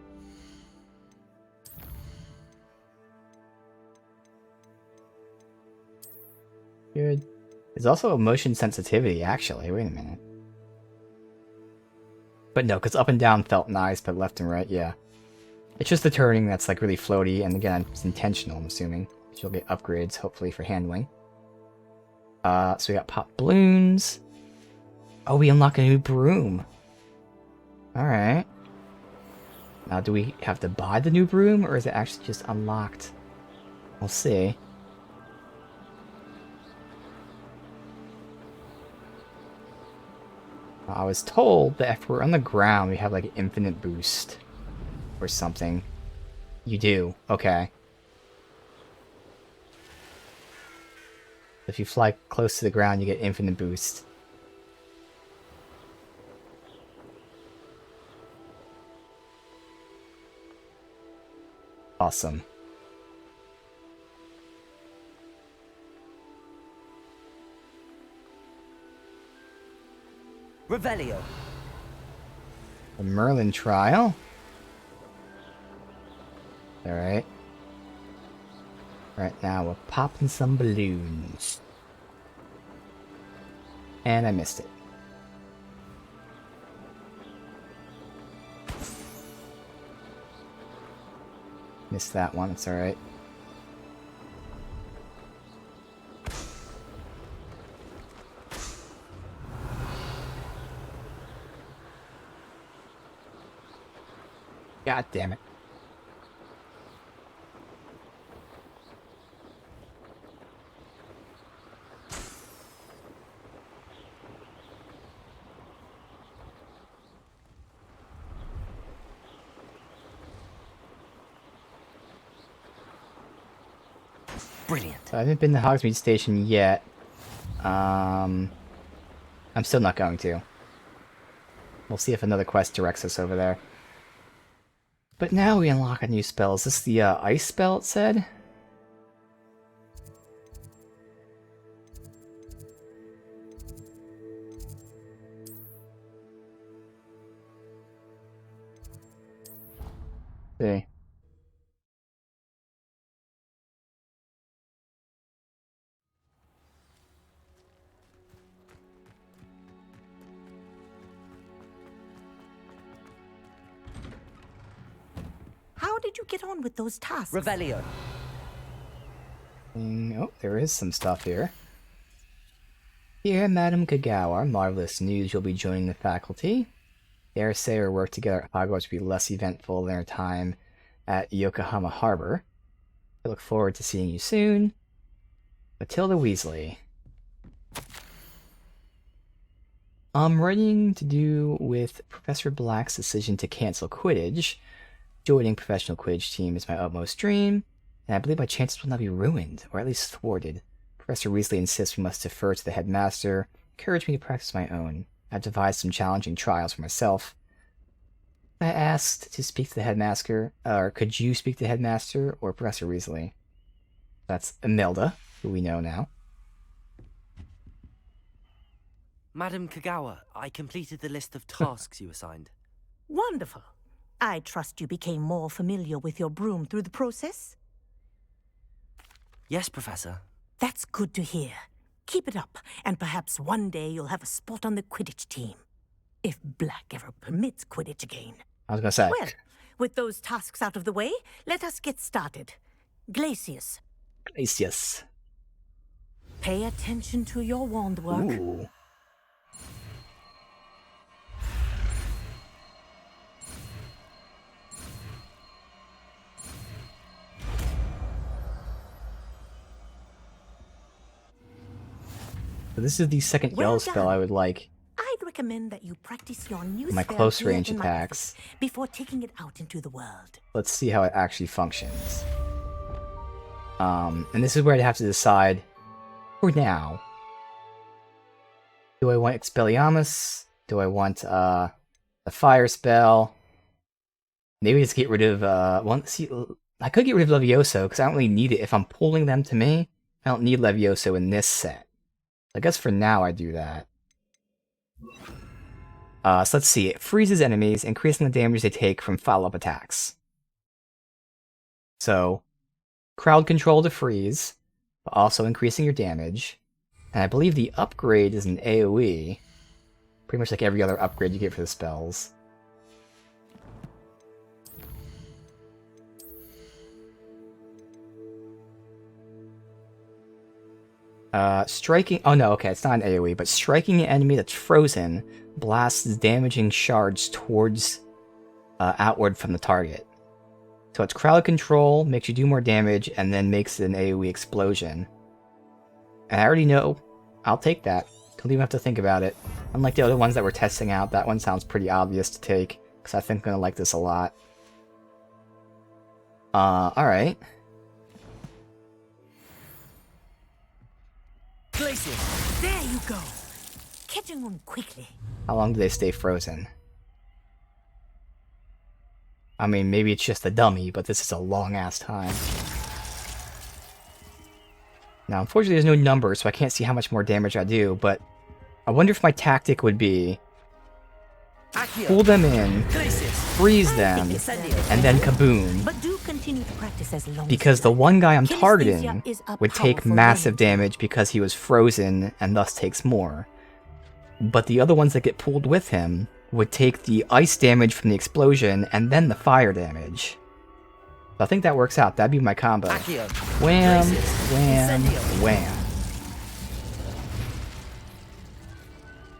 Good. There's also a motion sensitivity, actually. Wait a minute. But no, because up and down felt nice, but left and right, yeah. It's just the turning that's like really floaty, and again, it's intentional, I'm assuming. So you'll get upgrades, hopefully, for handling. So we got pop balloons. Oh, we unlock a new broom. Alright. Now, do we have to buy the new broom, or is it actually just unlocked? We'll see. I was told that if we're on the ground, we have like an infinite boost. Or something. You do. Okay. If you fly close to the ground, you get infinite boost. Awesome. Revelio. A Merlin trial. Alright. Right now we're popping some balloons. And I missed it. Missed that one, it's alright. God damn it. Brilliant. So I haven't been to Hogsmeade Station yet. I'm still not going to. We'll see if another quest directs us over there. But now we unlock a new spell. Is this the ice spell it said? See. How did you get on with those tasks? Revelio. Oh, there is some stuff here. Dear Madam Kagawa, marvelous news you'll be joining the faculty. Dare say our work together at Hogwarts will be less eventful than our time at Yokohama Harbor. I look forward to seeing you soon. Matilda Weasley. I'm writing to do with Professor Black's decision to cancel Quidditch. Joining professional Quidditch team is my utmost dream, and I believe my chances will not be ruined, or at least thwarted. Professor Weasley insists we must defer to the headmaster, encourage me to practice my own. I've devised some challenging trials for myself. I asked to speak to the headmaster, or could you speak to the headmaster or Professor Weasley? That's Imelda, who we know now. Madam Kagawa, I completed the list of tasks you assigned. Wonderful. I trust you became more familiar with your broom through the process? Yes, Professor. That's good to hear. Keep it up, and perhaps one day you'll have a spot on the Quidditch team. If Black ever permits Quidditch again. I was gonna say. Well, with those tasks out of the way, let us get started. Glacius. Glacius. Pay attention to your wand work. Ooh. So this is the second yell spell I would like. I'd recommend that you practice your new my spell close here range in my attacks. office before taking it out into the world. Let's see how it actually functions. And this is where I'd have to decide, for now, do I want Expelliarmus? Do I want a fire spell? Maybe just get rid of I could get rid of Levioso because I don't really need it. If I'm pulling them to me, I don't need Levioso in this set. I guess for now I do that. So let's see. It freezes enemies, increasing the damage they take from follow-up attacks. So, crowd control to freeze, but also increasing your damage. And I believe the upgrade is an AoE. Pretty much like every other upgrade you get for the spells. Striking... Oh no, okay, it's not an AoE, but striking an enemy that's frozen blasts damaging shards towards... outward from the target. So it's crowd control, makes you do more damage, and then makes it an AoE explosion. And I already know. I'll take that. Don't even have to think about it. Unlike the other ones that we're testing out, that one sounds pretty obvious to take, because I think I'm gonna like this a lot. Alright. Glacius, there you go. Catching on quickly. How long do they stay frozen? I mean, maybe it's just a dummy, but this is a long-ass time. Now, unfortunately, there's no number, so I can't see how much more damage I do, but I wonder if my tactic would be pull them in, freeze them, and then kaboom. But do continue to practice as long Because the one guy I'm targeting Kinesthesia is a would take powerful massive remedy. damage because he was frozen and thus takes more. But the other ones that get pulled with him would take the ice damage from the explosion and then the fire damage. So I think that works out. That'd be my combo. Wham, wham, wham.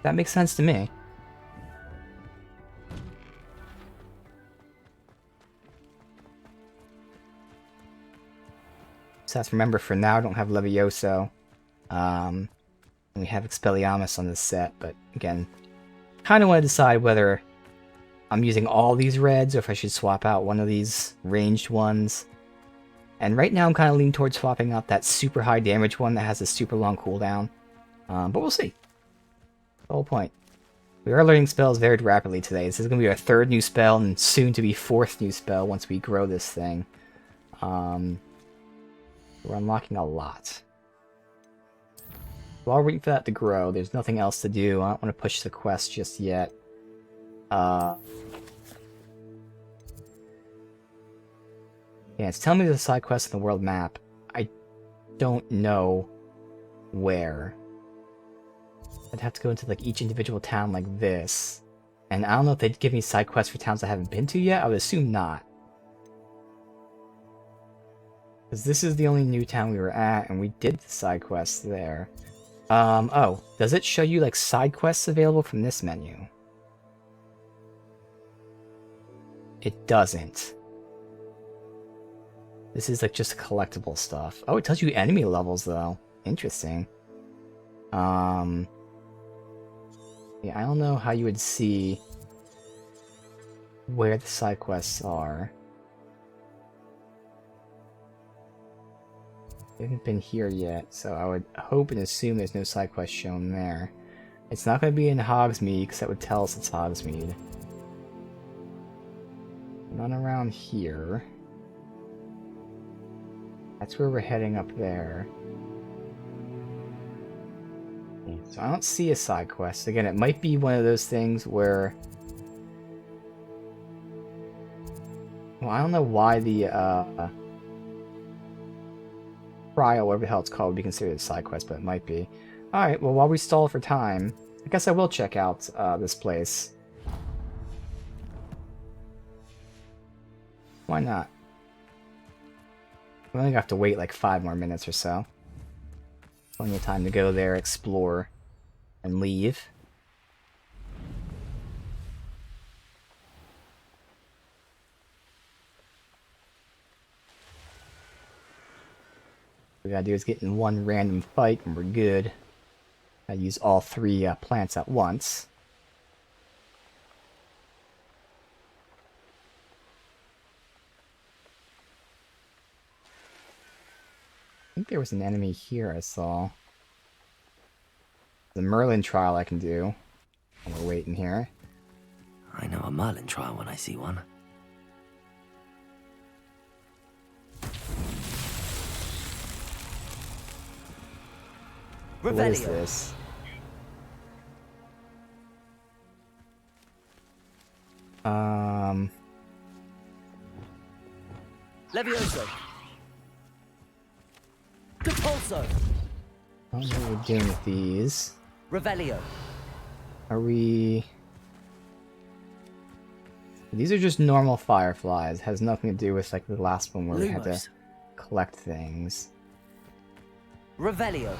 That makes sense to me. So let's remember, for now I don't have Levioso. We have Expelliarmus on this set, but again, kind of want to decide whether I'm using all these reds or if I should swap out one of these ranged ones. And right now I'm kind of leaning towards swapping out that super high damage one that has a super long cooldown. But we'll see. The whole point. We are learning spells very rapidly today. This is going to be our third new spell and soon to be fourth new spell once we grow this thing. We're unlocking a lot. While we're waiting for that to grow, there's nothing else to do. I don't want to push the quest just yet. Yeah, it's telling me there's a side quest on the world map. I don't know where. I'd have to go into like each individual town like this. And I don't know if they'd give me side quests for towns I haven't been to yet. I would assume not. Because this is the only new town we were at, and we did the side quests there. Oh, does it show you like side quests available from this menu? It doesn't. This is like just collectible stuff. Oh, it tells you enemy levels though. Interesting. Yeah, I don't know how you would see where the side quests are. They haven't been here yet, so I would hope and assume there's no side quest shown there. It's not going to be in Hogsmeade, because that would tell us it's Hogsmeade. None around here. That's where we're heading up there. So I don't see a side quest. Again, it might be one of those things where... Well, I don't know why the, trial, whatever the hell it's called, would be considered a side quest, but it might be. Alright, well, while we stall for time, I guess I will check out, this place. Why not? We only have to wait like 5 more minutes or so. Plenty of time to go there, explore, and leave. What we gotta do is get in one random fight and we're good. I use all 3 plants at once. there was an enemy here I saw. The Merlin trial I can do. While we're waiting here. I know a Merlin trial when I see one. What is this? Levioso. Compulso. I don't know what we're doing with these. Revelio. Are we... These are just normal fireflies. Has nothing to do with like the last one where we had to Lumos. collect things. Revelio.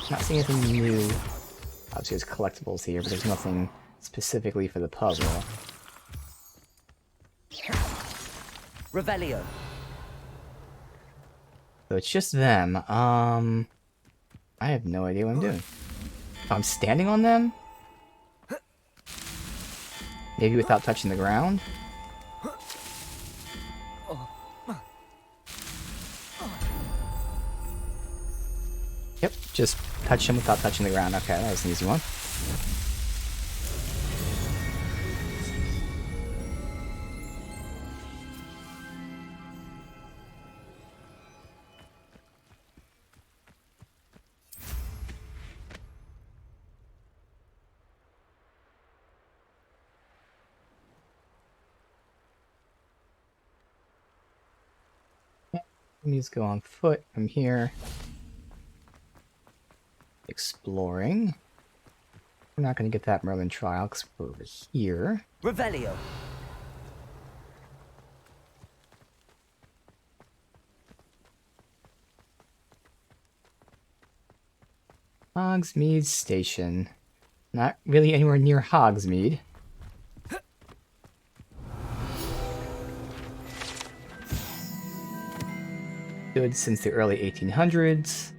Not seeing anything new. Obviously there's collectibles here, but there's nothing specifically for the puzzle. Revelio. So it's just them. I have no idea what I'm doing. I'm standing on them? Maybe without touching the ground? Yep, just touch them without touching the ground. Okay, that was an easy one. Let me just go on foot from here. Exploring. We're not going to get that Merlin trial because we're over here. Revelio. Hogsmeade Station. Not really anywhere near Hogsmeade. Stood since the early 1800s,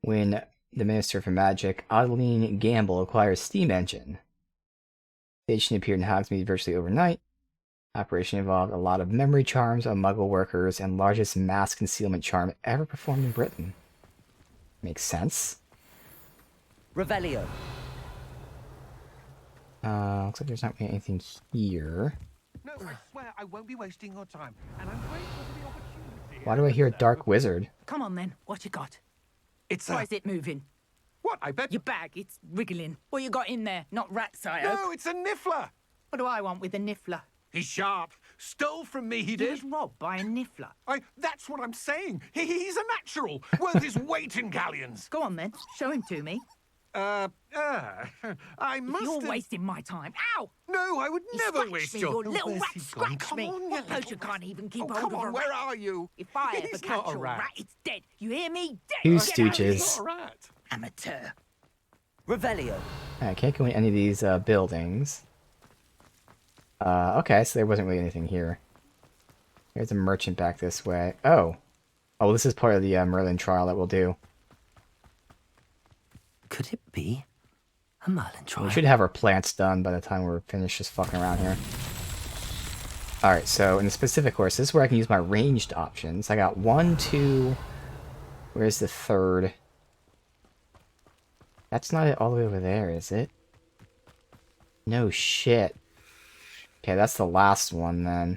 when the Minister for Magic, Adeline Gamble, acquired a steam engine. The station appeared in Hogsmeade virtually overnight. Operation involved a lot of memory charms of Muggle workers and largest mass concealment charm ever performed in Britain. Makes sense. Revelio. Looks like there's not really anything here. No, I swear I won't be wasting your time, and I'm grateful for the opportunity. Why do I hear Dark Wizard? Come on then, what you got? It's Why is it moving? What, I bet? Your bag, it's wriggling. What you got in there? Not rats, I No, hope. it's a niffler. What do I want with a niffler? He's sharp. Stole from me, he He did. was robbed by a niffler. That's what I'm saying. He's a natural, worth his weight in galleons. Go on then, show him to me. I If must you're have... wasting my time. Ow! No, I would You never scratched waste me, your... you little Where's rat he gone? scratched Come me. on, What you potion little can't even keep Oh, hold come of on, a where rat? are you? If I He's ever not catch a a rat. rat, it's dead. You hear me? Dead. Two Get out of here. Stooges. He's not a rat. Amateur. Revelio. I can't go in any of these buildings. Okay, so there wasn't really anything here. There's a merchant back this way. Oh. Oh, this is part of the Merlin trial that we'll do. Could it be a Merlin trial? We should have our plants done by the time we're finished just fucking around here. Alright, so in the specific course, this is where I can use my ranged options. I got 1, 2... Where's the third? That's not it all the way over there, is it? No shit. Okay, that's the last one then.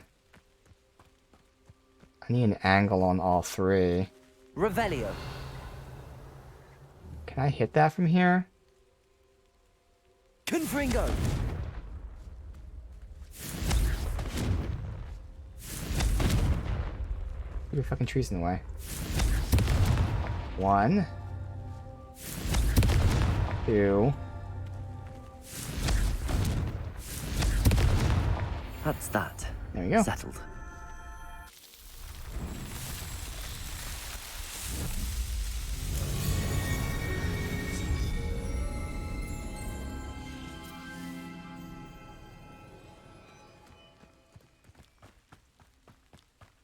I need an angle on all three. Revelio. Can I hit that from here? Confringo. Your fucking trees in the way. 1, 2. That's that. There we go. Settled.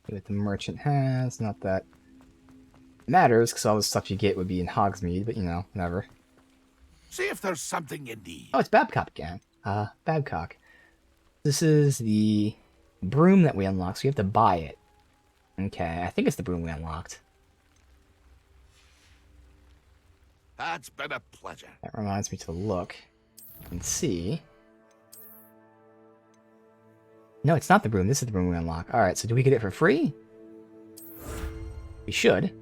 See what the merchant has. Not that it matters, because all the stuff you get would be in Hogsmeade, but you know, whatever. See if there's something you need. Oh, it's Babcock again. Babcock. This is the broom that we unlock, so you have to buy it. Okay, I think it's the broom we unlocked. That's been a pleasure. That reminds me to look and see. No, it's not the broom. This is the broom we unlock. Alright, so do we get it for free? We should.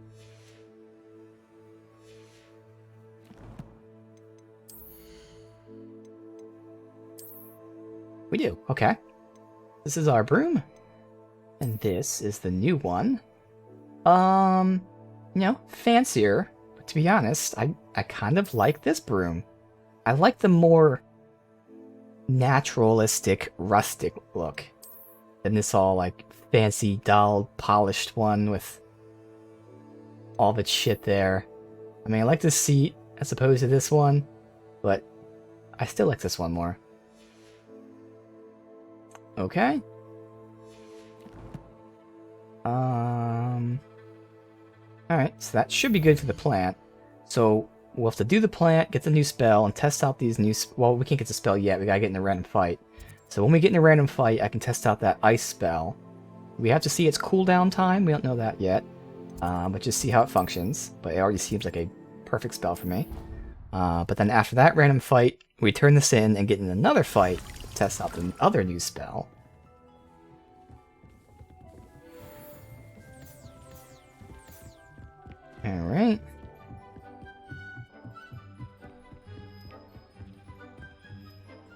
We do. Okay. This is our broom. And this is the new one. You know, fancier. But to be honest, I kind of like this broom. I like the more naturalistic, rustic look than this all, like, fancy, dull, polished one with all the shit there. I mean, I like this seat as opposed to this one, but I still like this one more. Okay. Alright, so that should be good for the plant. So, we'll have to do the plant, get the new spell, and test out these new... Well, we can't get the spell yet, we gotta get in a random fight. So when we get in a random fight, I can test out that ice spell. We have to see its cooldown time, we don't know that yet. But just see how it functions. But it already seems like a perfect spell for me. But then after that random fight, we turn this in and get in another fight to test out the other new spell. Alright.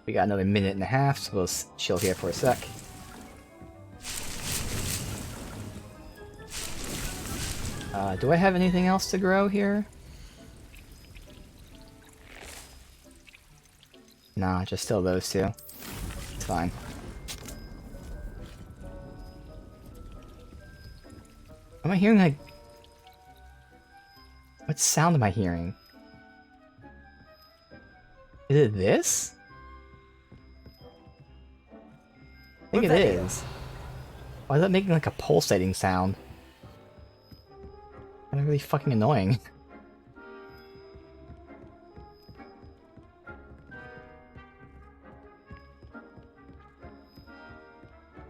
We got another minute and a half, so we'll chill here for a sec. Do I have anything else to grow here? Nah, just still those two. It's fine. Am I hearing like... What sound am I hearing? Is it this? I think it is. Why is that making like a pulsating sound? Kind of really fucking annoying.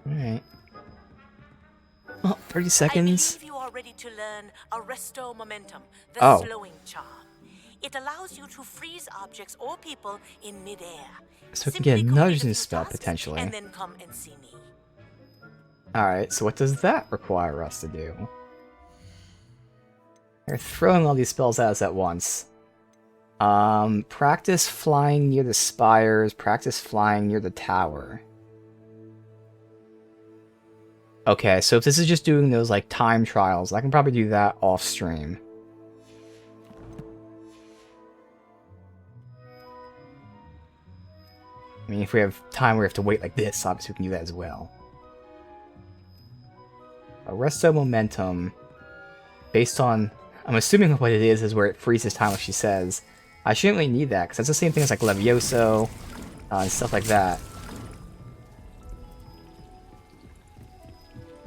Alright. Oh, 30 seconds. I believe you are ready to learn Arresto Momentum, the Oh. slowing charm. It allows you to freeze objects or people in midair. So we can get another new spell, potentially. And then come and see me. Alright, so what does that require us to do? They're throwing all these spells at us at once. Practice flying near the spires, practice flying near the tower. Okay, so if this is just doing those, like, time trials, I can probably do that off-stream. I mean, if we have time where we have to wait like this, obviously we can do that as well. Arresto Momentum, based on... I'm assuming what it is where it freezes time, like she says. I shouldn't really need that, because that's the same thing as like Levioso, and stuff like that.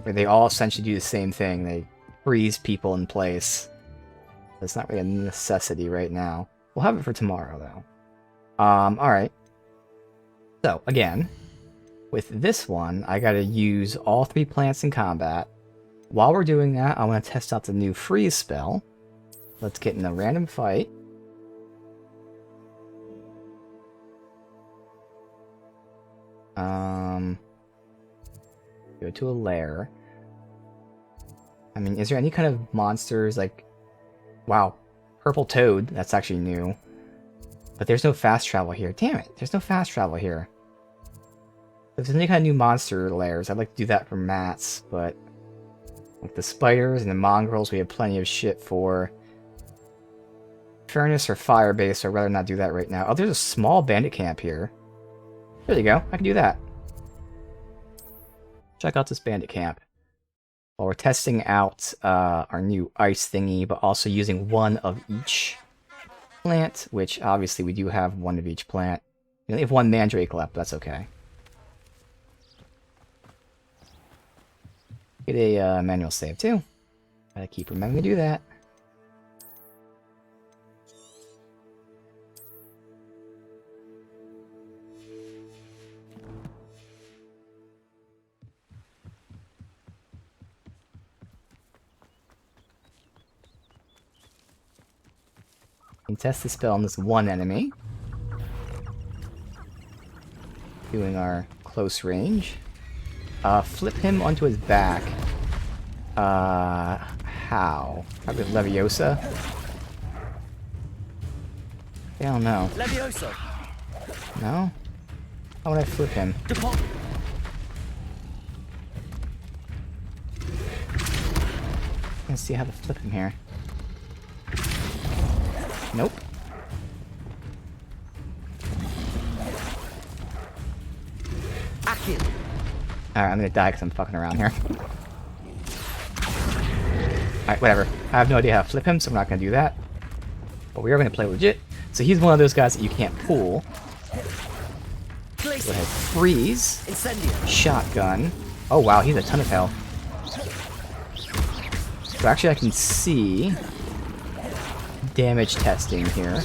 Where they all essentially do the same thing, they freeze people in place. It's not really a necessity right now. We'll have it for tomorrow, though. Alright. So, again, with this one, I gotta use all 3 plants in combat. While we're doing that, I want to test out the new freeze spell. Let's get in a random fight. Go to a lair. I mean, is there any kind of monsters like... Wow, purple toad, that's actually new. But there's no fast travel here. Damn it, there's no fast travel here. If there's any kind of new monster lairs, I'd like to do that for mats, but... Like the spiders and the mongrels, we have plenty of shit for. Furnace or fire base, so I'd rather not do that right now. Oh, there's a small bandit camp here. There you go, I can do that. Check out this bandit camp. While we're testing out our new ice thingy, but also using one of each plant, which obviously we do have one of each plant. We only have one mandrake left, but that's okay. Get a manual save too. Gotta keep remembering to do that. And test the spell on this one enemy. Doing our close range. Flip him onto his back. How? Probably with Leviosa? I don't know. Leviosa. No? How would I flip him? Let's see how to flip him here. Nope. Alright, I'm gonna die because I'm fucking around here. Alright, whatever. I have no idea how to flip him, so I'm not gonna do that. But we are gonna play legit. So he's one of those guys that you can't pull. Go ahead, freeze. Shotgun. Oh wow, he's a ton of health. So actually I can see damage testing here.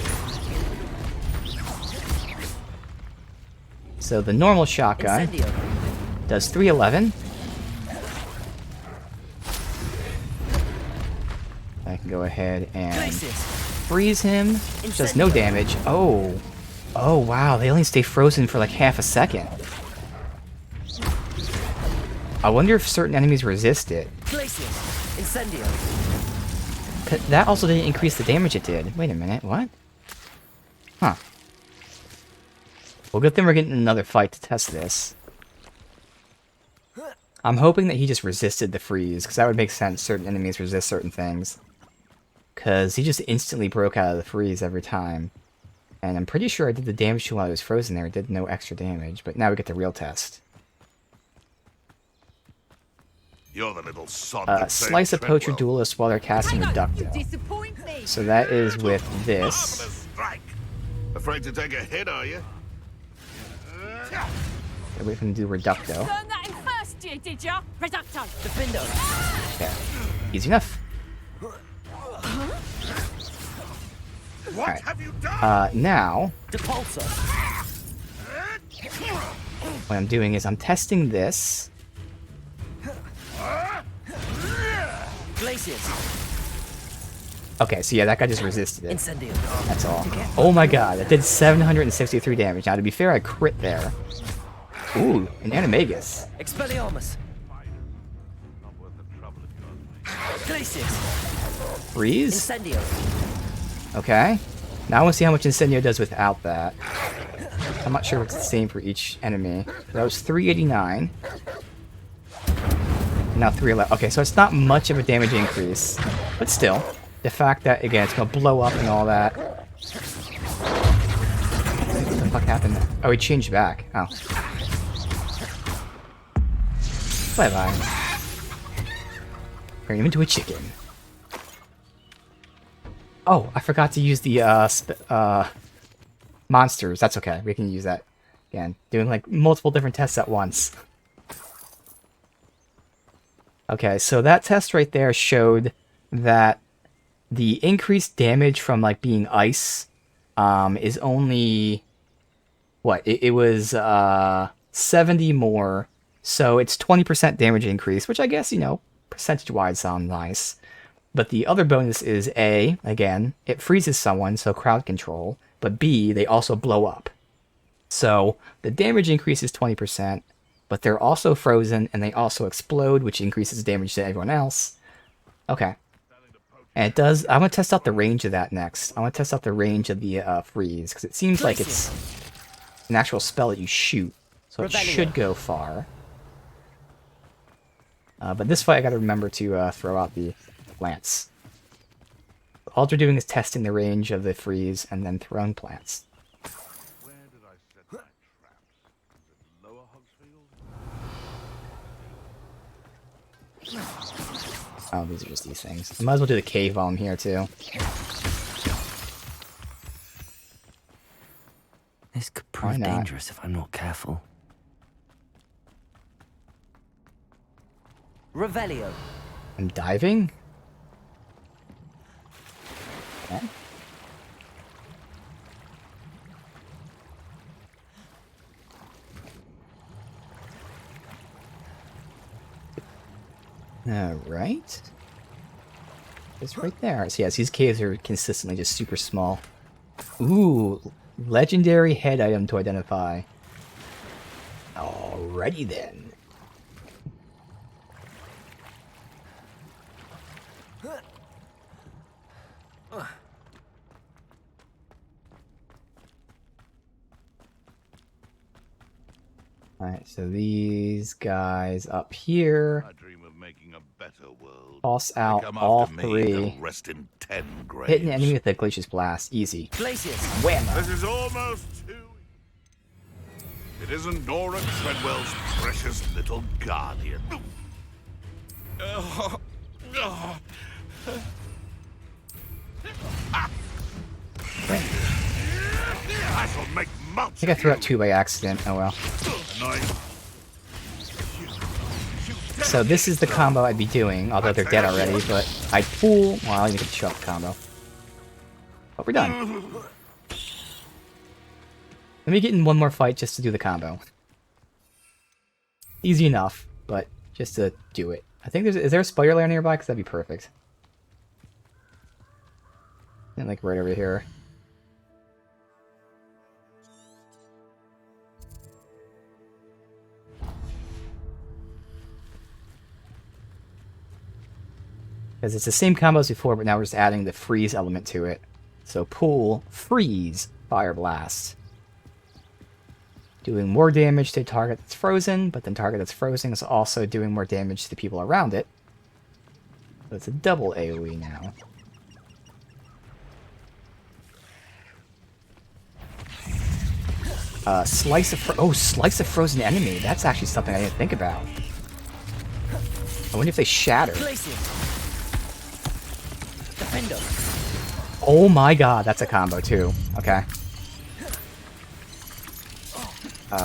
So the normal shotgun does 311. I can go ahead and freeze him. Does no damage. Oh. Oh wow, they only stay frozen for like half a second. I wonder if certain enemies resist it. That also didn't increase the damage it did. Wait a minute, what? Huh. Well, good thing we're getting another fight to test this. I'm hoping that he just resisted the freeze, because that would make sense. Certain enemies resist certain things. Because he just instantly broke out of the freeze every time. And I'm pretty sure I did the damage to him while I was frozen there. It did no extra damage, but now we get the real test. You're the little sod Slice a poacher duelist while they're casting Reducto. So that is with this. Afraid to take a hit, are you? We can do Reducto. Learn that in first year, did ya? Reducto. Okay. Easy enough. Alright. Now, what I'm doing is I'm testing this. Okay, so yeah, that guy just resisted it. That's all. Oh my god, that did 763 damage. Now, to be fair, I crit there. Ooh, an Animagus. Expelliarmus. Freeze? Incendio. Okay. Now I want to see how much Incendio does without that. I'm not sure if it's the same for each enemy. That was 389. Now 311. Okay, so it's not much of a damage increase. But still, the fact that, again, it's going to blow up and all that. What the fuck happened? Oh, he changed back. Oh. Bye-bye. Turn him into a chicken. Oh, I forgot to use the monsters. That's okay. We can use that again. Doing like multiple different tests at once. Okay, so that test right there showed that the increased damage from like being ice is only what? It was 70 more. So it's 20% damage increase, which I guess, you know, percentage-wise sounds nice. But the other bonus is A, again, it freezes someone, so crowd control. But B, they also blow up. So the damage increase is 20%, but they're also frozen, and they also explode, which increases damage to everyone else. Okay. And it does... I'm going to test out the range of that next. I want to test out the range of the freeze, because it seems like it's an actual spell that you shoot. So it should go far. But this fight, I got to remember to throw out the plants. All they're doing is testing the range of the freeze and then throwing plants. Oh, these are just these things. I might as well do the cave while I'm here, too. This could prove dangerous if I'm not careful. Revelio. I'm diving? Okay. Alright. It's right there. So yes, these caves are consistently just super small. Ooh, legendary head item to identify. Alrighty then. Alright, so these guys up here. I dream of making a better world. Toss They out come all after me, 3. they'll rest in 10 graves. Hit an enemy with a Glacius Blast. Easy. Glacius! Whammo. This is almost too... It isn't Nora Treadwell's precious little guardian. I shall make I mulch think I threw out 2 by accident. Oh well. So this is the combo I'd be doing, although they're dead already, but I'd pull... Well, I'll even get the shot combo. But we're done. Let me get in one more fight just to do the combo. Easy enough, but just to do it. I think is there a spider lair nearby? Because that'd be perfect. And like right over here. Because it's the same combo as before, but now we're just adding the freeze element to it. So pull, freeze, fire blast. Doing more damage to a target that's frozen, but then target that's frozen is also doing more damage to the people around it. So it's a double AoE now. Slice of frozen enemy. That's actually something I didn't think about. I wonder if they shatter. Oh my god, that's a combo too. Okay.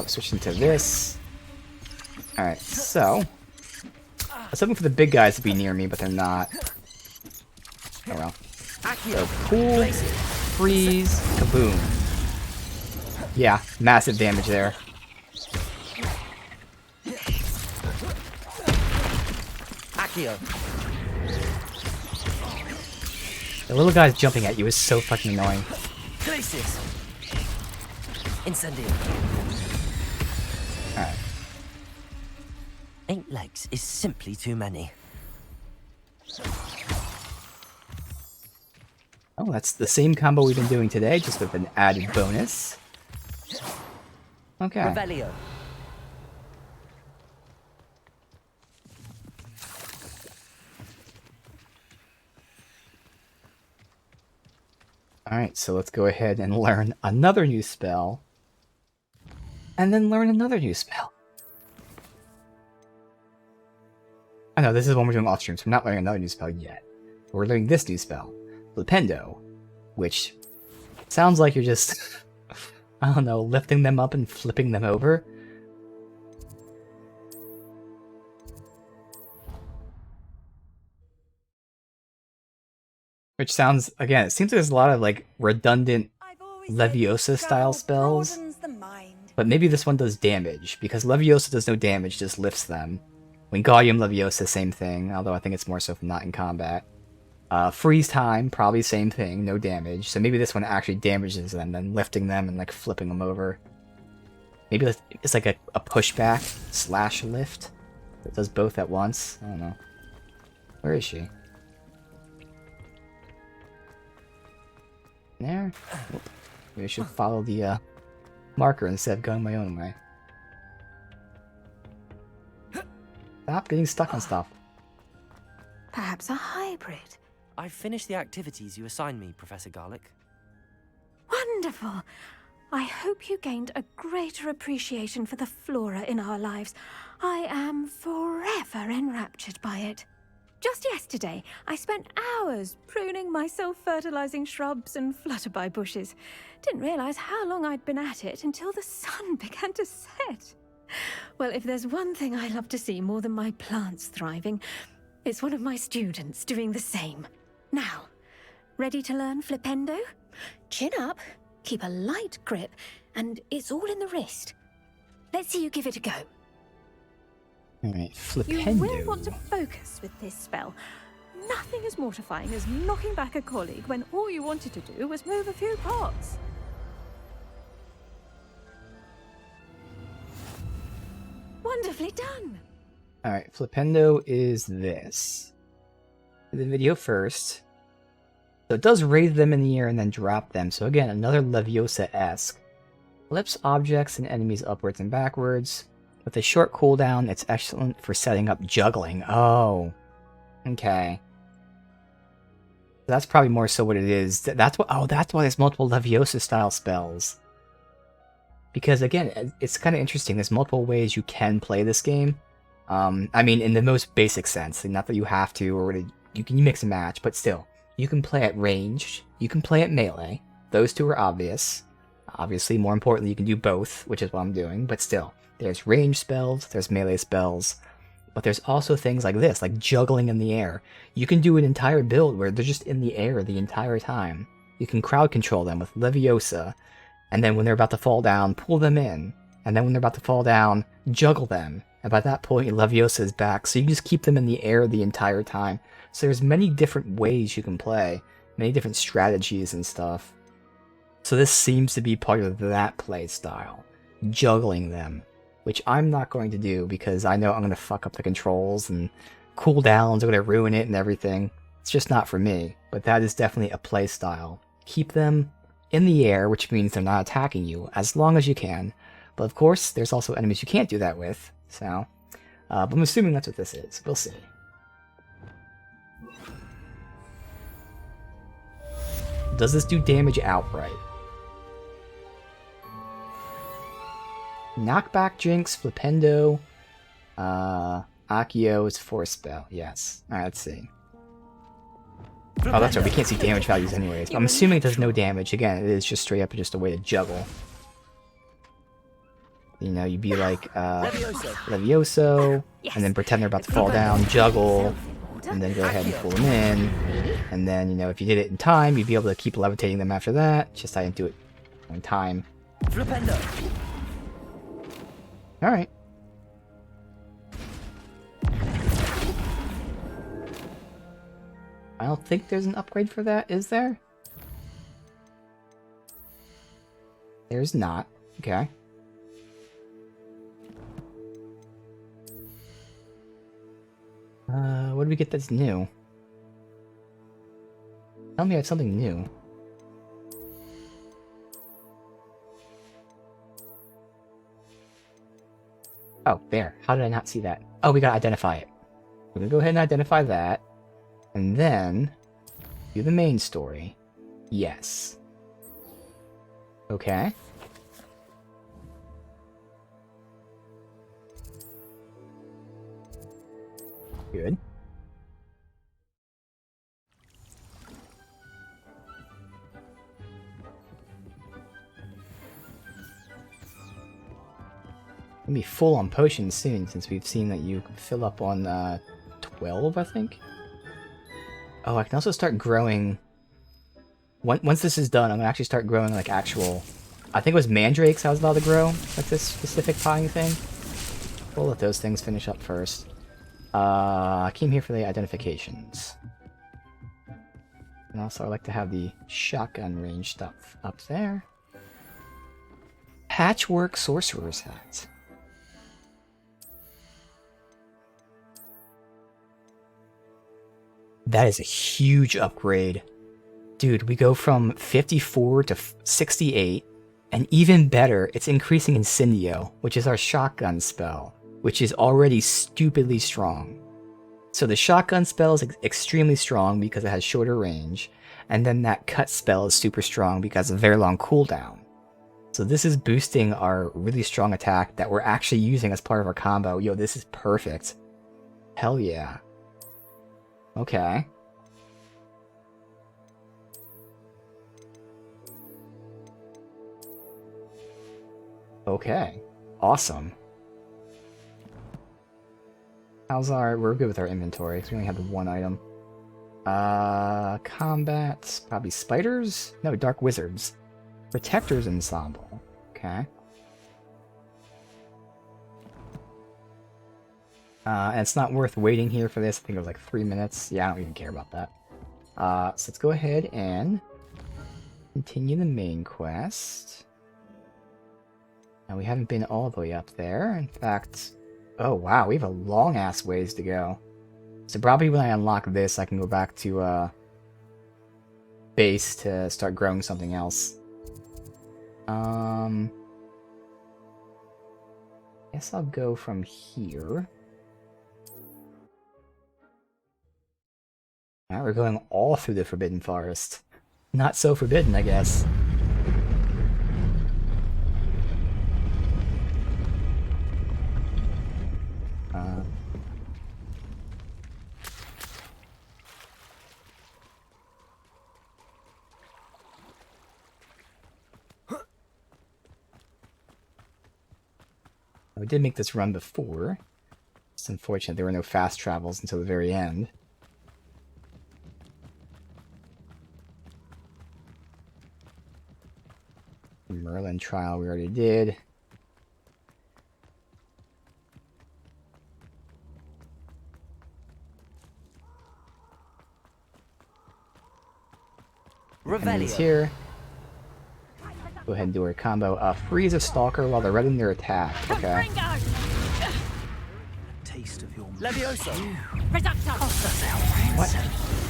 Switching to this. Alright, so... I was hoping for the big guys to be near me, but they're not. Oh well. So, pull, freeze, kaboom. Yeah, massive damage there. Accio. The little guy's jumping at you is so fucking annoying. Glacius. Incendio. Alright. 8 legs is simply too many. Oh, that's the same combo we've been doing today, just with an added bonus. Okay. Revelio. Alright, so let's go ahead and learn another new spell. And then learn another new spell. I know, this is one we're doing off stream, so we're not learning another new spell yet. But we're learning this new spell, Flipendo, which sounds like you're just, I don't know, lifting them up and flipping them over. Which sounds, again, it seems like there's a lot of like redundant Leviosa style spells. But maybe this one does damage, because Leviosa does no damage, just lifts them. Wingardium Leviosa, same thing, although I think it's more so if not in combat. Freeze time, probably same thing, no damage. So maybe this one actually damages them, then lifting them and like flipping them over. Maybe it's like a pushback slash lift that does both at once. I don't know. Where is she? There? Oop. Maybe I should follow the marker instead of going my own way. Stop getting stuck on stuff. Perhaps a hybrid. I've finished the activities you assigned me, Professor Garlic. Wonderful. I hope you gained a greater appreciation for the flora in our lives. I am forever enraptured by it. Just yesterday, I spent hours pruning my self-fertilizing shrubs and flutterby bushes. Didn't realize how long I'd been at it until the sun began to set. Well, if there's one thing I love to see more than my plants thriving, it's one of my students doing the same. Now, ready to learn Flipendo? Chin up, keep a light grip, and it's all in the wrist. Let's see you give it a go. Alright, Flipendo. You will want to focus with this spell. Nothing as mortifying as knocking back a colleague when all you wanted to do was move a few pots. Wonderfully done. Alright, Flipendo is this. The video first. So it does raise them in the air and then drop them. So again, another Leviosa-esque. Flips objects and enemies upwards and backwards. With a short cooldown, it's excellent for setting up juggling. Oh. Okay. That's probably more so what it is. That's what. Oh, that's why there's multiple Leviosa-style spells. Because again, it's kind of interesting. There's multiple ways you can play this game. I mean, in the most basic sense. Not that you have to, or you can mix and match, but still. You can play at ranged. You can play at melee. Those two are obvious. Obviously, more importantly, you can do both, which is what I'm doing. But still, there's ranged spells, there's melee spells. But there's also things like this, like juggling in the air. You can do an entire build where they're just in the air the entire time. You can crowd control them with Leviosa, and then when they're about to fall down, pull them in. And then when they're about to fall down, juggle them. And by that point, Leviosa is back, so you can just keep them in the air the entire time. So there's many different ways you can play, many different strategies and stuff. So this seems to be part of that play style, juggling them. Which I'm not going to do because I know I'm going to fuck up the controls and cooldowns are going to ruin it and everything. It's just not for me, but that is definitely a play style. Keep them in the air, which means they're not attacking you, as long as you can. But of course, there's also enemies you can't do that with, so... but I'm assuming that's what this is. We'll see. Does this do damage outright? Knockback Jinx, Flipendo, Akio is Force Spell, yes. Alright, let's see. Oh, that's right, we can't see damage values anyways, but I'm assuming it does no damage. Again, it is just straight up just a way to juggle. You know, you'd be like, Levioso, and then pretend they're about to fall down, juggle, and then go ahead and pull them in. And then, you know, if you did it in time, you'd be able to keep levitating them after that. Just I didn't do it in time. Alright. I don't think there's an upgrade for that, is there? There's not. Okay. What did we get that's new? Tell me I have something new. Oh, there. How did I not see that? Oh, we gotta identify it. We're gonna go ahead and identify that. And then... do the main story. Yes. Okay. Good. Gonna be full on potions soon, since we've seen that you can fill up on 12, I think. Oh, I can also start growing. Once this is done, I'm gonna actually start growing like actual. I think it was mandrakes I was allowed to grow, like this specific potting thing. We'll let those things finish up first. I came here for the identifications. And also, I like to have the shotgun range stuff up there. Patchwork Sorcerer's Hat. That is a huge upgrade. Dude, we go from 54 to 68, and even better, it's increasing Incendio, which is our shotgun spell, which is already stupidly strong. So the shotgun spell is extremely strong because it has shorter range, and then that cut spell is super strong because of very long cooldown. So this is boosting our really strong attack that we're actually using as part of our combo. Yo, this is perfect. Hell yeah. Okay. Okay. Awesome. How's our... we're good with our inventory, because we only have the one item. Combat... probably spiders? No, dark wizards. Protectors ensemble. Okay. And it's not worth waiting here for this. I think it was like 3 minutes. Yeah, I don't even care about that. So let's go ahead and continue the main quest. Now, we haven't been all the way up there. In fact, oh wow, we have a long-ass ways to go. So probably when I unlock this, I can go back to base to start growing something else. Guess I'll go from here. Now we're going all through the Forbidden Forest. Not so forbidden, I guess. We did make this run before. It's unfortunate there were no fast travels until the very end. Merlin trial we already did. Enemies here. Go ahead and do our combo. Freeze a stalker while they're readying their attack. Okay. Taste of your Levioso! What?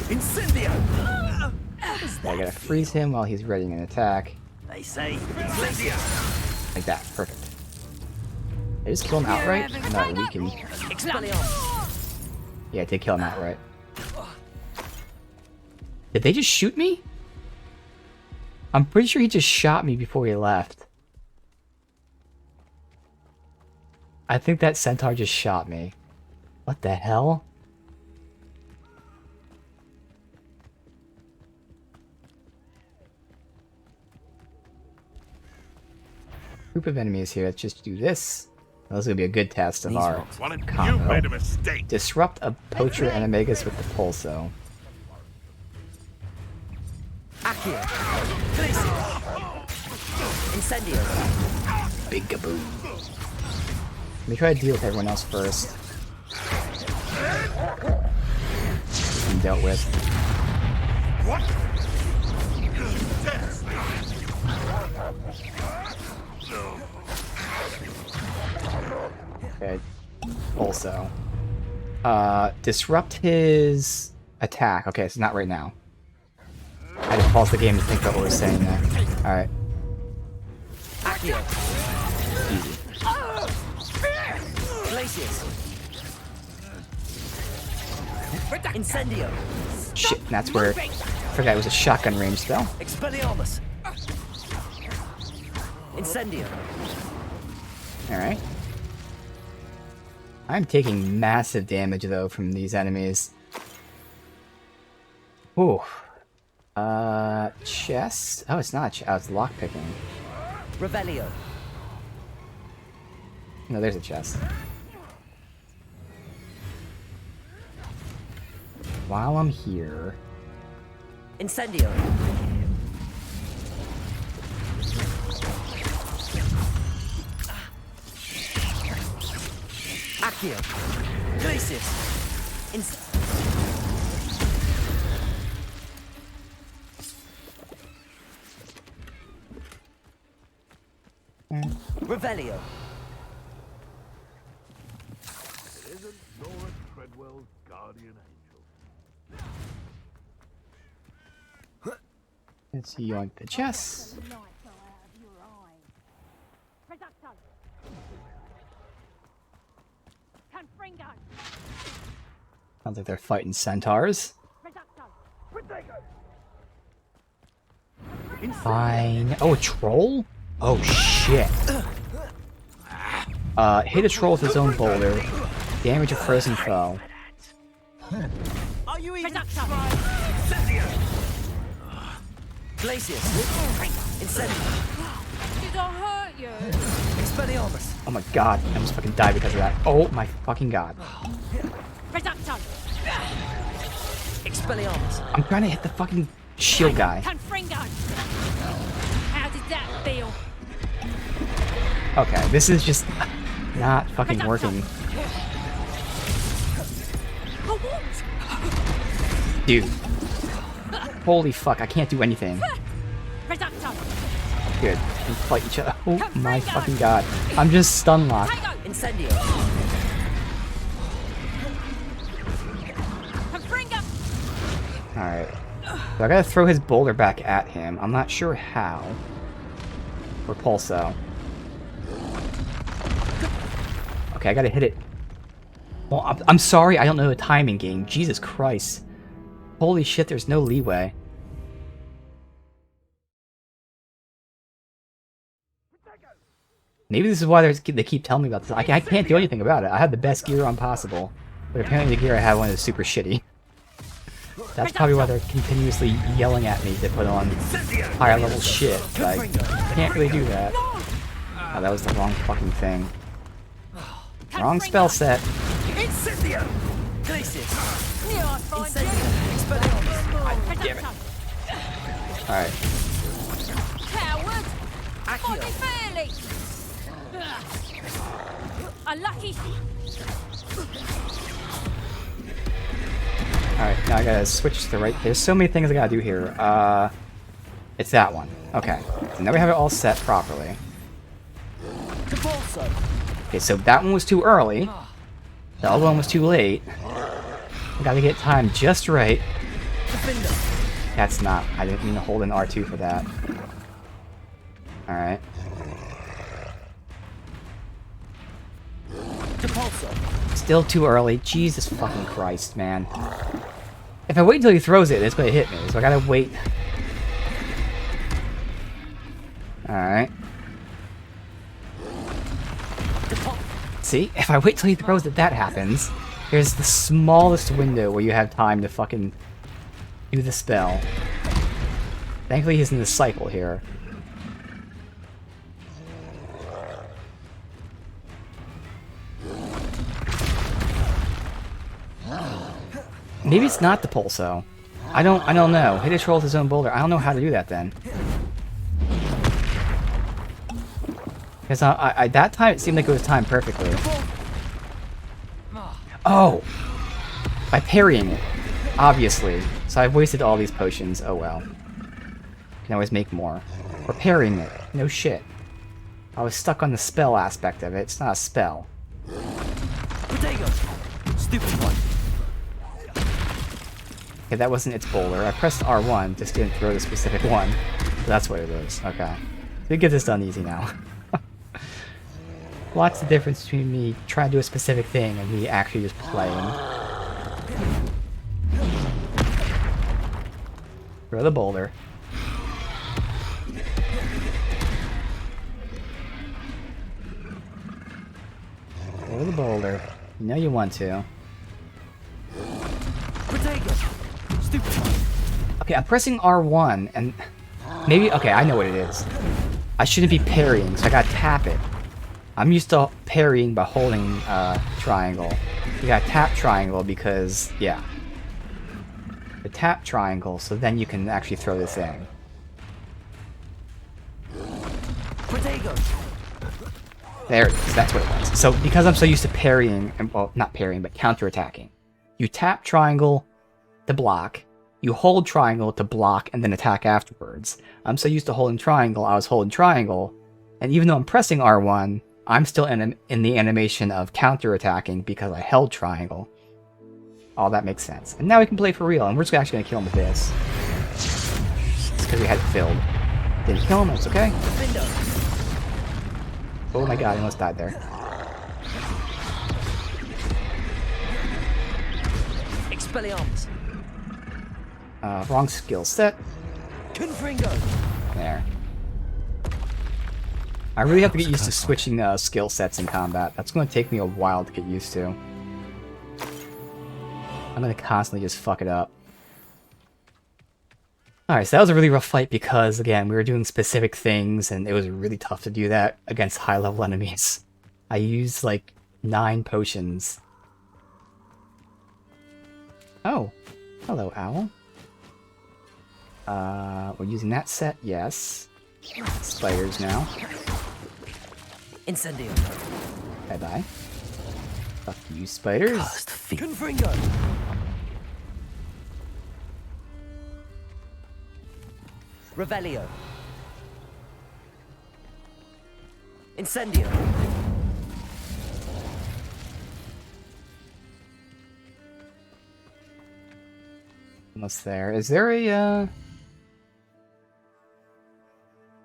Incendio! I gotta freeze him while he's readying an attack. They say Incendio! Like that. Perfect. I just kill him outright? No, weaken. Yeah, I did kill him outright. Did they just shoot me? I'm pretty sure he just shot me before he left. I think that centaur just shot me. What the hell? Group of enemies here. Let's just do this. This is gonna be a good test of our combo. You made a mistake. Disrupt a poacher animagus with the pulso. Accio! Incendio! Big kaboom. Let me try to deal with everyone else first. Been dealt with. What? Okay. Also. Disrupt his attack. Okay, so not right now. I had to pause the game to think about what we're saying there. Alright. Accio! Easy. Glacius! Incendio! Shit, that's where... I forgot it was a shotgun range spell. Expelliarmus! Incendio! Alright. I'm taking massive damage, though, from these enemies. Ooh. Chest? Oh, it's not a chest. Oh, it's lockpicking. Revelio! No, there's a chest. While I'm here... Incendio! Accio! Glacius! Revelio! It isn't Lord Treadwell's guardian angel. Let's see, yoink the chest. Sounds like they're fighting centaurs. Fine. Oh, a troll? Oh, shit. Hit a troll with his own boulder. Damage a frozen foe. Are you even trying? Glacius! Incendio! Did I hurt you? Expelliarmus! Oh my god, I almost fucking died because of that. Oh my fucking god. Expelliarmus! I'm trying to hit the fucking shield guy. How did that feel? Okay, this is just not fucking working. Dude. Holy fuck, I can't do anything. Good. We fight each other. Oh my fucking god. I'm just stun locked. Incendio. Alright. So I gotta throw his boulder back at him. I'm not sure how. Repulso. Okay, I gotta hit it. Well, I'm sorry, I don't know the timing game. Jesus Christ. Holy shit, there's no leeway. Maybe this is why they keep telling me about this. I can't do anything about it. I have the best gear on possible. But apparently the gear I have on is super shitty. That's probably why they're continuously yelling at me to put on higher level shit. But I can't really do that. Oh, that was the wrong fucking thing. Wrong spell set. Incendio. Damn it. Alright. Coward! Body fairly! Unlucky. Alright, now I gotta switch to the right. There's so many things I gotta do here. It's that one. Okay. So now we have it all set properly. Okay, so that one was too early. The other one was too late. I gotta get time just right. That's not. I didn't mean to hold an R2 for that. Alright. Still too early. Jesus fucking Christ, man. If I wait until he throws it, it's gonna hit me, so I gotta wait. Alright. See? If I wait till he throws it, that happens. Here's the smallest window where you have time to fucking do the spell. Thankfully he's in the cycle here. Maybe it's not the pulso. I don't know. Hit a troll with his own boulder. I don't know how to do that then. Because that time it seemed like it was timed perfectly. Oh! By parrying it. Obviously. So I've wasted all these potions. Oh well. Can always make more. Or parrying it. No shit. I was stuck on the spell aspect of it. It's not a spell. Stupid one. Okay, that wasn't its boulder. I pressed R1, just didn't throw the specific one. So that's what it is. Okay. We get this done easy now. What's the difference between me trying to do a specific thing and me actually just playing? Throw the boulder. Throw the boulder. You know you want to. Okay, I'm pressing R1 and maybe, okay, I know what it is. I shouldn't be parrying, so I gotta tap it. I'm used to parrying by holding triangle. You gotta tap triangle because, yeah. The tap triangle, so then you can actually throw this in. There it is, that's what it was. So because I'm so used to parrying, well, not parrying, but counterattacking. You tap triangle to block, you hold triangle to block and then attack afterwards. I'm so used to holding triangle, I was holding triangle, and even though I'm pressing R1, I'm still in the animation of counterattacking because I held triangle. All that makes sense. And now we can play for real, and we're just actually gonna kill him with this. It's because we had it filled. Didn't kill him, it's okay. Oh my god, I almost died there. Expelliarmus. Wrong skill set. Confringo. There. I really have to get used to switching skill sets in combat. That's going to take me a while to get used to. I'm going to constantly just fuck it up. Alright, so that was a really rough fight because, again, we were doing specific things and it was really tough to do that against high-level enemies. I used, like, 9 potions. Oh. Hello, Owl. We're using that set, yes. Spiders now. Incendio. Bye-bye. Fuck you, spiders. Confringo. Revelio. Incendio. Almost there. Is there a,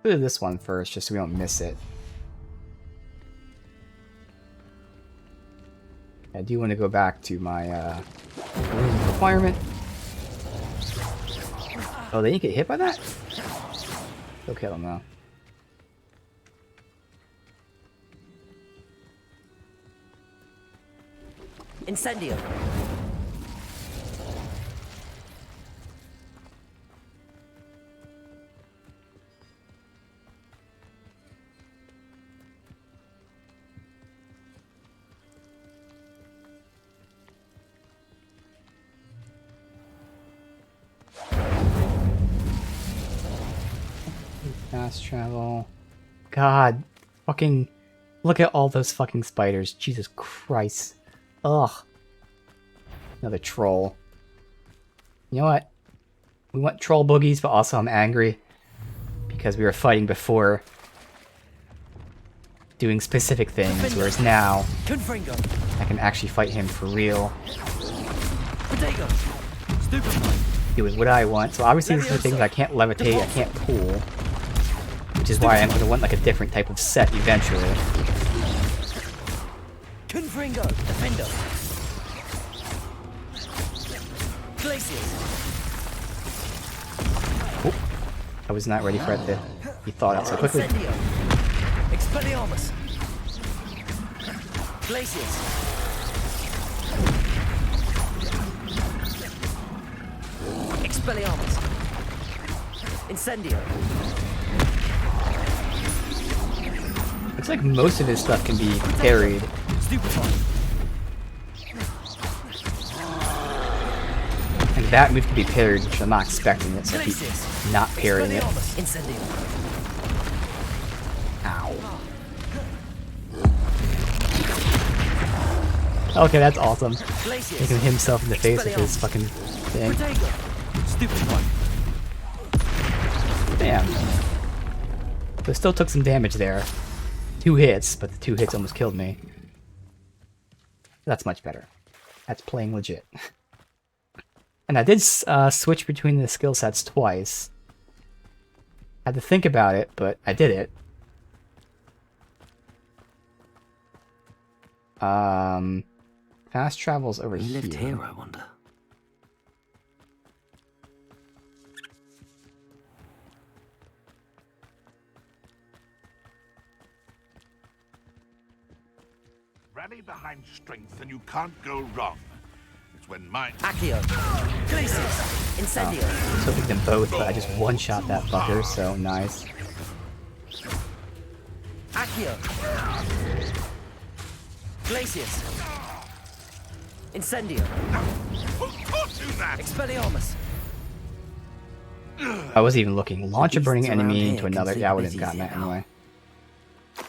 do this one first, just so we don't miss it. I do want to go back to my, requirement. Oh, they didn't get hit by that? They'll kill them, though. Incendio. Fast travel. God. Fucking. Look at all those fucking spiders. Jesus Christ. Ugh. Another troll. You know what? We want troll boogies, but also I'm angry. Because we were fighting before. Doing specific things, whereas now I can actually fight him for real. Doing what I want. So obviously these are things I can't levitate, I can't pull. Which is why I'm going to want like a different type of set eventually. Confringo, Defendo. Oh, I was not ready for it to be thought out so quickly. Expelliarmus. Glacius. Expelliarmus. Incendio. Looks like most of his stuff can be parried. And that move can be parried, which I'm not expecting it, so I keep not parrying it. Ow. Okay, that's awesome. Making himself in the face with his fucking thing. Damn. So still took some damage there. 2 hits, but the 2 hits almost killed me. That's much better. That's playing legit. And I did switch between the skill sets twice. Had to think about it, but I did it. Fast travel's over here. He lived here, I wonder. Rally behind strength and you can't go wrong. It's when my Accio. Glacius. Incendio. I was hoping them both, but I just one-shot that fucker, so nice. Accio. Glacius. Incendio. Expelliarmus. I wasn't even looking. Launch a burning enemy into another. Yeah, I would have gotten that anyway.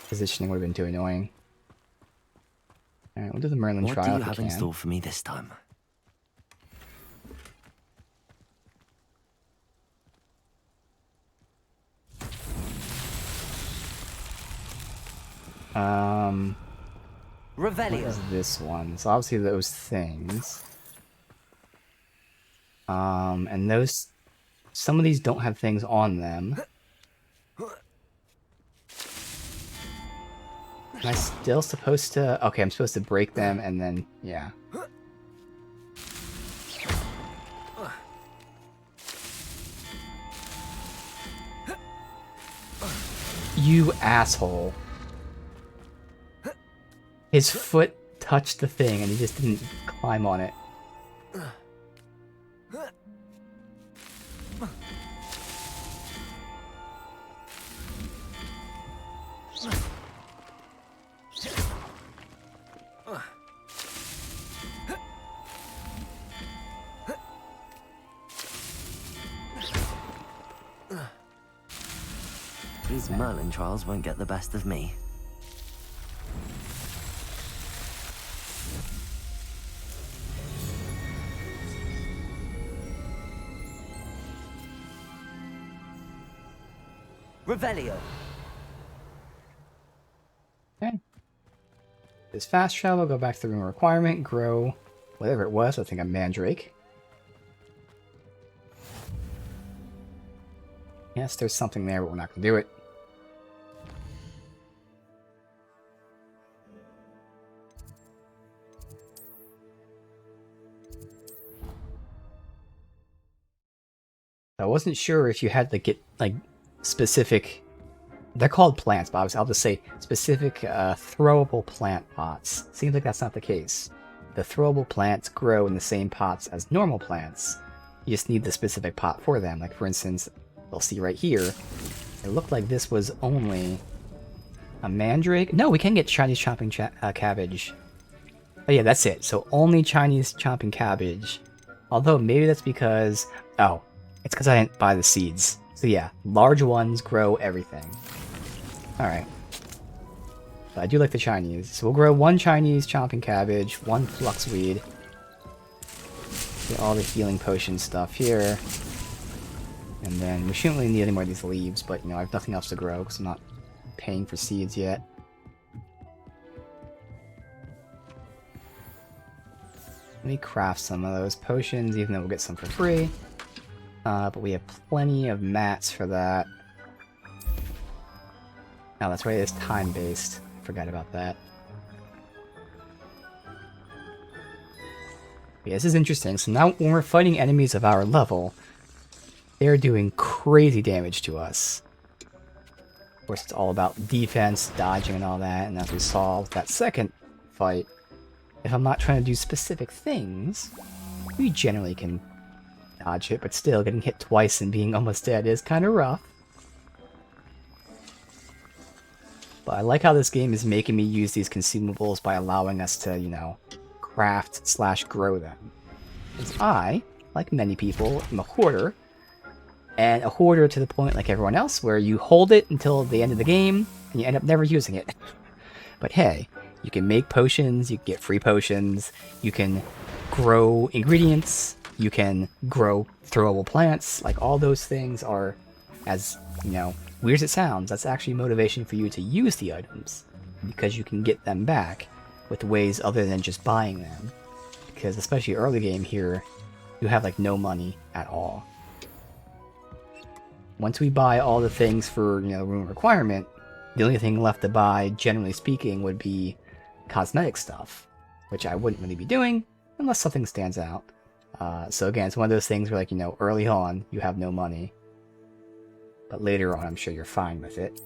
Positioning would have been too annoying. Alright, we'll do the Merlin trial. What do you if have we in can. store for me this time? What Revelio. is this one? So obviously those things. And those, some of these don't have things on them. Am I still supposed to? Okay, I'm supposed to break them and then, yeah. You asshole. His foot touched the thing and he just didn't climb on it. These Merlin trials won't get the best of me. Revelio. Okay. This fast travel, go back to the room requirement, grow whatever it was, I think a mandrake. Yes, there's something there, but we're not going to do it. I wasn't sure if you had to get, like, specific... They're called plants, but I'll just say specific throwable plant pots. Seems like that's not the case. The throwable plants grow in the same pots as normal plants. You just need the specific pot for them. Like, for instance, you'll see right here, it looked like this was only a mandrake. No, we can get Chinese chopping cabbage. Oh yeah, that's it. So only Chinese chopping cabbage. Although maybe that's because... Oh, it's because I didn't buy the seeds. So yeah, large ones grow everything. Alright. But I do like the Chinese. So we'll grow one Chinese chopping cabbage, one fluxweed. Get all the healing potion stuff here. And then we shouldn't really need any more of these leaves, but you know, I have nothing else to grow because I'm not paying for seeds yet. Let me craft some of those potions, even though we'll get some for free. But we have plenty of mats for that. Oh, that's right, it's time-based. Forgot about that. Yeah, this is interesting. So now when we're fighting enemies of our level, they're doing crazy damage to us. Of course, it's all about defense, dodging, and all that. And as we saw with that second fight, if I'm not trying to do specific things, we generally can dodge it, but still, getting hit twice and being almost dead is kind of rough. But I like how this game is making me use these consumables by allowing us to, you know, craft/grow them. Because I, like many people, am a hoarder. And a hoarder to the point, like everyone else, where you hold it until the end of the game, and you end up never using it. But hey, you can make potions, you can get free potions, you can grow ingredients, you can grow throwable plants. Like, all those things are, as, you know, weird as it sounds, that's actually motivation for you to use the items. Because you can get them back with ways other than just buying them. Because especially early game here, you have like no money at all. Once we buy all the things for, you know, room requirement, the only thing left to buy, generally speaking, would be cosmetic stuff. Which I wouldn't really be doing, unless something stands out. So again, it's one of those things where, like, you know, early on, you have no money. But later on, I'm sure you're fine with it.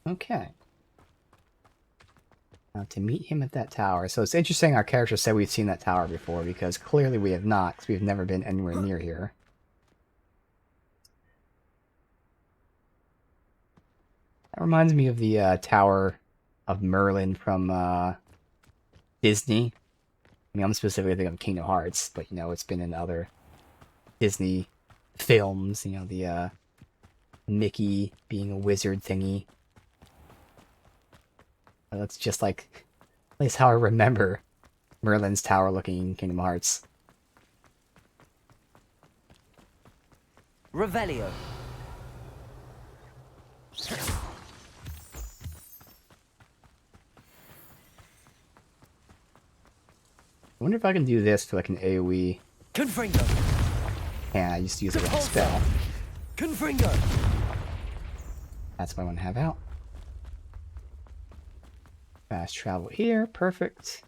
Okay. Now to meet him at that tower. So it's interesting our character said we've seen that tower before, because clearly we have not, because we've never been anywhere near here. That reminds me of the Tower of Merlin from Disney. I mean, I'm specifically thinking of Kingdom Hearts, but, you know, it's been in other Disney films, you know, the Mickey being a wizard thingy. That's just like, at least how I remember Merlin's tower looking in Kingdom Hearts. Revelio. I wonder if I can do this to like an AoE. Confringo. Yeah, I used to use it as a spell. Confringo. That's what I want to have out. Fast travel here, perfect.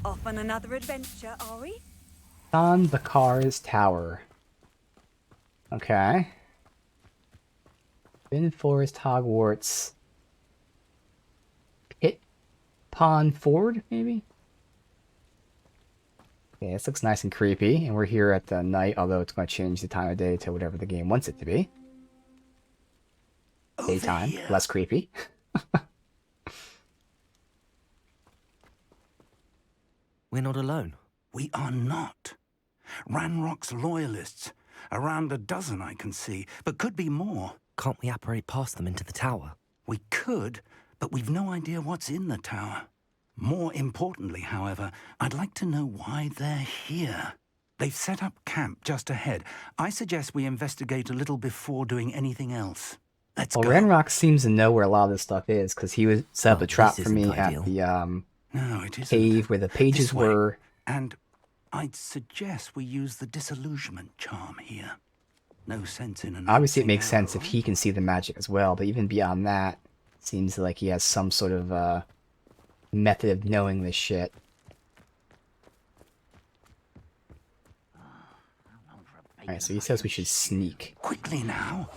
Off on another adventure, are we? On the car's tower. Okay. Bin Forest, Hogwarts. Pit Pond Ford, maybe? Okay, this looks nice and creepy, and we're here at the night, although it's going to change the time of day to whatever the game wants it to be. Daytime, less creepy. We're not alone. We are not. Ranrock's loyalists. Around a dozen I can see, but could be more. Can't we apparate past them into the tower? We could, but we've no idea what's in the tower. More importantly, however, I'd like to know why they're here. They've set up camp just ahead. I suggest we investigate a little before doing anything else. Let's go. Ranrock seems to know where a lot of this stuff is, because he was set up a trap this for me isn't at ideal. the No, it isn't. cave where the pages This way. were. And I'd suggest we use the disillusionment charm here. No sense in an Obviously, it makes sense if he can see the magic as well, but even beyond that, it seems like he has some sort of method of knowing this shit. Alright, so he says we should sneak. Quickly now.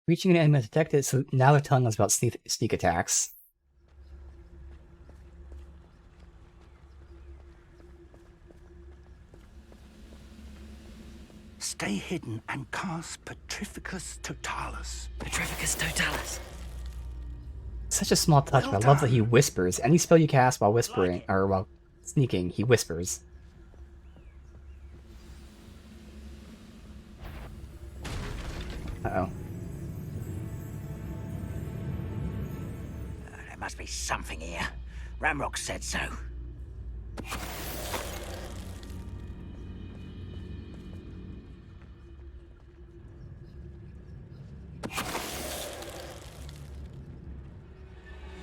Reaching an enemy detected, so now they're telling us about sneak attacks. Stay hidden and cast Petrificus Totalis. Petrificus Totalis. Such a small touch, but I love that he whispers. Any spell you cast while whispering, or while sneaking, he whispers. Uh-oh. There must be something here. Ramrock said so.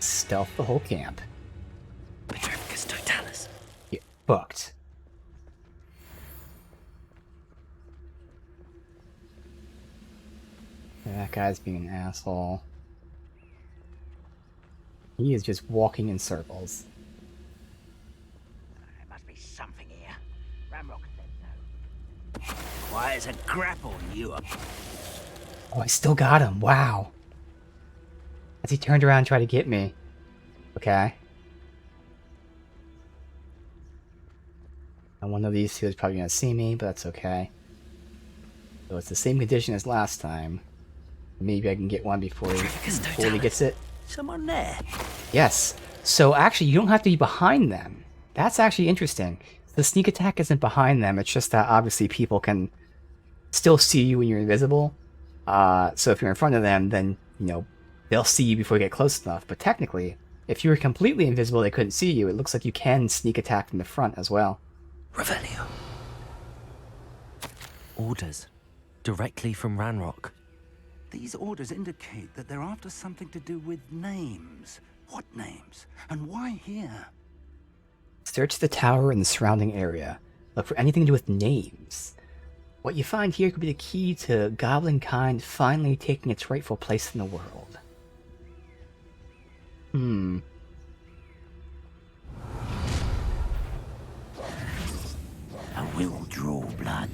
Stealth the whole camp. Petrificus Totalis. Get fucked. That guy's being an asshole. He is just walking in circles. There must be something here. Ramrock said so. Quiet as a grapple, you are. Oh, I still got him. Wow. As he turned around and tried to get me. Okay. And one of these two is probably going to see me, but that's okay. So it's the same condition as last time. Maybe I can get one before he gets it. Someone there. Yes. So actually, you don't have to be behind them. That's actually interesting. The sneak attack isn't behind them. It's just that obviously people can still see you when you're invisible. So if you're in front of them, then, you know, they'll see you before you get close enough. But technically, if you were completely invisible, they couldn't see you. It looks like you can sneak attack from the front as well. Revelio. Orders. Directly from Ranrock. These orders indicate that they're after something to do with names. What names? And why here? Search the tower and the surrounding area. Look for anything to do with names. What you find here could be the key to goblin kind finally taking its rightful place in the world. I will draw blood.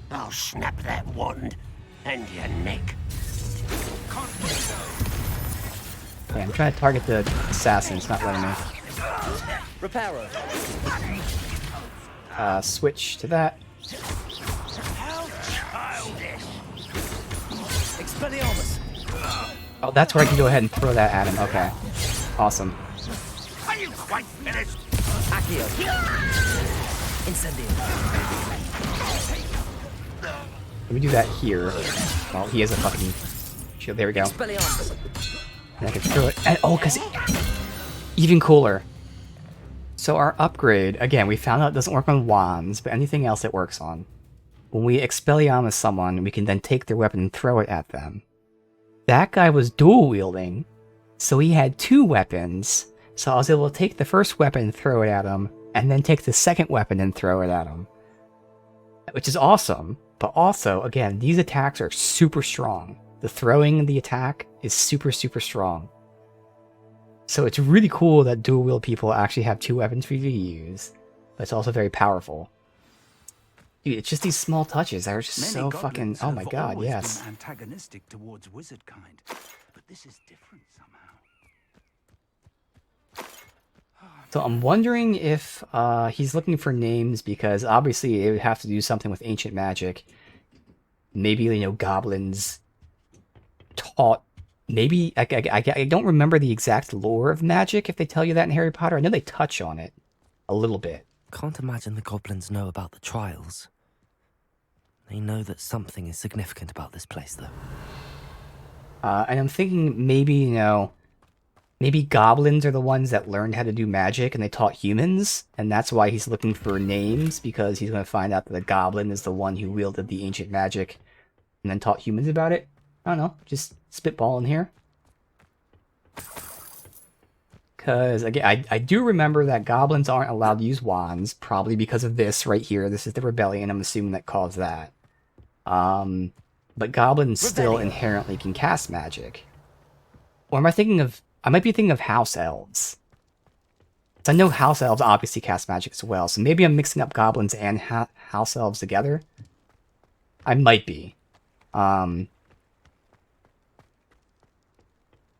I'll snap that wand and your neck. Okay, I'm trying to target the assassin. It's not letting me. Reparo. Switch to that. How childish. Expelliarmus. Oh, that's where I can go ahead and throw that at him. Okay. Awesome. Are you quite finished? Accio. Incendio. Let me do that here. Oh, he has a fucking shield. There we go. Expelliarmus. And I can throw it. And, oh, because even cooler. So our upgrade, again, we found out it doesn't work on wands, but anything else it works on. When we Expelliarmus someone, we can then take their weapon and throw it at them. That guy was dual wielding, so he had two weapons. So I was able to take the first weapon and throw it at him, and then take the second weapon and throw it at him. Which is awesome, but also, again, these attacks are super strong. The throwing the attack is super, super strong. So it's really cool that dual wield people actually have two weapons for you to use, but it's also very powerful. Dude, it's just these small touches that are just so fucking... Oh my god, yes. Been antagonistic towards wizard kind, but this is different somehow. So I'm wondering if he's looking for names, because obviously it would have to do something with ancient magic. Maybe, you know, goblins taught... Maybe... I don't remember the exact lore of magic, if they tell you that in Harry Potter. I know they touch on it a little bit. Can't imagine the goblins know about the trials. They know that something is significant about this place, though. And I'm thinking maybe, you know, maybe goblins are the ones that learned how to do magic and they taught humans, and that's why he's looking for names, because he's going to find out that the goblin is the one who wielded the ancient magic and then taught humans about it. I don't know, just spitballing here. Because, again, I do remember that goblins aren't allowed to use wands, probably because of this right here. This is the rebellion, I'm assuming that caused that. But goblins still inherently can cast magic. Or am I thinking of... I might be thinking of house elves. I know house elves obviously cast magic as well, so maybe I'm mixing up goblins and house elves together. I might be.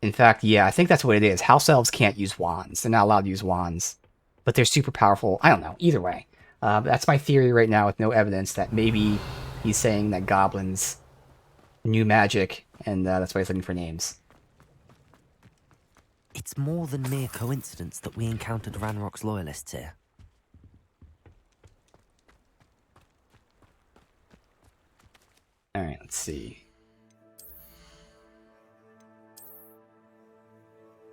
In fact, yeah, I think that's what it is. House elves can't use wands. They're not allowed to use wands. But they're super powerful. I don't know. Either way. That's my theory right now with no evidence that maybe he's saying that goblins knew magic, and that's why he's looking for names. It's more than mere coincidence that we encountered Ranrock's loyalists here. Alright, let's see.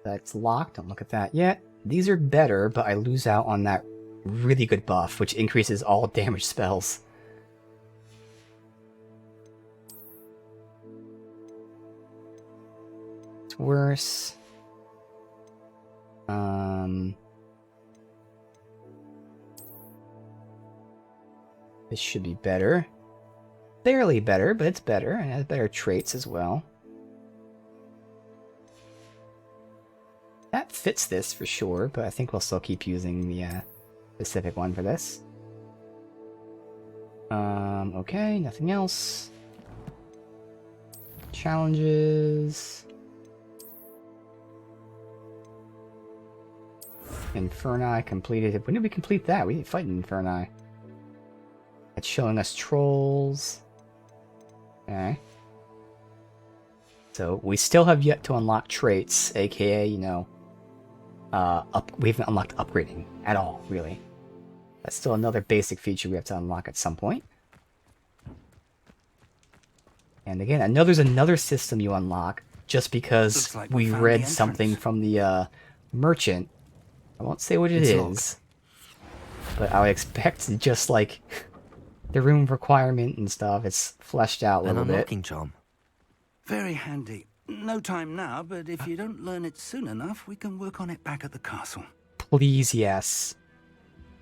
That's locked. Don't look at that yet. These are better, but I lose out on that really good buff, which increases all damage spells. It's worse. This should be better. Barely better, but it's better, and it has better traits as well. That fits this for sure, but I think we'll still keep using the specific one for this. Okay, nothing else. Challenges. Inferni completed. When did we complete that? We didn't fight an Inferni. It's showing us trolls. Okay. So we still have yet to unlock traits, aka, you know, we haven't unlocked upgrading at all, really. That's still another basic feature we have to unlock at some point. And again, I know there's another system you unlock just because like we read something from the merchant. I won't say what it is, but I would expect just like the room requirement and stuff, it's fleshed out a little bit. Unlocking charm. Very handy. No time now, but if you don't learn it soon enough, we can work on it back at the castle. Please, yes.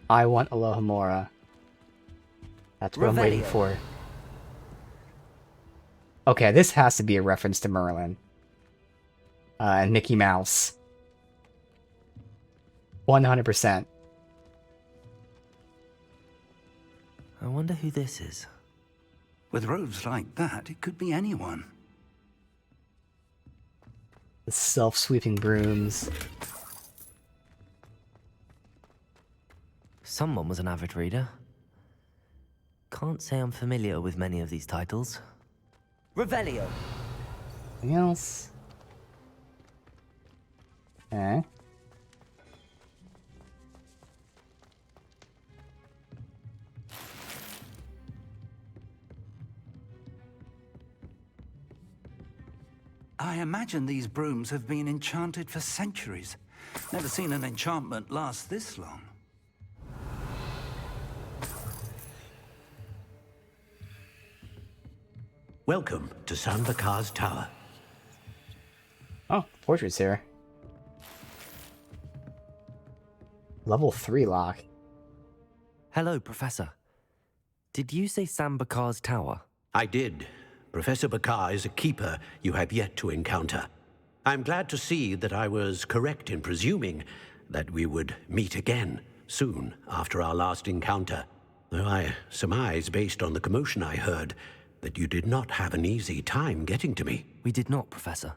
I want Alohomora. That's what I'm waiting for. Okay, this has to be a reference to Merlin. And Mickey Mouse. 100%. I wonder who this is. With robes like that, it could be anyone. The self-sweeping brooms. Someone was an avid reader. Can't say I'm familiar with many of these titles. Revelio. Anything else? Okay. I imagine these brooms have been enchanted for centuries. Never seen an enchantment last this long. Welcome to Sanbakar's Tower. Oh, portrait's here. Level 3 lock. Hello, Professor. Did you say Sambakar's Tower? I did. Professor Bakar is a keeper you have yet to encounter. I'm glad to see that I was correct in presuming that we would meet again soon after our last encounter, though I surmise, based on the commotion I heard, that you did not have an easy time getting to me. We did not, Professor.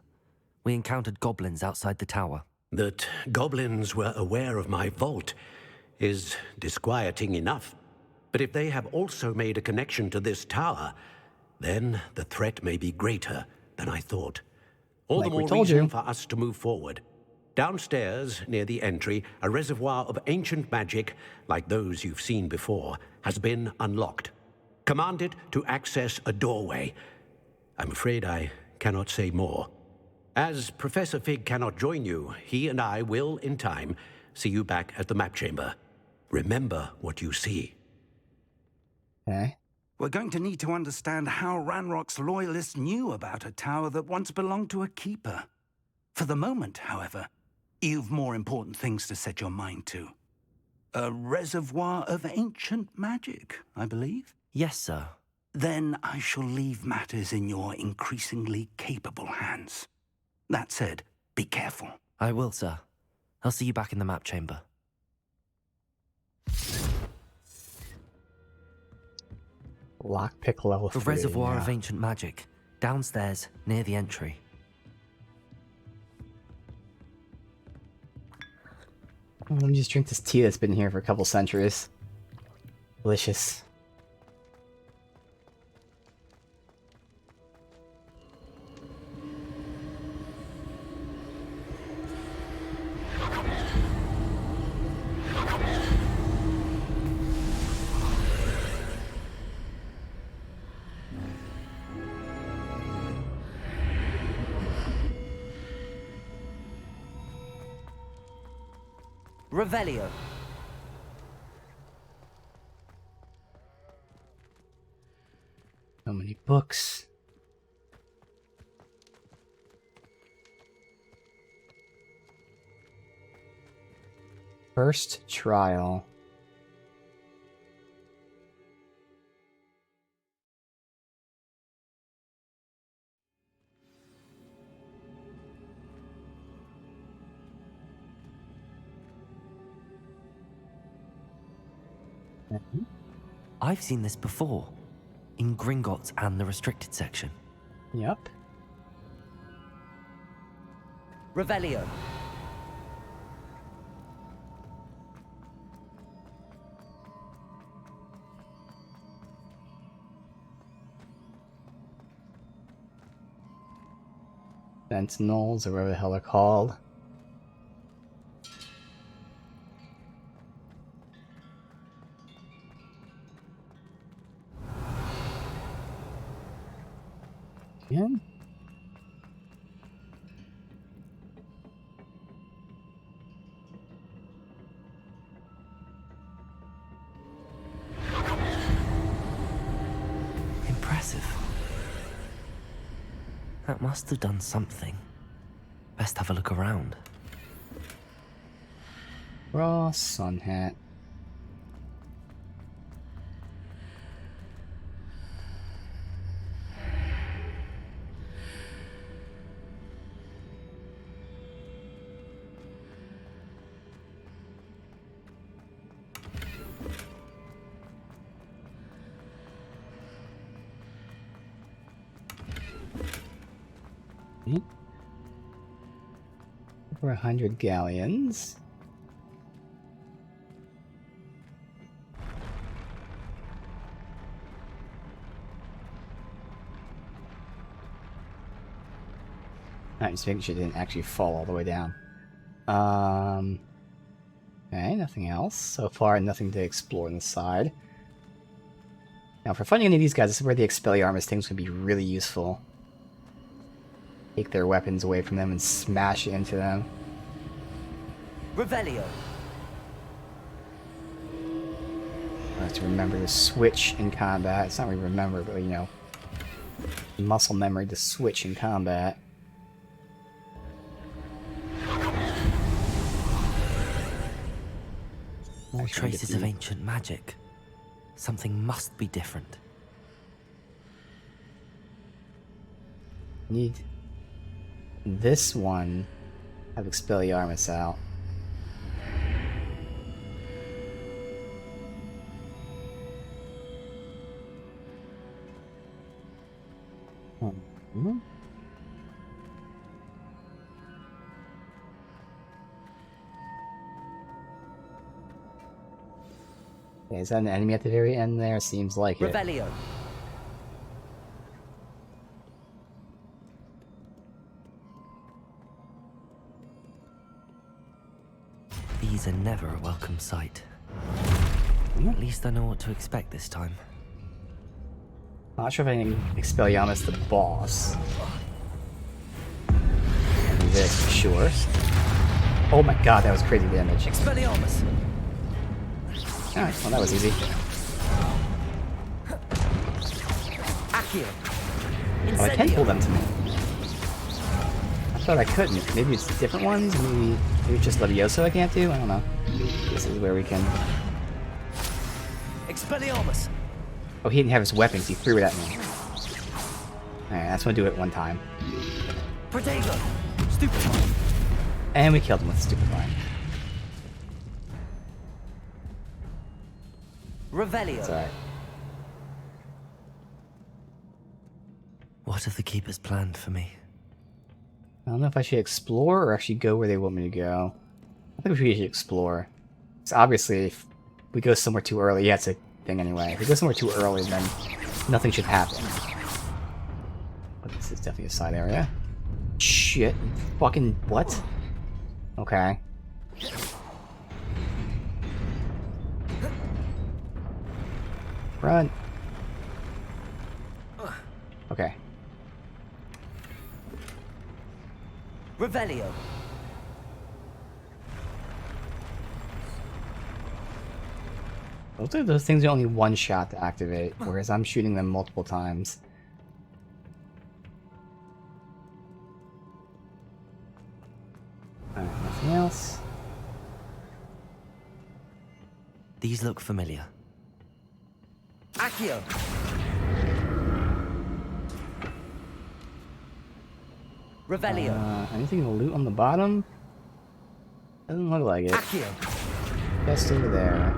We encountered goblins outside the tower. That goblins were aware of my vault is disquieting enough. But if they have also made a connection to this tower, then the threat may be greater than I thought. All the more reason for us to move forward. Downstairs, near the entry, a reservoir of ancient magic, like those you've seen before, has been unlocked. Command it to access a doorway. I'm afraid I cannot say more. As Professor Fig cannot join you, he and I will, in time, see you back at the map chamber. Remember what you see. Okay. We're going to need to understand how Ranrock's loyalists knew about a tower that once belonged to a keeper. For the moment, however, you've more important things to set your mind to. A reservoir of ancient magic, I believe? Yes, sir. Then I shall leave matters in your increasingly capable hands. That said, be careful. I will, sir. I'll see you back in the map chamber. Lockpick level The 3. reservoir yeah. of ancient magic. Downstairs, near the entry. Let me just drink this tea that's been here for a couple centuries. Delicious. Revelio. So many books. First trial. I've seen this before. In Gringotts and the restricted section. Yep. Revelio. Sentinels, or whatever the hell they're called. Again? Impressive. That must have done something. Best have a look around. Raw sun hat. Over 100 galleons. I'm just making sure it didn't actually fall all the way down. Okay, nothing else. So far, nothing to explore on the side. Now, for finding any of these guys, this is where the Expelliarmus thing's going to be really useful. Take their weapons away from them and smash into them. Revelio. I have to remember to switch in combat. It's not really remember, but, you know, muscle memory to switch in combat. More traces of ancient magic. Something must be different. Need this one. Have Expelliarmus out. Hmm. Okay, is that an enemy at the very end there? Seems like it. Revelio. These are never a welcome sight. At least I know what to expect this time. I'm not sure if I can Expelliarmus the boss. And this for sure. Oh my god, that was crazy damage. Expelliarmus! Alright, well that was easy. Accio! Oh, I can pull them to me. I thought I couldn't. Maybe it's different ones? Maybe it's just Levioso I can't do? I don't know. This is where we can... Expelliarmus! Oh, he didn't have his weapons. He threw it at me. Alright, that's gonna do it one time. Protego! Stupefy! And we killed him with Stupefy. Revelio! It's alright. What have the Keepers planned for me? I don't know if I should explore or actually go where they want me to go. I think we should explore. Because obviously, if we go somewhere too early, yeah, it's a thing anyway. If we go somewhere too early, then nothing should happen. But this is definitely a side area. Shit. Fucking what? Okay. Run. Okay. Revelio! Those things are only one shot to activate, whereas I'm shooting them multiple times. Alright, nothing else. These look familiar. Accio! Revelio! Anything to loot on the bottom? Doesn't look like it. Accio! Just over there.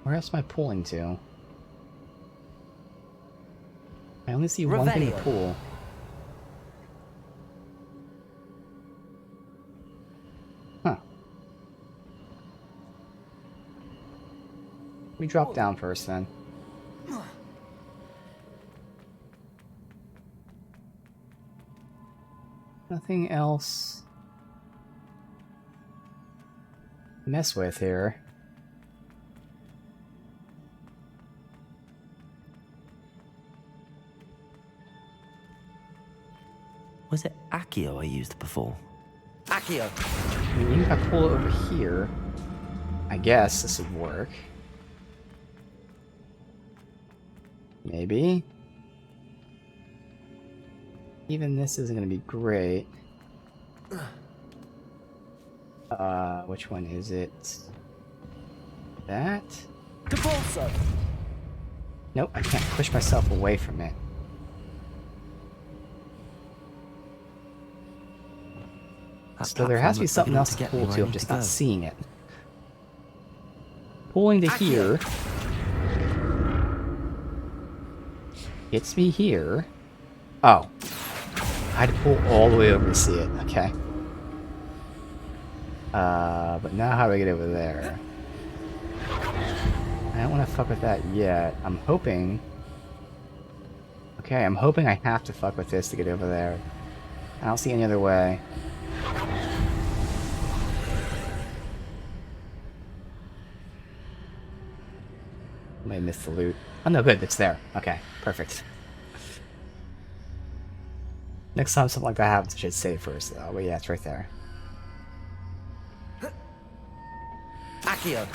Where else am I pulling to? I only see one thing to pull. Huh. We drop down first then. Nothing else to mess with here. Was it Accio I used before? Accio! I mean, even if I pull it over here, I guess this would work. Maybe. Even this isn't going to be great. Which one is it? That? Depulso! Nope, I can't push myself away from it. So there has to be something else to pull to, I'm just not seeing it. Pulling to here. Gets me here. Oh. I had to pull all the way over to see it, okay. But now how do I get over there? I don't want to fuck with that yet. I'm hoping... Okay, I'm hoping I have to fuck with this to get over there. I don't see any other way. I may have missed the loot. Oh no, good, it's there. Okay, perfect. Next time something like that happens, I should save first though. But yeah, it's right there. Accio!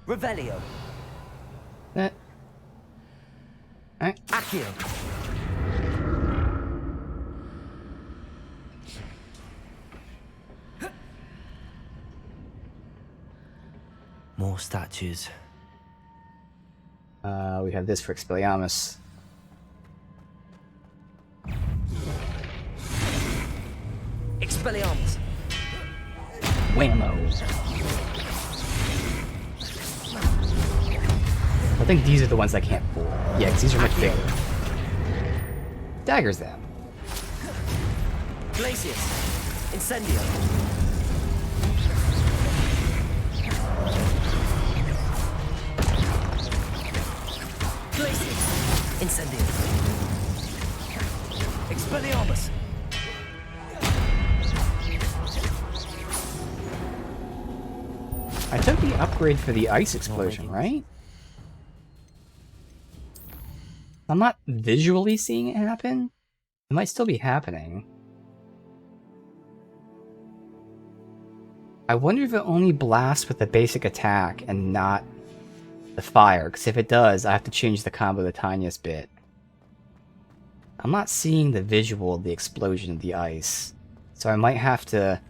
Revelio! Accio! More statues. We have this for Expelliarmus. Expelliarmus! Whammo! I think these are the ones I can't pull. Yeah, because these are much bigger. Daggers them. Glacius! Incendio! Places! Incendio! Expelliarmus! I took the upgrade for the ice explosion, right? I'm not visually seeing it happen. It might still be happening. I wonder if it only blasts with the basic attack and not the fire, because if it does, I have to change the combo the tiniest bit. I'm not seeing the visual of the explosion of the ice, so I might have to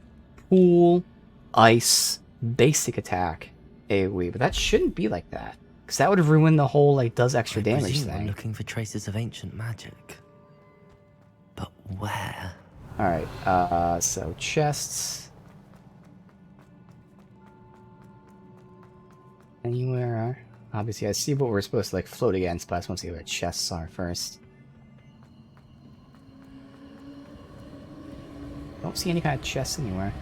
pool ice basic attack AoE, but that shouldn't be like that, because that would have ruined the whole like does extra damage We're thing. looking for traces of ancient magic, but where? All right, so chests. Anywhere? Obviously, I see what we're supposed to like float against, but I just want to see where chests are first. Don't see any kind of chests anywhere.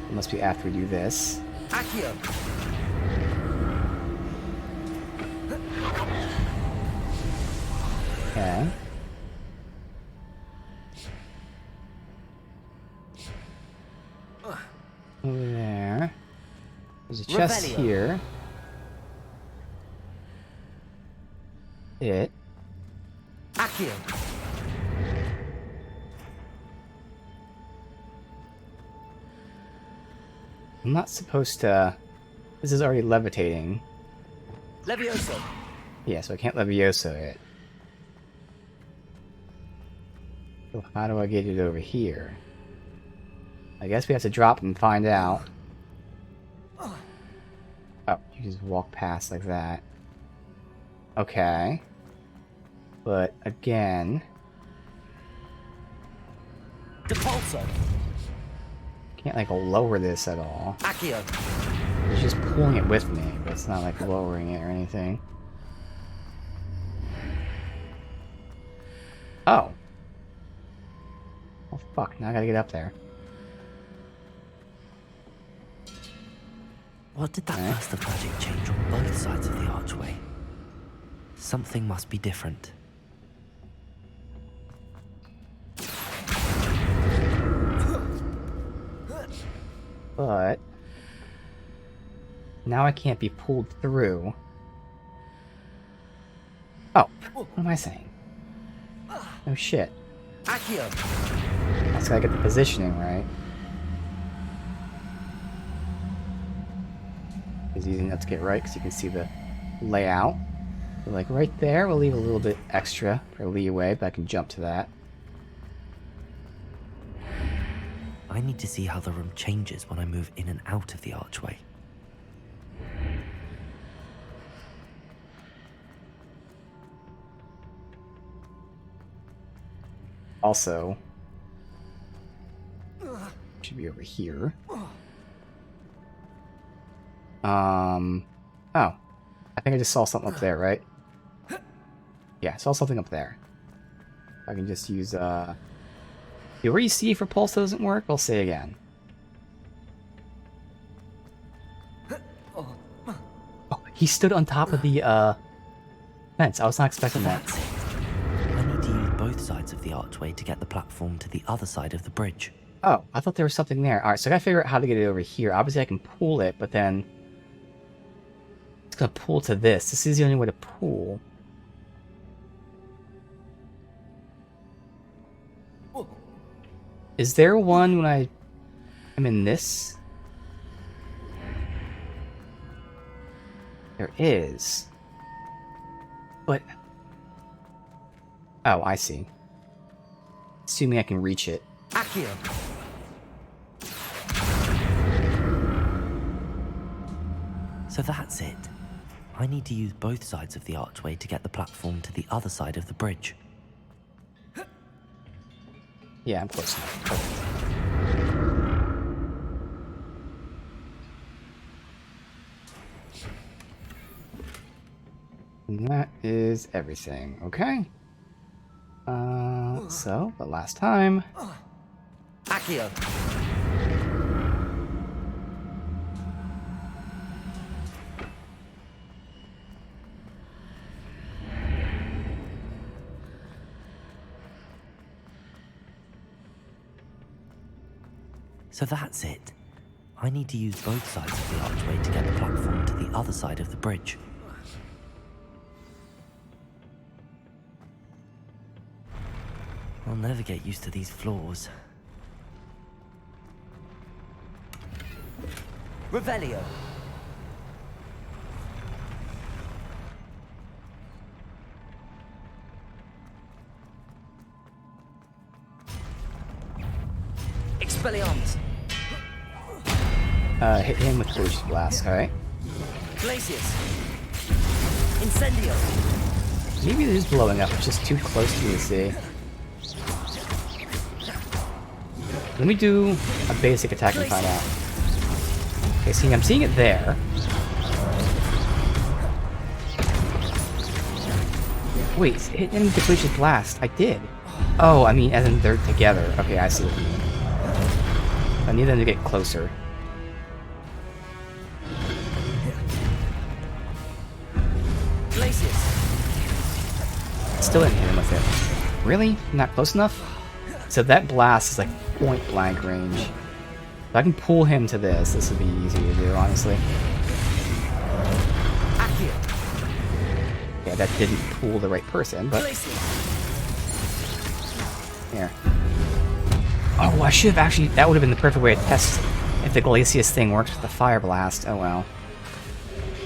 It must be after we do this. Accio! Okay. Over there. There's a chest Revelio. here. It. Accio! I'm not supposed to... This is already levitating. Levioso! Yeah, so I can't Levioso it. So how do I get it over here? I guess we have to drop and find out. Oh, you just walk past like that. Okay. But, again... Depulso! Can't, like, lower this at all. Accio! It's just pulling it with me, but it's not, like, lowering it or anything. Oh. Oh, fuck. Now I gotta get up there. What did that burst of magic change on both sides of the archway? Something must be different. But... now I can't be pulled through. Oh, what am I saying? Oh shit. Accio! I just gotta get the positioning right. It's easy enough to get right because you can see the layout. So like right there, we'll leave a little bit extra for leeway, but I can jump to that. I need to see how the room changes when I move in and out of the archway. Also, should be over here. Oh. I think I just saw something up there, right? Yeah, I saw something up there. I can just use, the where you see for pulse doesn't work, I'll say again. Oh, he stood on top of the, fence. I was not expecting that. That's it. I need to use both sides of the archway to get the platform to the other side of the bridge. Oh, I thought there was something there. Alright, so I gotta figure out how to get it over here. Obviously I can pull it, but then... it's gonna pull to this. This is the only way to pull. Is there one when I'm in this? There is. But... oh, I see. Assuming I can reach it. Accio! So that's it. I need to use both sides of the archway to get the platform to the other side of the bridge. Yeah, I'm close enough. Perfect. And that is everything. Okay. So, the last time. Accio! So that's it. I need to use both sides of the archway to get the platform to the other side of the bridge. I'll never get used to these floors. Revelio. Expelliarmus. Hit him with Pollution Blast, alright. Glacius. Incendio. Maybe it is blowing up, it's just too close to me to see. Let me do a basic attack and find out. Okay, see, I'm seeing it there. Wait, hit him with the Pollution Blast. I did. Oh, I mean, as in they're together. Okay, I see what you mean. I need them to get closer. Still didn't hit him with it. Really? Not close enough? So that blast is like point blank range. If I can pull him to this, this would be easy to do, honestly. Yeah, that didn't pull the right person, but... Here. Oh, I should have actually... That would have been the perfect way to test if the Glacius thing works with the Fire Blast. Oh well.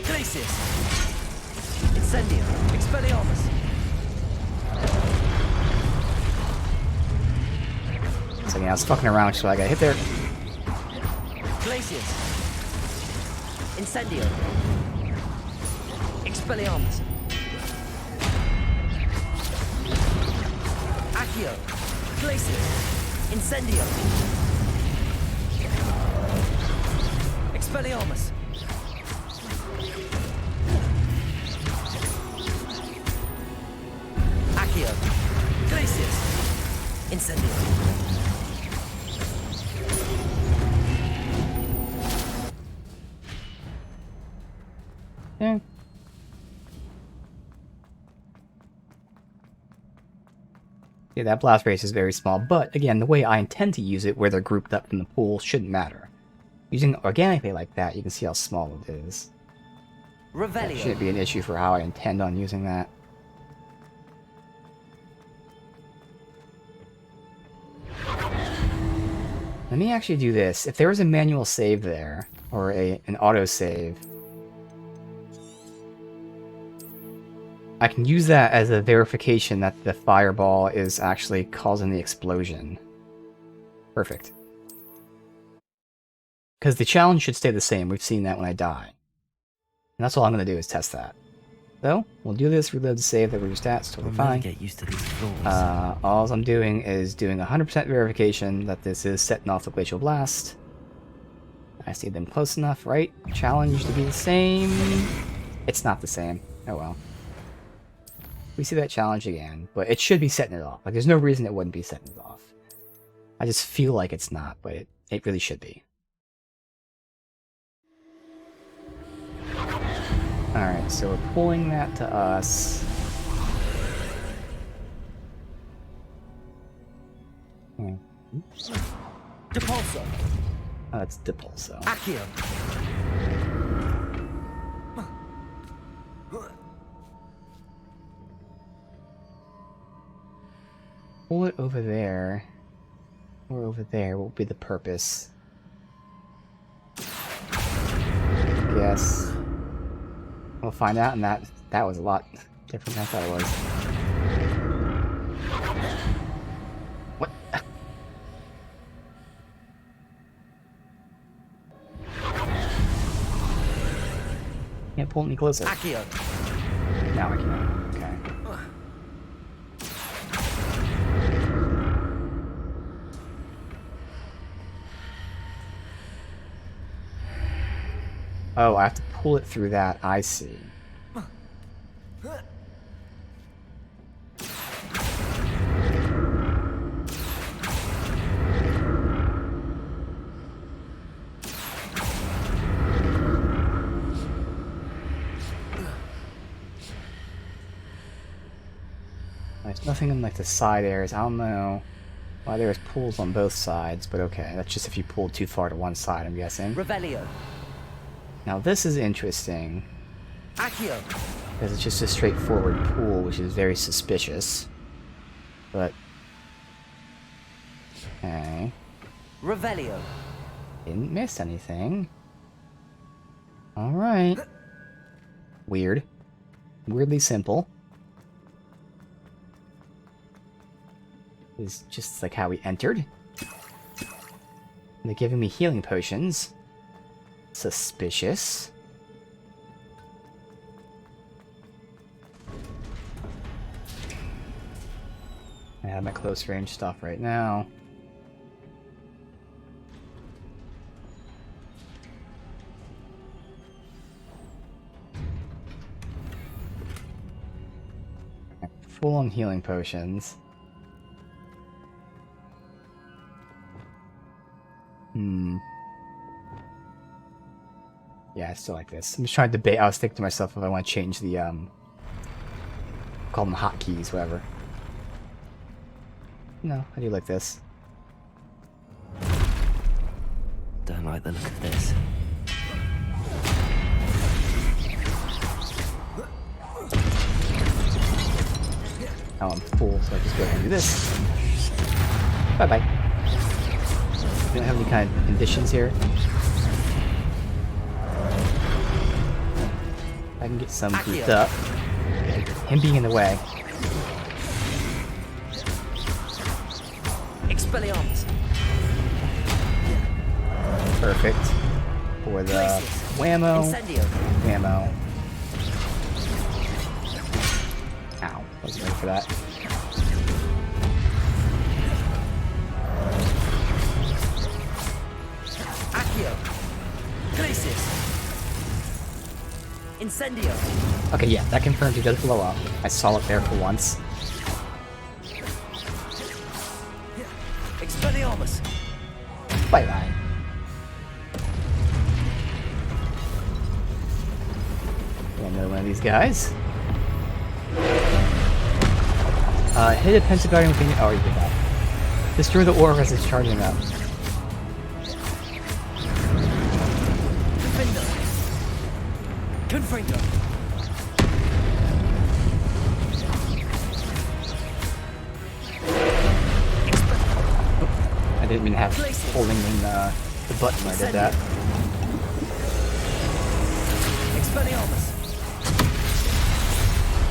Glacius. Incendio. Expelliarmus. So yeah, I was fucking around, so I got hit there. Glacius. Incendio. Expelliarmus. Accio. Glacius. Incendio. Expelliarmus. Accio. Glacius. Incendio. Yeah. Yeah, that blast radius is very small, but again, the way I intend to use it, where they're grouped up from the pool, shouldn't matter. Using it organically like that, you can see how small it is. That shouldn't be an issue for how I intend on using that. Let me actually do this. If there was a manual save there, or an auto save, I can use that as a verification that the fireball is actually causing the explosion. Perfect. Because the challenge should stay the same. We've seen that when I die. And that's all I'm going to do is test that. So, we'll do this, reload the save, that were your stats, totally fine. Get used to these floors. All I'm doing is doing 100% verification that this is setting off the Glacial Blast. I see them close enough, right? Challenge to be the same. It's not the same. Oh well. We see that challenge again, but it should be setting it off. Like, there's no reason it wouldn't be setting it off. I just feel like it's not, but it really should be. Alright, so we're pulling that to us. Depulso. Oh, that's Depulso. Accio. Pull it over there. Or over there. What would be the purpose? Yes. We'll find out, and that was a lot different than I thought it was. What? Can't pull any closer. Accio. Now I can. Okay. Oh, I have to pull it through that. I see. There's nothing in like the side areas. I don't know. Well, there's pools on both sides, but okay. That's just if you pull too far to one side, I'm guessing. Revelio. Now this is interesting. Accio. Because it's just a straightforward pool, which is very suspicious. But... okay. Revelio. Didn't miss anything. Alright. Weird. Weirdly simple. Is just like how we entered. They're giving me healing potions. Suspicious. I have my close range stuff right now. Full on healing potions. Yeah, I still like this. I'm just trying to debate. I was thinking to myself if I want to change the call them hotkeys, whatever. No, I do like this. Don't like the look of this. Now I'm full, so I just go ahead and do this. Bye bye. We don't have any kind of conditions here. I can get some grouped up. Him being in the way. Expelliarmus. Perfect. For the whammo. Incendio. Whammo. Ow. Wasn't ready for that. Accio. Glacis. Incendio. Okay, yeah, that confirms he does blow up. I saw it there for once. Expelliarmus. Bye bye. Another one of these guys. Hit a Pentaguardian within your... oh, you did that. Destroy the orb as it's charging up. Confringo. I didn't even have holding in the button when I did that. Expelliarmus.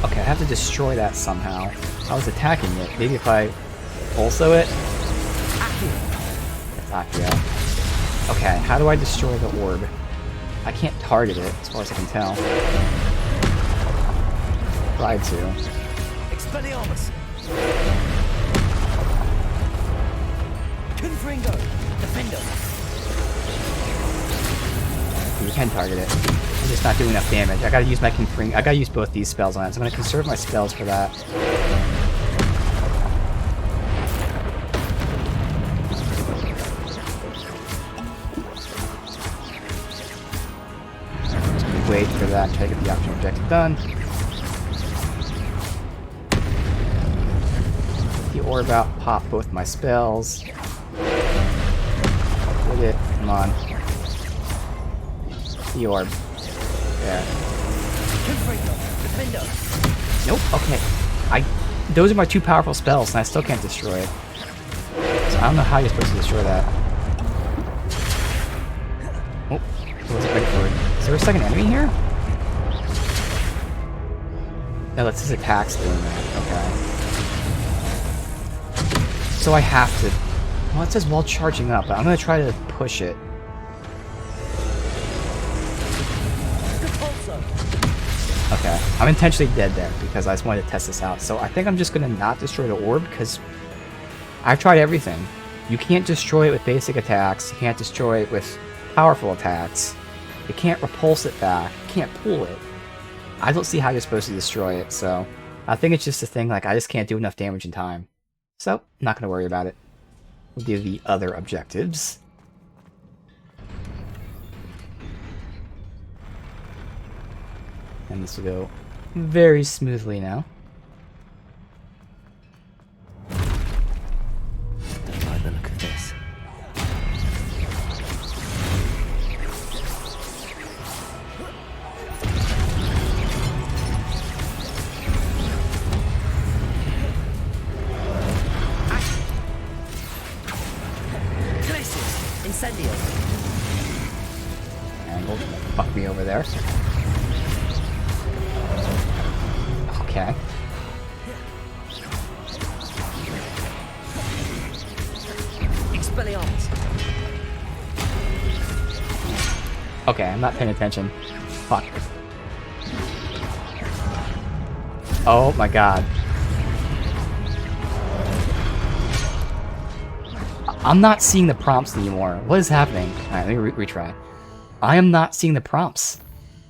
Okay, I have to destroy that somehow. I was attacking it. Maybe if I also it? That's Accio. Okay, how do I destroy the orb? I can't target it, as far as I can tell. Tried to. Expelliarmus. Confringo. Defendo. You can target it. I'm just not doing enough damage. I gotta use my Confring. I gotta use both these spells on it, so I'm gonna conserve my spells for that. Just gonna wait for that, try to get the optional objective done. Get the orb out, pop both my spells. Get it, come on. The orb. There. Nope, okay. Those are my two powerful spells, and I still can't destroy it. So I don't know how you're supposed to destroy that. Oh, I wasn't ready for it. Is there a second enemy here? No, that's his attacks doing that. Okay. So I have to... well, it says while charging up, but I'm gonna try to push it. Okay, I'm intentionally dead there because I just wanted to test this out. So I think I'm just gonna not destroy the orb because I've tried everything. You can't destroy it with basic attacks. You can't destroy it with powerful attacks. You can't repulse it back. You can't pull it. I don't see how you're supposed to destroy it, so I think it's just a thing like I just can't do enough damage in time. So, I'm not gonna worry about it. We'll do the other objectives. And this will go very smoothly now. there. Okay. Expelliarmus. Okay, I'm not paying attention. Fuck. Oh my god. I'm not seeing the prompts anymore. What is happening? Alright, let me retry. I am not seeing the prompts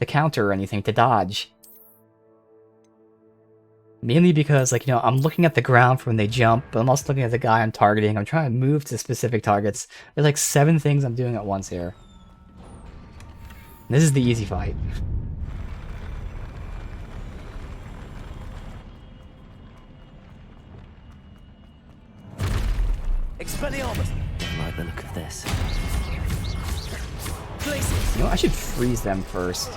to counter or anything, to dodge. Mainly because, like, you know, I'm looking at the ground for when they jump, but I'm also looking at the guy I'm targeting. I'm trying to move to specific targets. There's like 7 things I'm doing at once here. This is the easy fight. Expelliarmus. I like the look of this. You know, I should freeze them first.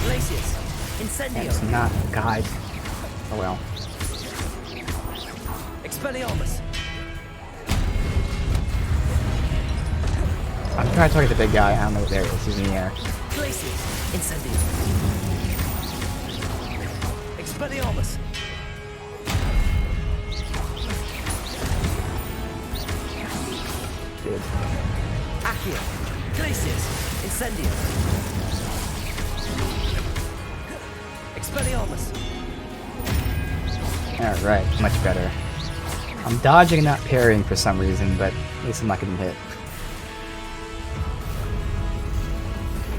Glacius. Incendio. That's not guide. Oh well. Expelliarmus. I'm trying to target the big guy. I don't know what there is. He's in the air. Glacius. Incendio. Expelliarmus. Good. Accio. Glacius. Incendio. Expelliarmus. Alright, much better. I'm dodging and not parrying for some reason, but at least I'm not getting hit.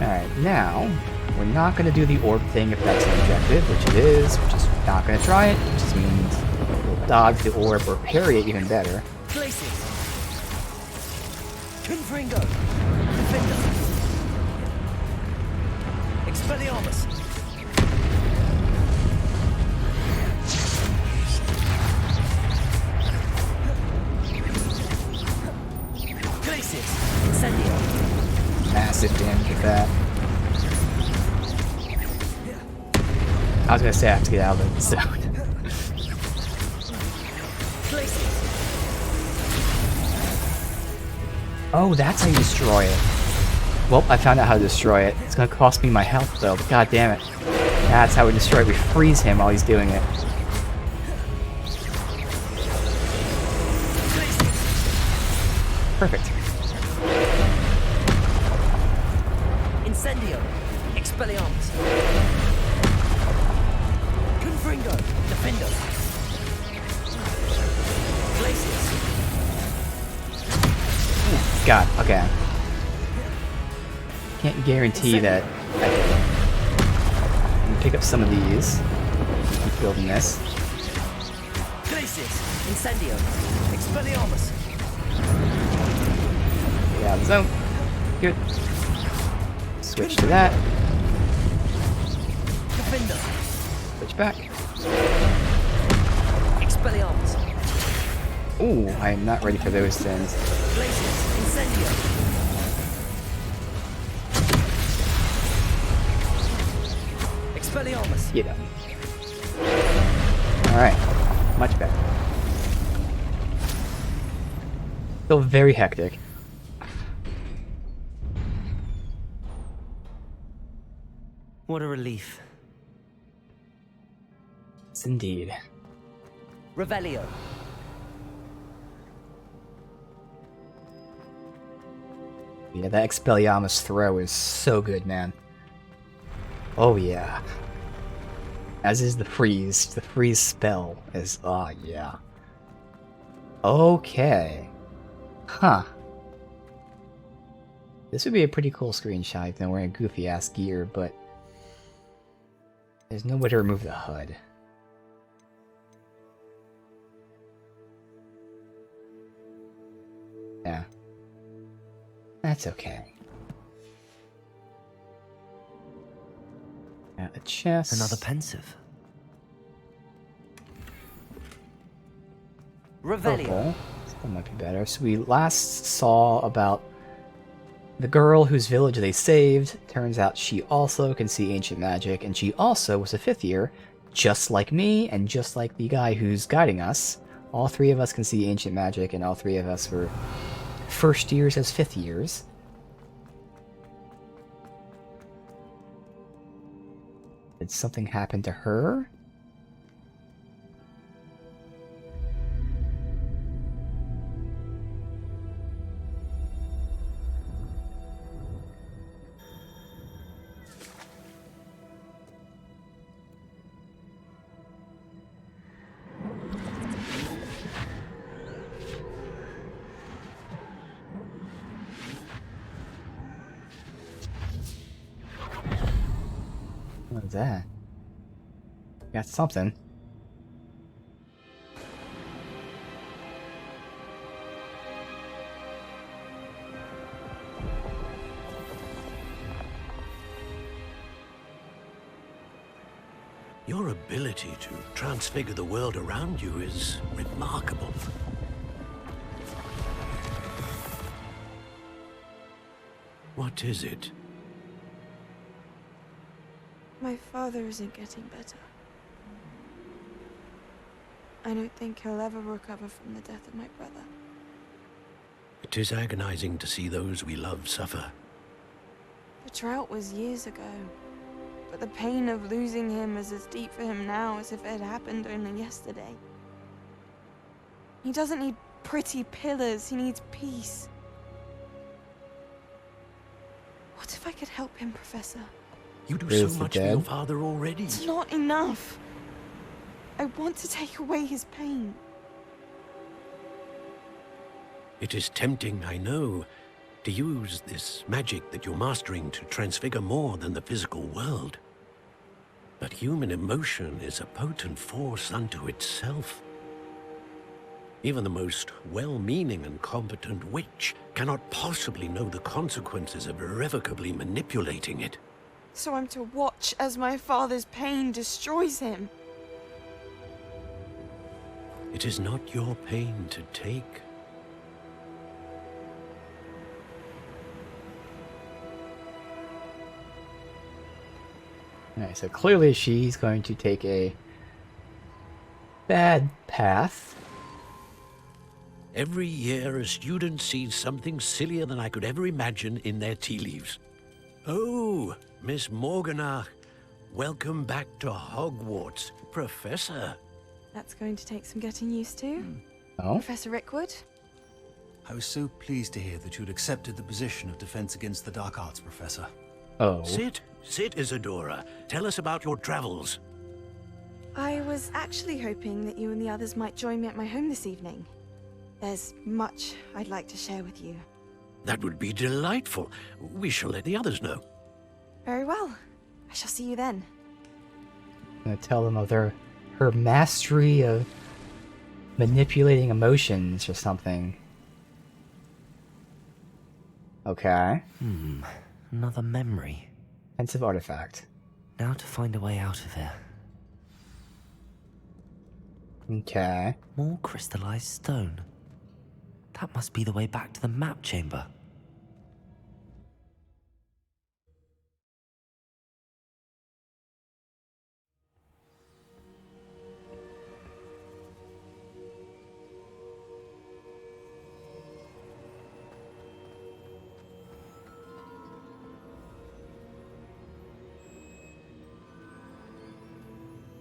Alright, now, we're not going to do the orb thing if that's an objective, which it is. We're just not going to try it, which just means we'll dodge the orb or parry it even better. Glacius. Confringo. Defender. Expelliarmus. Glacius. Incendio. Massive damage with that. I was gonna say I have to get out of the zone. Oh, that's how you destroy it. Well, I found out how to destroy it. It's gonna cost me my health though, but god damn it. That's how we destroy it. We freeze him while he's doing it. Perfect. Incendio. Expelliarmus. Confringo. Defender. Glacius. God, okay. Can't guarantee that I can pick up some of these. Keep building this. Glacius. Incendio. Expelliarmus. Get out of the zone. Good. Switch to that. Defender. Switch back. Expelliarmus. Ooh, I am not ready for those things. Glacius. Incendio. Expelliarmus. Get up. Alright. Much better. Still very hectic. What a relief. Yes, indeed. Revelio. Yeah, that Expelliarmus throw is so good, man. Oh yeah. As is the freeze. The freeze spell is, oh yeah. Okay. Huh. This would be a pretty cool screenshot if they're wearing goofy ass gear, but there's no way to remove the HUD. Yeah. That's okay. A chest. Another pensive. Revelio. Purple. That might be better. So we last saw about the girl whose village they saved. Turns out she also can see ancient magic, and she also was a 5th year, just like me, and just like the guy who's guiding us. All three of us can see ancient magic, and all three of us were first years as fifth years. Did something happen to her? What's that? Got something. Your ability to transfigure the world around you is remarkable. What is it? My father isn't getting better. I don't think he'll ever recover from the death of my brother. It is agonizing to see those we love suffer. The drought was years ago, but the pain of losing him is as deep for him now as if it had happened only yesterday. He doesn't need pretty pillars, he needs peace. What if I could help him, Professor? You do so much for your father already. It's not enough. I want to take away his pain. It is tempting, I know, to use this magic that you're mastering to transfigure more than the physical world. But human emotion is a potent force unto itself. Even the most well-meaning and competent witch cannot possibly know the consequences of irrevocably manipulating it. So I'm to watch as my father's pain destroys him. It is not your pain to take. Alright, so clearly she's going to take a bad path. Every year, a student sees something sillier than I could ever imagine in their tea leaves. Oh, Miss Morganach, welcome back to Hogwarts, Professor. That's going to take some getting used to. Oh? Professor Rickwood? I was so pleased to hear that you'd accepted the position of Defense Against the Dark Arts, Professor. Oh. Sit, Isadora. Tell us about your travels. I was actually hoping that you and the others might join me at my home this evening. There's much I'd like to share with you. That would be delightful. We shall let the others know. Very well. I shall see you then. I'm gonna tell them of her mastery of manipulating emotions or something. Okay. Another memory. Pensive artifact. Now to find a way out of here. Okay. More crystallized stone. That must be the way back to the map chamber.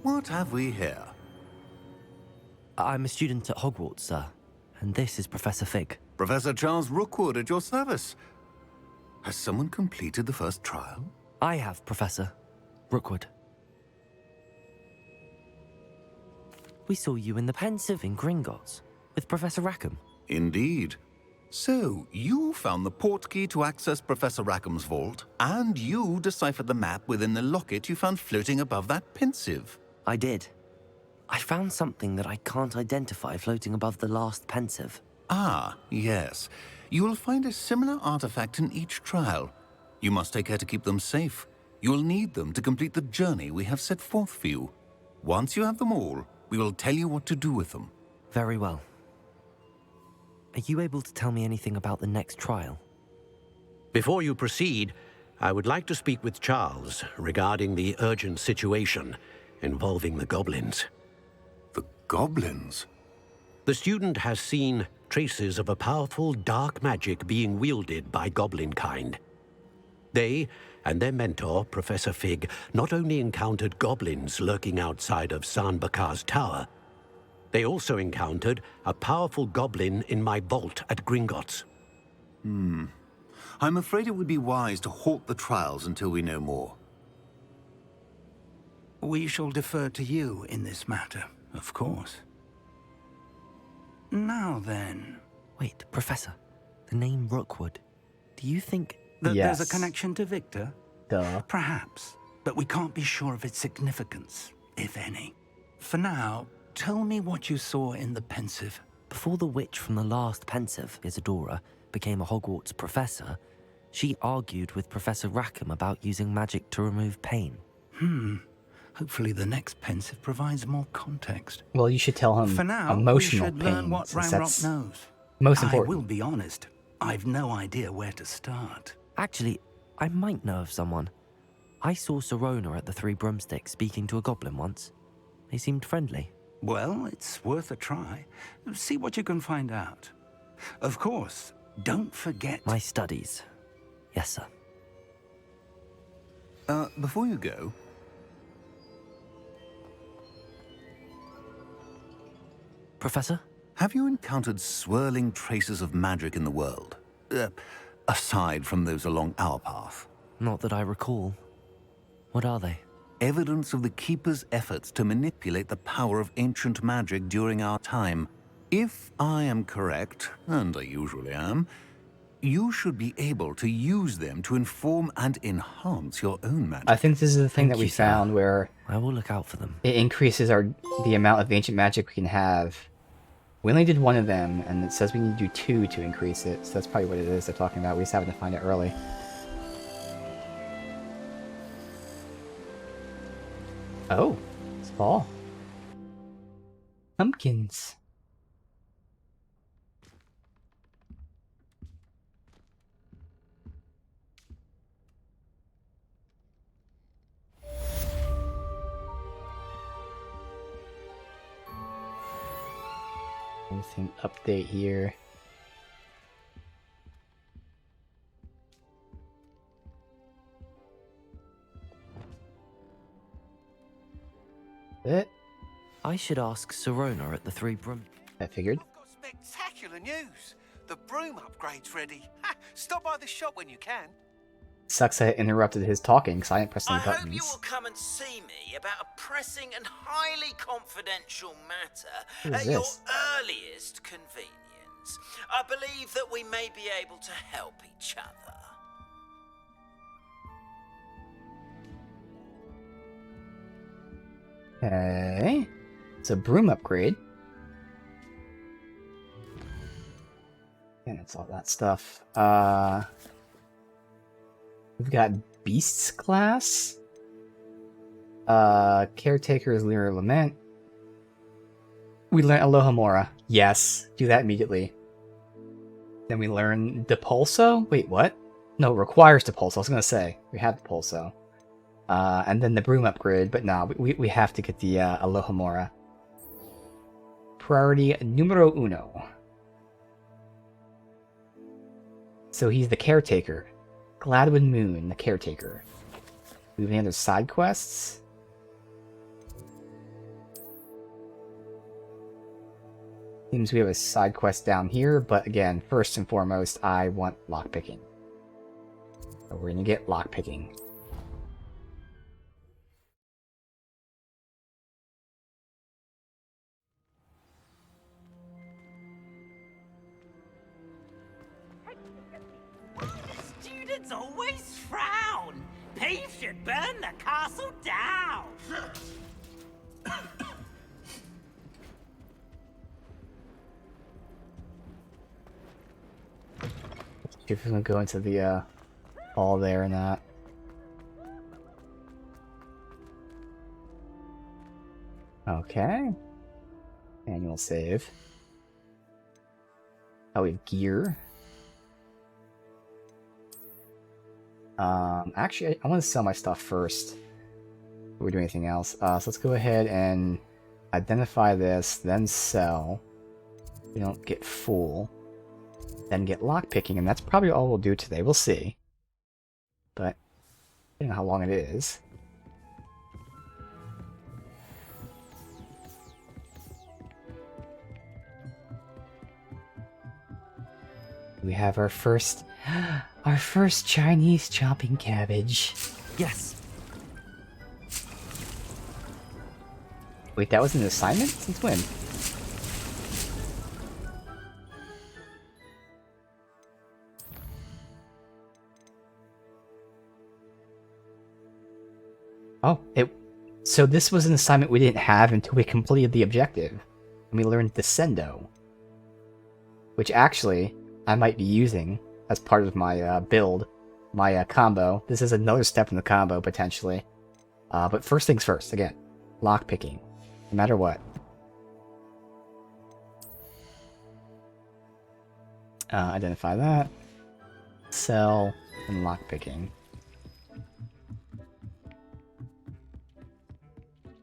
What have we here? I'm a student at Hogwarts, sir. And this is Professor Fig. Professor Charles Rookwood at your service. Has someone completed the first trial? I have, Professor Rookwood. We saw you in the Pensive in Gringotts with Professor Rackham. Indeed. So, you found the portkey to access Professor Rackham's vault, and you deciphered the map within the locket you found floating above that Pensive. I did. I found something that I can't identify floating above the last Pensive. Ah, yes. You will find a similar artifact in each trial. You must take care to keep them safe. You will need them to complete the journey we have set forth for you. Once you have them all, we will tell you what to do with them. Very well. Are you able to tell me anything about the next trial? Before you proceed, I would like to speak with Charles regarding the urgent situation involving the goblins. The goblins? The student has seen traces of a powerful dark magic being wielded by goblin kind. They and their mentor, Professor Fig, not only encountered goblins lurking outside of San Bakar's tower, they also encountered a powerful goblin in my vault at Gringotts. I'm afraid it would be wise to halt the trials until we know more. We shall defer to you in this matter, of course. Now then... Wait, Professor. The name Rookwood. Do you think... that Yes. there's a connection to Victor? Duh. Perhaps, but we can't be sure of its significance, if any. For now, tell me what you saw in the pensive. Before the witch from the last pensive, Isadora, became a Hogwarts professor, she argued with Professor Rackham about using magic to remove pain. Hopefully the next pensive provides more context. Well, you should tell him For now, emotional we should pain. learn what since Ranrock that's knows. most I important. will be honest, I've no idea where to start. Actually, I might know of someone. I saw Sirona at the Three Broomsticks speaking to a goblin once. They seemed friendly. Well, it's worth a try. See what you can find out. Of course, don't forget... My studies. Yes, sir. Before you go... Professor? Have you encountered swirling traces of magic in the world? Aside from those along our path? Not that I recall. What are they? Evidence of the Keeper's efforts to manipulate the power of ancient magic during our time. If I am correct, and I usually am, you should be able to use them to inform and enhance your own magic. I think this is the thing that we you, sir. found where I will look out for them. it increases the amount of ancient magic we can have. We only did one of them, and it says we need to do 2 to increase it, so that's probably what it is they're talking about. We just happen to find it early. Oh, it's fall. Pumpkins. Anything update here? I should ask Sirona at the Three Broom... I figured. Spectacular news! The broom upgrade's ready. Stop by the shop when you can. Sucks I interrupted his talking because I didn't press any I buttons. hope you will come and see me about a pressing and highly confidential matter Who is at your this? earliest convenience. I believe that we may be able to help each other. Okay. It's a broom upgrade. And it's all that stuff. We've got Beasts class. Caretaker's Lyra Lament. We learn Aloha Mora. Yes. Do that immediately. Then we learn Depulso? Wait, what? No, requires Depulso. I was gonna say. We have Depulso. And then the broom upgrade, but no, we have to get the Aloha Mora. Priority numero uno. So he's the caretaker. Gladwin Moon, the caretaker. Do we have any other side quests? Seems we have a side quest down here, but again, first and foremost, I want lockpicking. So we're gonna get lockpicking. Students always frown. Peeves should burn the castle down. See if we can go into the hall there or not. Okay. Annual save. Oh, we have gear. Actually, I want to sell my stuff first before we do anything else. So let's go ahead and identify this, then sell. We don't get full. Then get lockpicking, and that's probably all we'll do today. We'll see. But, I don't know how long it is. We have our first Chinese chopping cabbage. Yes. Wait, that was an assignment? Since when? Oh, so this was an assignment we didn't have until we completed the objective. And we learned Descendo. Which actually, I might be using as part of my build, my combo. This is another step in the combo, potentially. But first things first, again. Lockpicking. No matter what. Identify that. Sell, and lockpicking.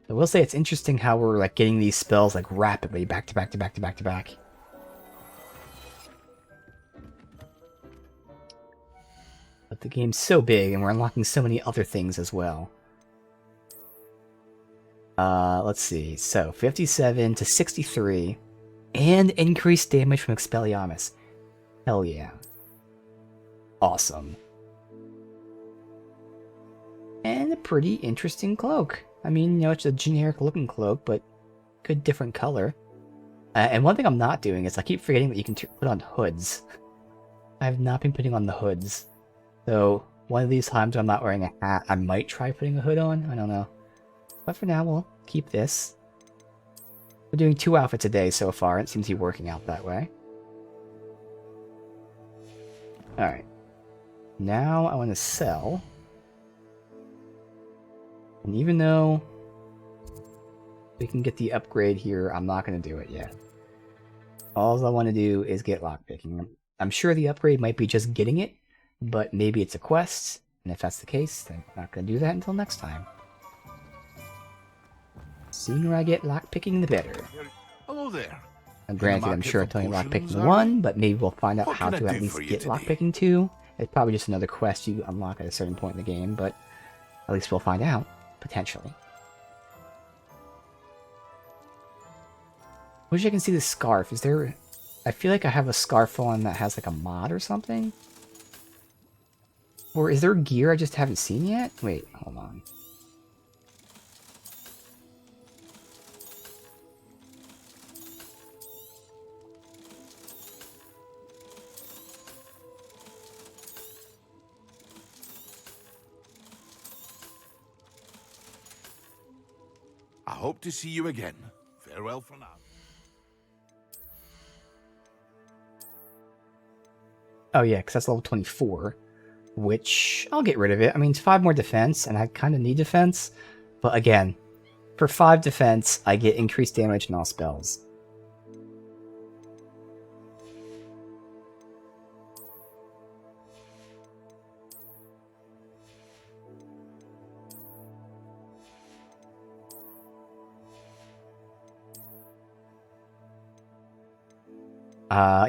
I will say it's interesting how we're like getting these spells like rapidly back to back to back to back to back. But the game's so big and we're unlocking so many other things as well. Let's see. So 57 to 63 and increased damage from Expelliarmus. Hell yeah. Awesome. And a pretty interesting cloak. I mean, you know, it's a generic looking cloak, but good different color. And one thing I'm not doing is I keep forgetting that you can put on hoods. I have not been putting on the hoods. So one of these times I'm not wearing a hat, I might try putting a hood on. I don't know. But for now, we'll keep this. We're doing 2 outfits a day so far. It seems to be working out that way. Alright. Now I want to sell. And even though we can get the upgrade here, I'm not going to do it yet. All I want to do is get lockpicking. I'm sure the upgrade might be just getting it, but maybe it's a quest, and if that's the case, then I'm not going to do that until next time. Sooner I get lockpicking, the better. Hello there. And granted, I'm sure it's only lockpicking 1, but maybe we'll find out how to at least get lockpicking 2. It's probably just another quest you unlock at a certain point in the game, but at least we'll find out. Potentially. Wish I can see the scarf. Is there... I feel like I have a scarf on that has like a mod or something? Or is there gear I just haven't seen yet? Wait, hold on. I hope to see you again. Farewell for now. Oh yeah, because that's level 24. Which, I'll get rid of it. I mean, it's 5 more defense, and I kind of need defense. But again, for 5 defense, I get increased damage in all spells.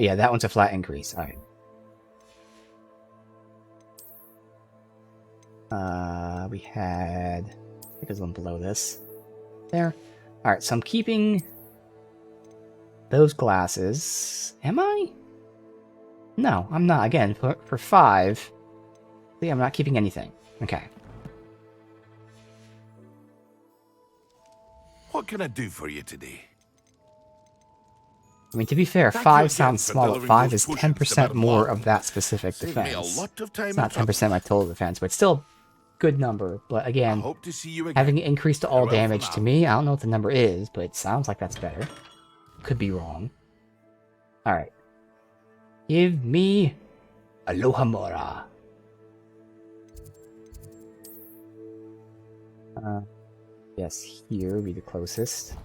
Yeah, that one's a flat increase. Alright. We had... I think there's one below this. There. Alright, so I'm keeping those glasses. Am I? No, I'm not. Again, for 5, see, I'm not keeping anything. Okay. What can I do for you today? I mean, to be fair, 5 sounds small, but 5 is 10% more of that specific defense. It's not 10% of my total defense, but it's still a good number. But again, having it increased to all damage to me, I don't know what the number is, but it sounds like that's better. Could be wrong. Alright. Give me Alohomora. Yes, here would be the closest.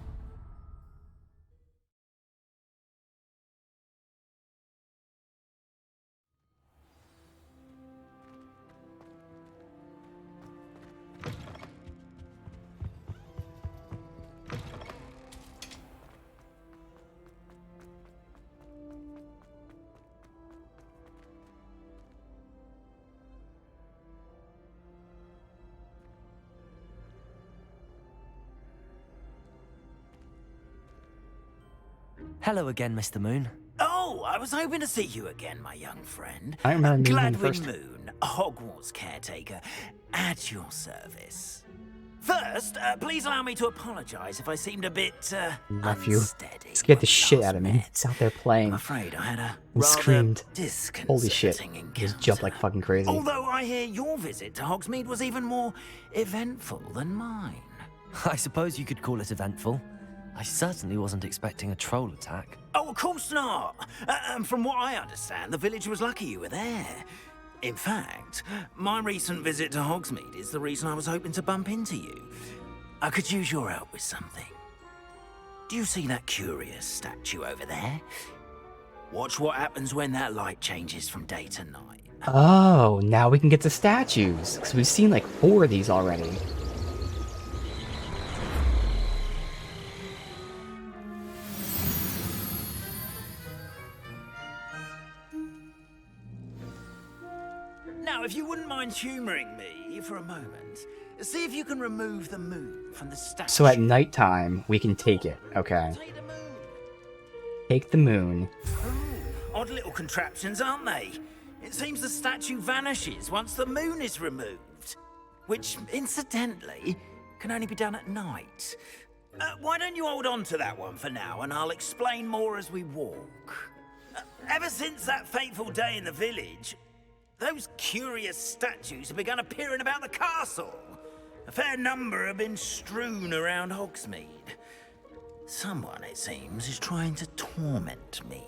Hello again, Mr. Moon. Oh, I was hoping to see you again, my young friend. I remember meeting him Gladwin first. Moon, Hogwarts caretaker, at your service. First, please allow me to apologize if I seemed a bit, Nephew unsteady. scared the shit out of me. He's out there playing. I'm afraid I had a and rather screamed. disconcerting Holy shit. Just jumped like fucking crazy. Although I hear your visit to Hogsmeade was even more eventful than mine. I suppose you could call it eventful. I certainly wasn't expecting a troll attack. Oh, of course not. And from what I understand, the village was lucky you were there. In fact, my recent visit to Hogsmeade is the reason I was hoping to bump into you. I could use your help with something. Do you see that curious statue over there? Watch what happens when that light changes from day to night. Oh, now we can get to statues. Because we've seen like 4 of these already. Now, if you wouldn't mind humoring me for a moment, see if you can remove the moon from the statue. So at nighttime, we can take it. Okay. Take the moon. Odd little contraptions, aren't they? It seems the statue vanishes once the moon is removed. Which, incidentally, can only be done at night. Why don't you hold on to that one for now, and I'll explain more as we walk. Ever since that fateful day in the village, those curious statues have begun appearing about the castle. A fair number have been strewn around Hogsmeade. Someone, it seems, is trying to torment me.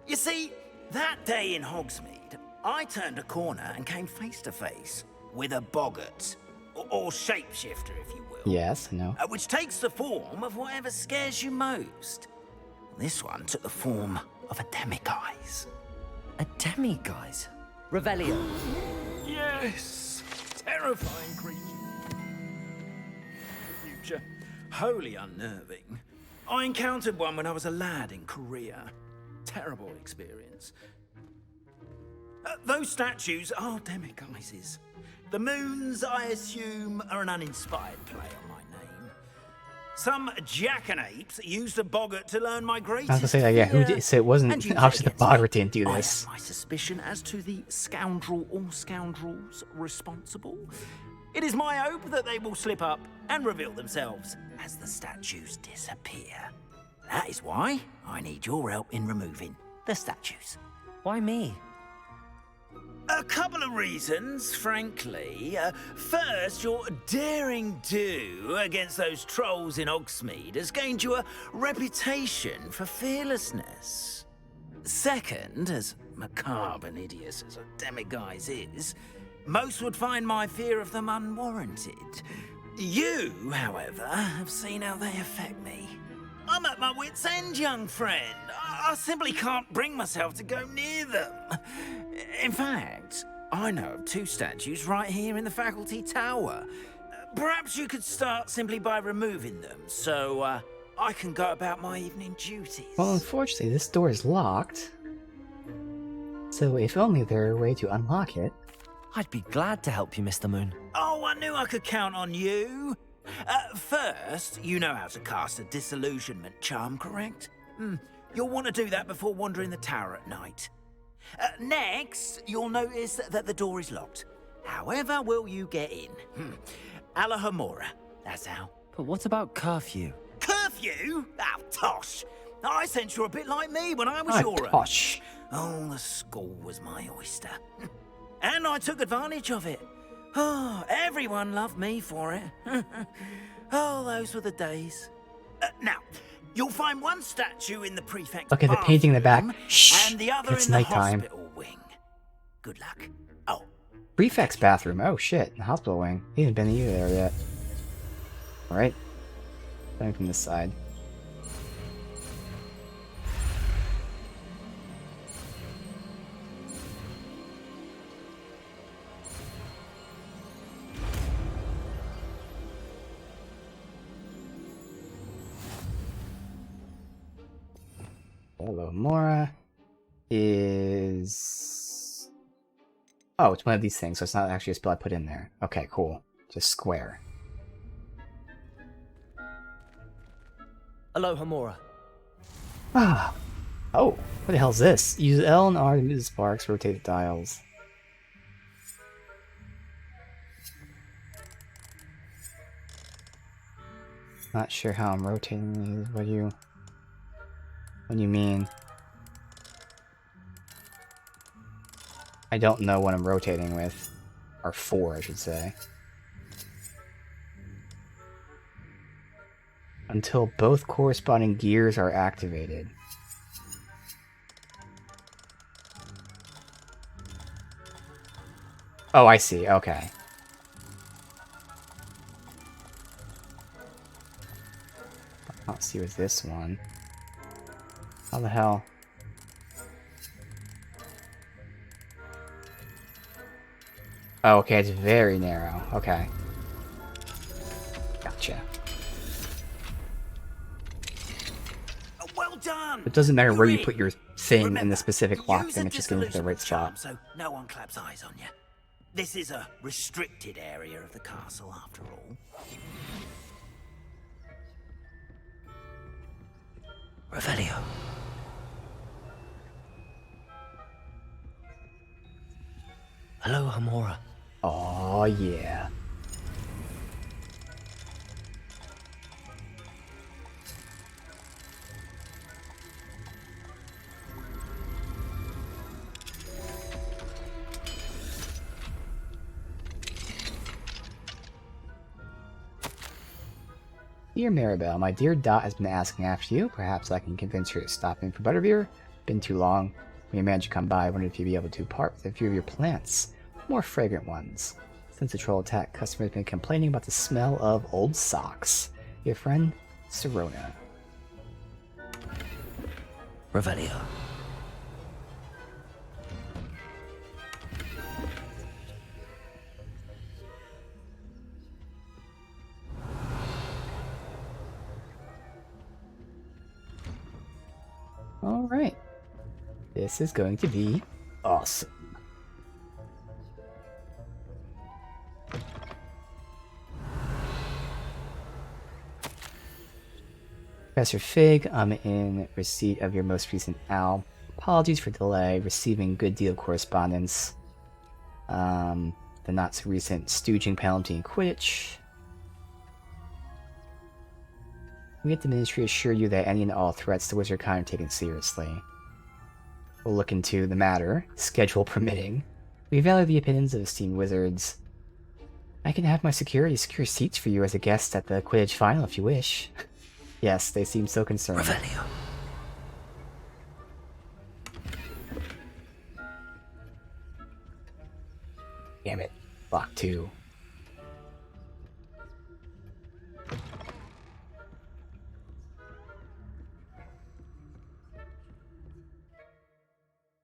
You see, that day in Hogsmeade, I turned a corner and came face to face with a boggart, or shapeshifter, if you will. Yes, I know. Which takes the form of whatever scares you most. This one took the form of a demiguise. A demiguise? Revelio. Yes! Terrifying creature. Future. Wholly unnerving. I encountered one when I was a lad in Korea. Terrible experience. Those statues are demiguises. The moons, I assume, are an uninspired play on my name. Some jackanapes used a boggart to learn my greatest I was gonna say that, yeah, who did, so it wasn't, obviously the boggart didn't do I this. have my suspicion as to the scoundrel or scoundrels responsible. It is my hope that they will slip up and reveal themselves as the statues disappear. That is why I need your help in removing the statues. Why me? A couple of reasons, frankly. First, your daring do against those trolls in Hogsmeade has gained you a reputation for fearlessness. Second, as macabre and hideous as a demiguise is, most would find my fear of them unwarranted. You, however, have seen how they affect me. I'm at my wit's end, young friend. I simply can't bring myself to go near them. In fact, I know of 2 statues right here in the faculty tower. Perhaps you could start simply by removing them, so I can go about my evening duties. Well, unfortunately, this door is locked. So if only there were a way to unlock it. I'd be glad to help you, Mr. Moon. Oh, I knew I could count on you. First, you know how to cast a disillusionment charm, correct? You'll want to do that before wandering the tower at night. Next, you'll notice that the door is locked. However will you get in? Alahomora, that's how. But what about curfew? Curfew? Oh, tosh. I sense you're a bit like me when I was your tosh. age. Oh, the school was my oyster. And I took advantage of it. Oh, everyone loved me for it. Oh, those were the days. Now, you'll find one statue in the prefect's Okay, the painting in the back. bathroom, Shh, and the other it's in the nighttime. hospital wing. Good luck. Oh, Prefect's bathroom. Oh shit, the hospital wing. He hasn't been either there yet. Alright. Coming from this side. Mora is... Oh, it's one of these things, so it's not actually a spell I put in there. Okay, cool. Just square. Aloha, Mora. Ah. Oh, what the hell is this? Use L and R to move the sparks, rotate the dials. Not sure how I'm rotating these. What do you mean? I don't know what I'm rotating with. Or for, I should say. Until both corresponding gears are activated. Oh, I see. Okay. I don't see with this one. How the hell? Oh, okay, it's very narrow. Okay. Gotcha. Well done. It doesn't matter where you You're put in. your thing in Remember, the specific lock use thing, a it's just getting to the right disillusionment charm spot. so no one claps eyes on you. This is a restricted area of the castle, after all. Revelio. Hello, Hamora. Oh yeah. Dear Maribel, my dear Dot has been asking after you. Perhaps I can convince her to stop in for Butterbeer. Been too long. When you managed to come by, I wondered if you'd be able to part with a few of your plants. More fragrant ones. Since the troll attack, customers have been complaining about the smell of old socks. Your friend, Serona. Revelio. Alright. This is going to be awesome. Professor Fig, I'm in receipt of your most recent owl. Apologies for delay, receiving good deal of correspondence. The not so recent stooging penalty in Quidditch. We get the Ministry assure you that any and all threats to Wizardkind are taken seriously. We'll look into the matter, schedule permitting. We value the opinions of esteemed wizards. I can have my security secure seats for you as a guest at the Quidditch final if you wish. Yes, they seem so concerned. Revelio. Damn it. Block 2.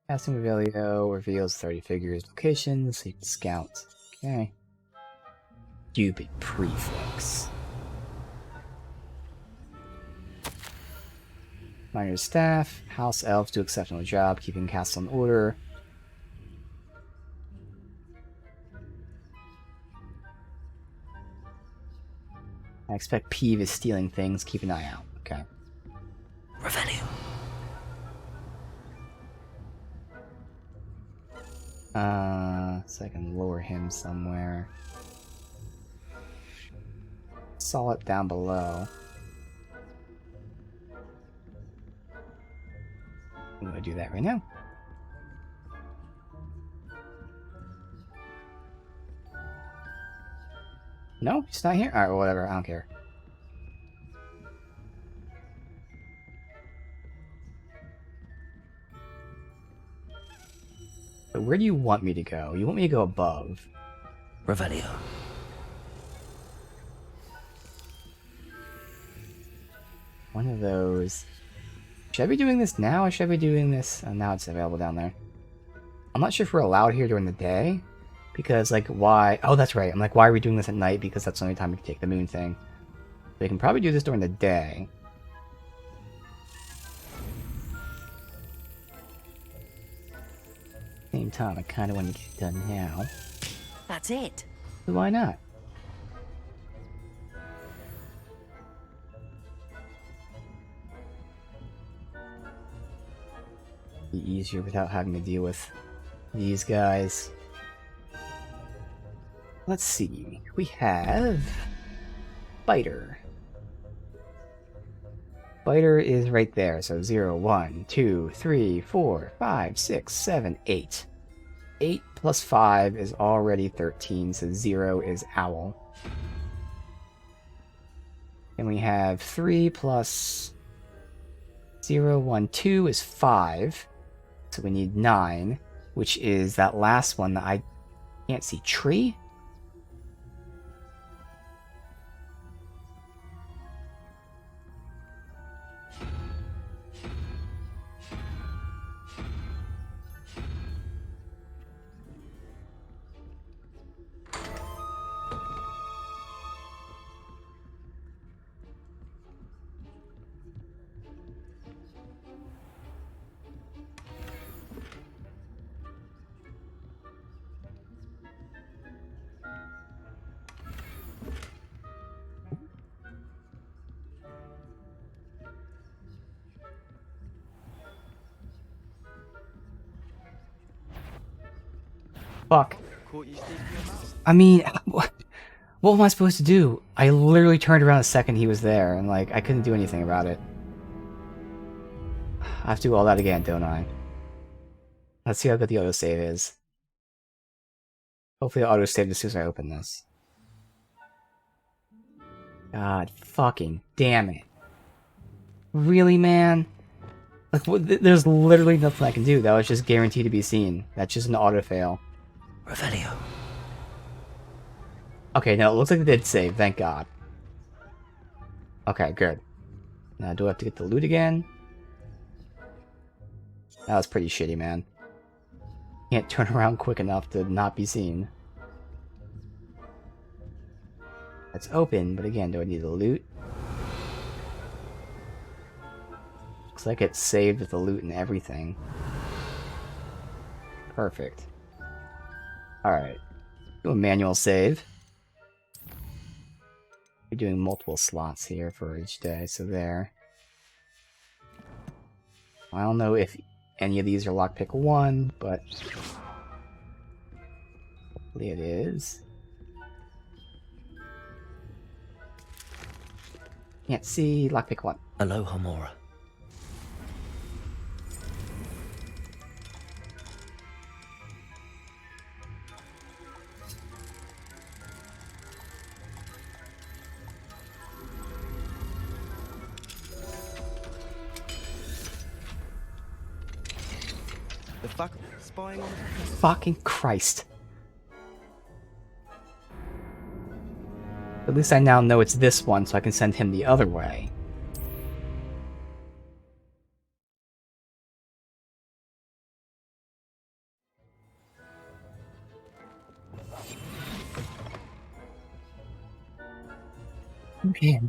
Casting Revelio reveals 30 figures locations, so you can scout. Okay. Stupid prefix. Miner's staff. House elves do exceptional job keeping castle in order. I expect Peeve is stealing things. Keep an eye out. Okay. Revelio. So I can lower him somewhere. Saw it down below. I'm gonna do that right now. No, he's not here? Alright, well, whatever, I don't care. But where do you want me to go? You want me to go above? Revelio. One of those. Should I be doing this now or should I be doing this? Now it's available down there. I'm not sure if we're allowed here during the day. Because, like, why? Oh, that's right. I'm like, why are we doing this at night? Because that's the only time we can take the moon thing. We can probably do this during the day. Same time, I kind of want to get it done now. That's it. So why not? Be easier without having to deal with these guys. Let's see. We have Biter. Biter is right there. So 0, 1, 2, 3, 4, 5, 6, 7, 8. 8 plus 5 is already 13, so 0 is Owl. And we have 3 plus 0, 1, 2 is 5. So we need 9, which is that last one that I can't see. Tree? Fuck. I mean, what am I supposed to do? I literally turned around the second he was there, and like, I couldn't do anything about it. I have to do all that again, don't I? Let's see how good the autosave is. Hopefully the autosave as soon as I open this. God fucking damn it. Really, man? Like, there's literally nothing I can do. That was just guaranteed to be seen. That's just an auto-fail. Revelio. Okay, no, it looks like they did save, thank God. Okay, good. Now, do I have to get the loot again? That was pretty shitty, man. Can't turn around quick enough to not be seen. It's open, but again, do I need the loot? Looks like it's saved with the loot and everything. Perfect. Alright. Do a manual save. We're doing multiple slots here for each day, so there. I don't know if any of these are lockpick 1, but hopefully it is. Can't see. Lockpick 1. Aloha Mora. The fuck? Spying on the... Fucking Christ. At least I now know it's this one, so I can send him the other way. Okay.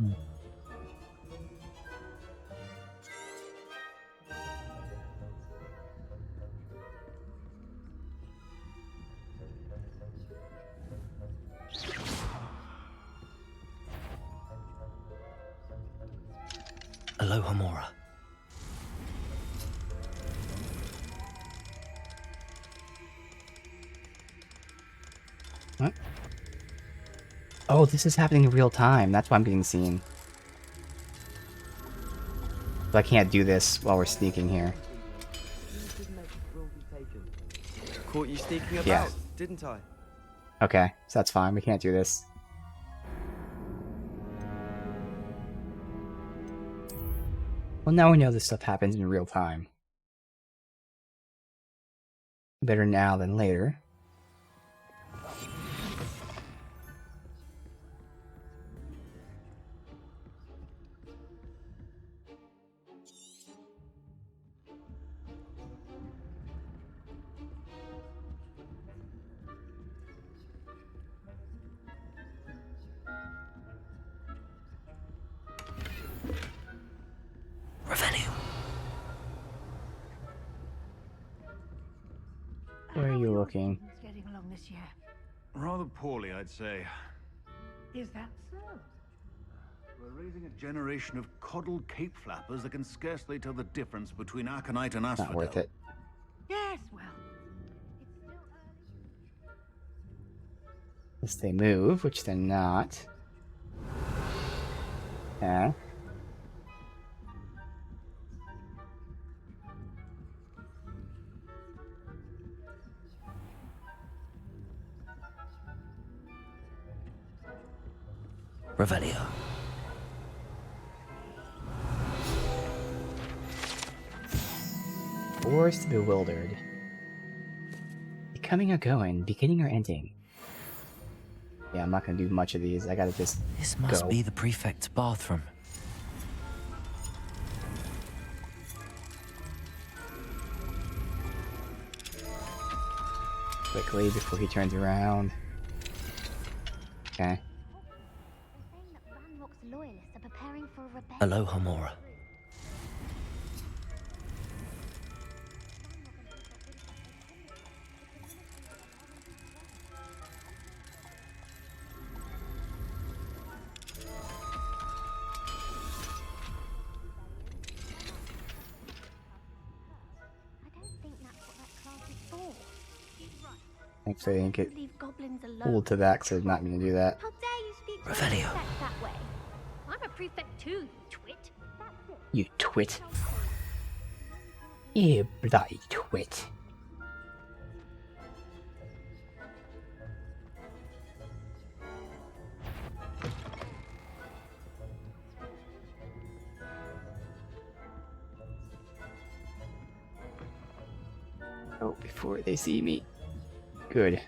Aloha Mora. What? Oh, this is happening in real time. That's why I'm getting seen. But I can't do this while we're sneaking here. Caught you sneaking about, Yeah. didn't I? Okay, so that's fine. We can't do this. Well, now we know this stuff happens in real time. Better now than later. Where are you looking? Getting along this year. Rather poorly, I'd say. Is that so? We're raising a generation of coddled cape flappers that can scarcely tell the difference between aconite and asphodel. Not worth it. Yes, well. Unless they move, which they're not. Yeah. Revelio. Forced bewildered. Coming or going, beginning or ending. Yeah, I'm not gonna do much of these. I gotta just This must go. be the prefect's bathroom. Quickly before he turns around. Okay. Hello, Hamora. Thankfully, I didn't get pulled to that because I was not going to do that. How dare you speak to a Revelio. prefect that way? I'm a prefect too, you twit. That's it. You twit. You bloody twit. Oh, before they see me. Good.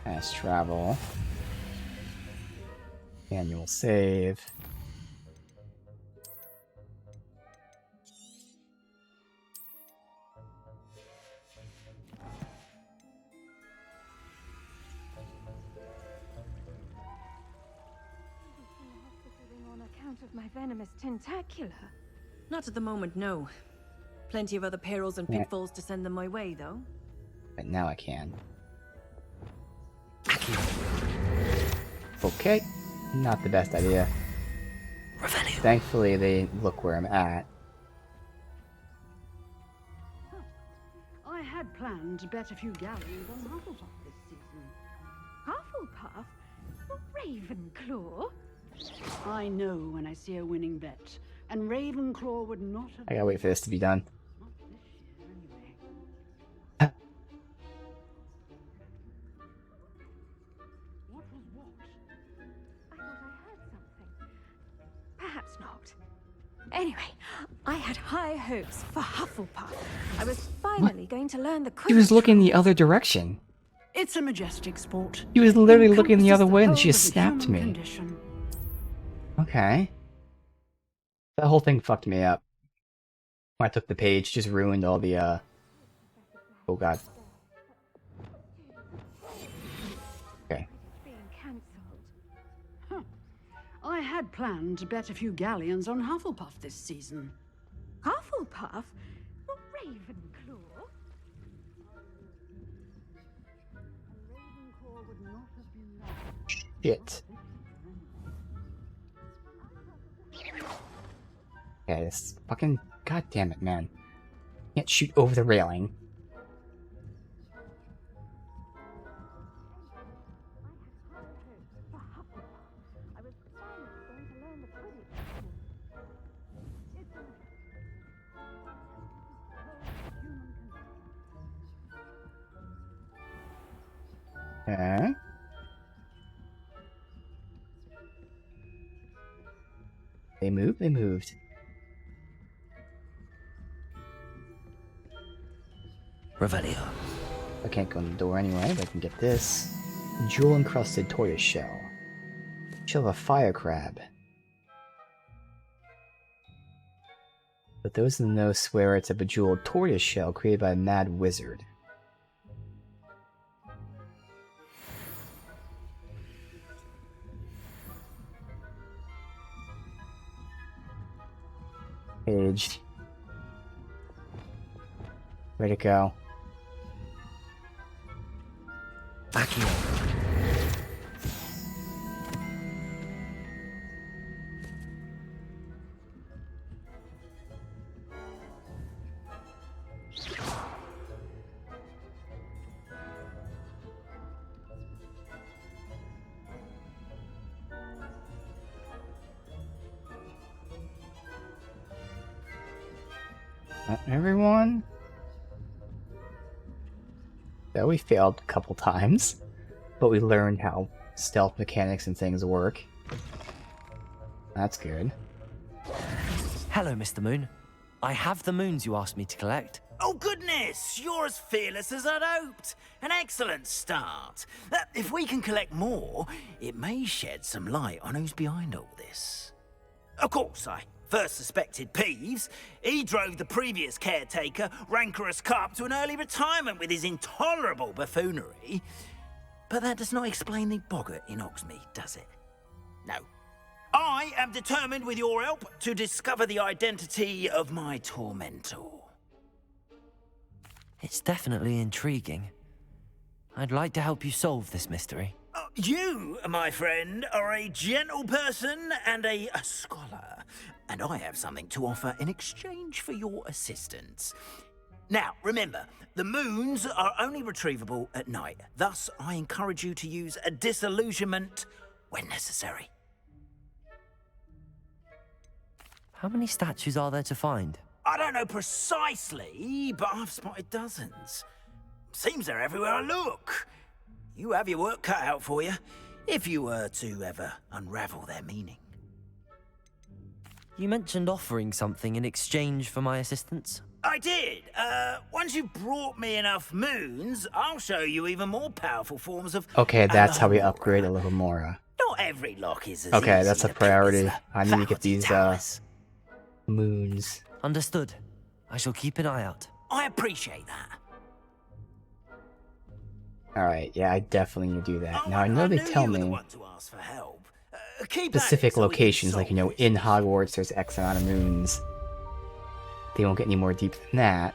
Fast travel. Annual save. On account of my venomous tentacula? Not at the moment, no. Plenty of other perils and Yeah. pitfalls to send them my way, though. But now I can. Okay. Not the best idea. Revelio. Thankfully, they look where I'm at. I had planned to bet a few galleons on Hufflepuff this season. Hufflepuff? Ravenclaw? I know when I see a winning bet, and Ravenclaw would not have. I gotta wait for this to be done. Not this year, anyway. What was what? I thought I heard something. Perhaps not. Anyway, I had high hopes for Hufflepuff. I was finally going to learn the He was Quidditch looking the rules. other direction. It's a majestic sport. He was literally looking the Encompasses other way and whole she of the snapped human me. condition. Okay. That whole thing fucked me up. When I took the page, just ruined all the, oh god. Okay. Being cancelled. Huh. I had planned to bet a few galleons on Hufflepuff this season. Hufflepuff? Not Ravenclaw? Ravenclaw would not have been right. Shit. Yeah, this fucking... God damn it, man. Can't shoot over the railing. I was finally going to learn the Quidditch rules. Okay. They moved? They moved. Revelio. I can't go in the door anyway, but I can get this. Jewel-encrusted tortoise shell. Shell of a fire crab. But those in the know swear it's a bejeweled tortoise shell created by a mad wizard. Page. Where'd it go? Accio. Not everyone? Yeah, we failed a couple times, but we learned how stealth mechanics and things work. That's good. Hello, Mr. Moon. I have the moons you asked me to collect. Oh, goodness! You're as fearless as I'd hoped. An excellent start. If we can collect more, it may shed some light on who's behind all this. Of course, I first suspected Peeves. He drove the previous caretaker, Rancorous Carp, to an early retirement with his intolerable buffoonery. But that does not explain the boggart in Hogsmeade, does it? No. I am determined, with your help, to discover the identity of my tormentor. It's definitely intriguing. I'd like to help you solve this mystery. You, my friend, are a gentle person and a scholar, and I have something to offer in exchange for your assistance. Now, remember, the moons are only retrievable at night. Thus, I encourage you to use a disillusionment when necessary. How many statues are there to find? I don't know precisely, but I've spotted dozens. Seems they're everywhere I look. You have your work cut out for you, if you were to ever unravel their meaning. You mentioned offering something in exchange for my assistance? I did. Once you've brought me enough moons, I'll show you even more powerful forms of... Okay, that's how we upgrade Alohomora. Not every lock is as Okay, easy that's a to pick priority. as I need to get these moons. Understood. I shall keep an eye out. I appreciate that. Alright, yeah, I definitely need to do that. Now, I know they tell me specific locations, like, you know, in Hogwarts there's X amount of moons. They won't get any more deep than that.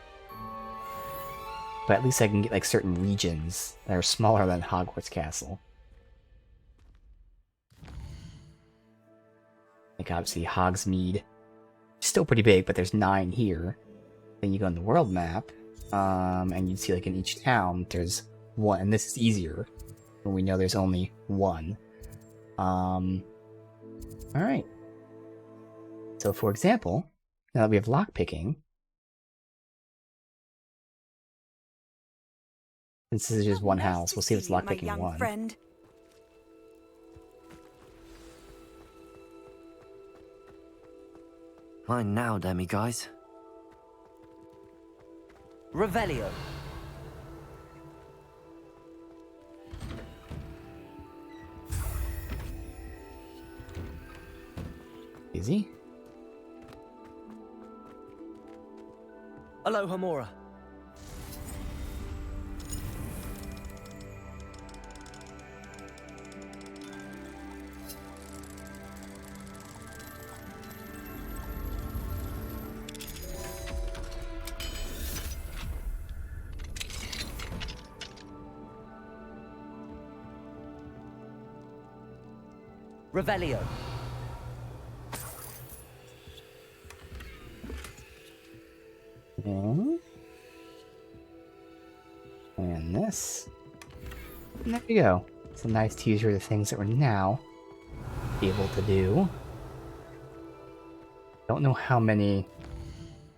But at least I can get, like, certain regions that are smaller than Hogwarts Castle. Like, obviously, Hogsmeade. Still pretty big, but there's 9 here. Then you go on the world map, and you see, like, in each town, there's 1. And this is easier, when we know there's only 1. Alright. So, for example, now that we have lockpicking, since this is just one house, we'll see if it's lockpicking 1. Friend. Mine now, demi-guys. Revelio. Easy. Alohomora. Revelio. And this. And there you go. It's a nice teaser of the things that we're now able to do. Don't know how many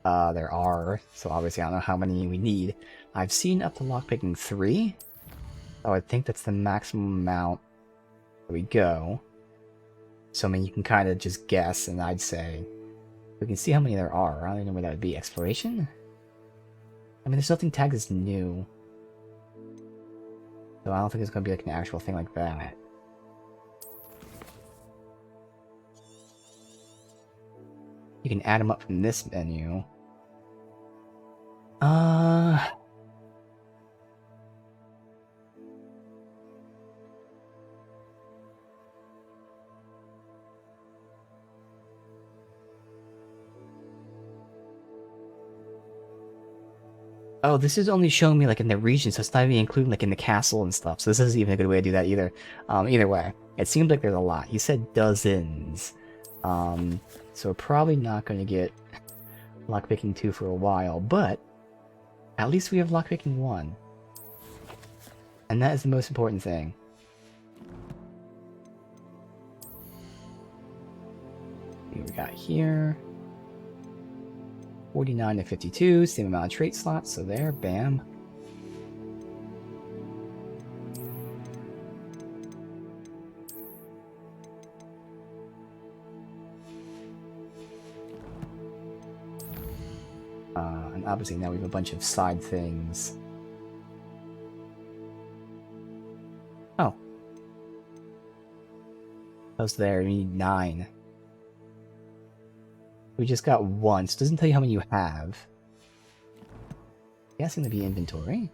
there are, so obviously I don't know how many we need. I've seen up to lockpicking 3, so I think that's the maximum amount that we go. So I mean, you can kind of just guess, and I'd say we can see how many there are. I don't even know where that would be. Exploration? I mean, there's nothing tagged as new. So I don't think it's going to be like an actual thing like that. You can add them up from this menu. Oh, this is only showing me like in the region, so it's not even including like in the castle and stuff. So this isn't even a good way to do that either. Either way, it seems like there's a lot. He said dozens. So we're probably not going to get lockpicking 2 for a while, but at least we have lockpicking 1. And that is the most important thing. What we got here. 49 to 52, same amount of trait slots, so there, bam. And obviously now we have a bunch of side things. Oh. How's there? We need 9. We just got 1, so it doesn't tell you how many you have. Guessing to be inventory.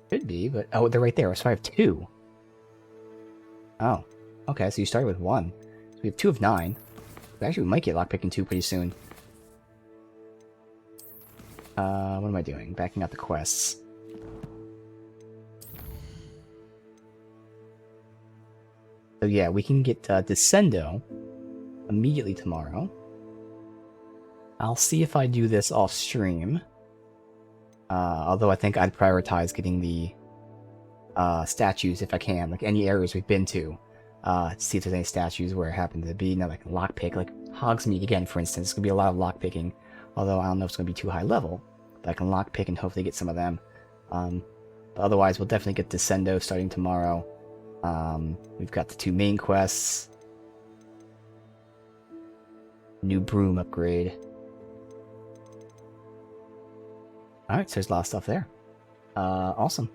Could be, but oh, they're right there. So I have 2. Oh, okay. So you started with 1. So we have 2 of 9. Actually, we might get lockpicking 2 pretty soon. What am I doing? Backing out the quests. So yeah, we can get Descendo immediately tomorrow. I'll see if I do this off stream. Although I think I'd prioritize getting the statues if I can, like any areas we've been to see if there's any statues where it happened to be, you know, like lockpick, like Hogsmeade again, for instance. It's gonna be a lot of lockpicking, although I don't know if it's gonna be too high level. But I can lockpick and hopefully get some of them. But otherwise, we'll definitely get Descendo starting tomorrow. We've got the 2 main quests. New broom upgrade. Alright, so there's a lot of stuff there. Awesome.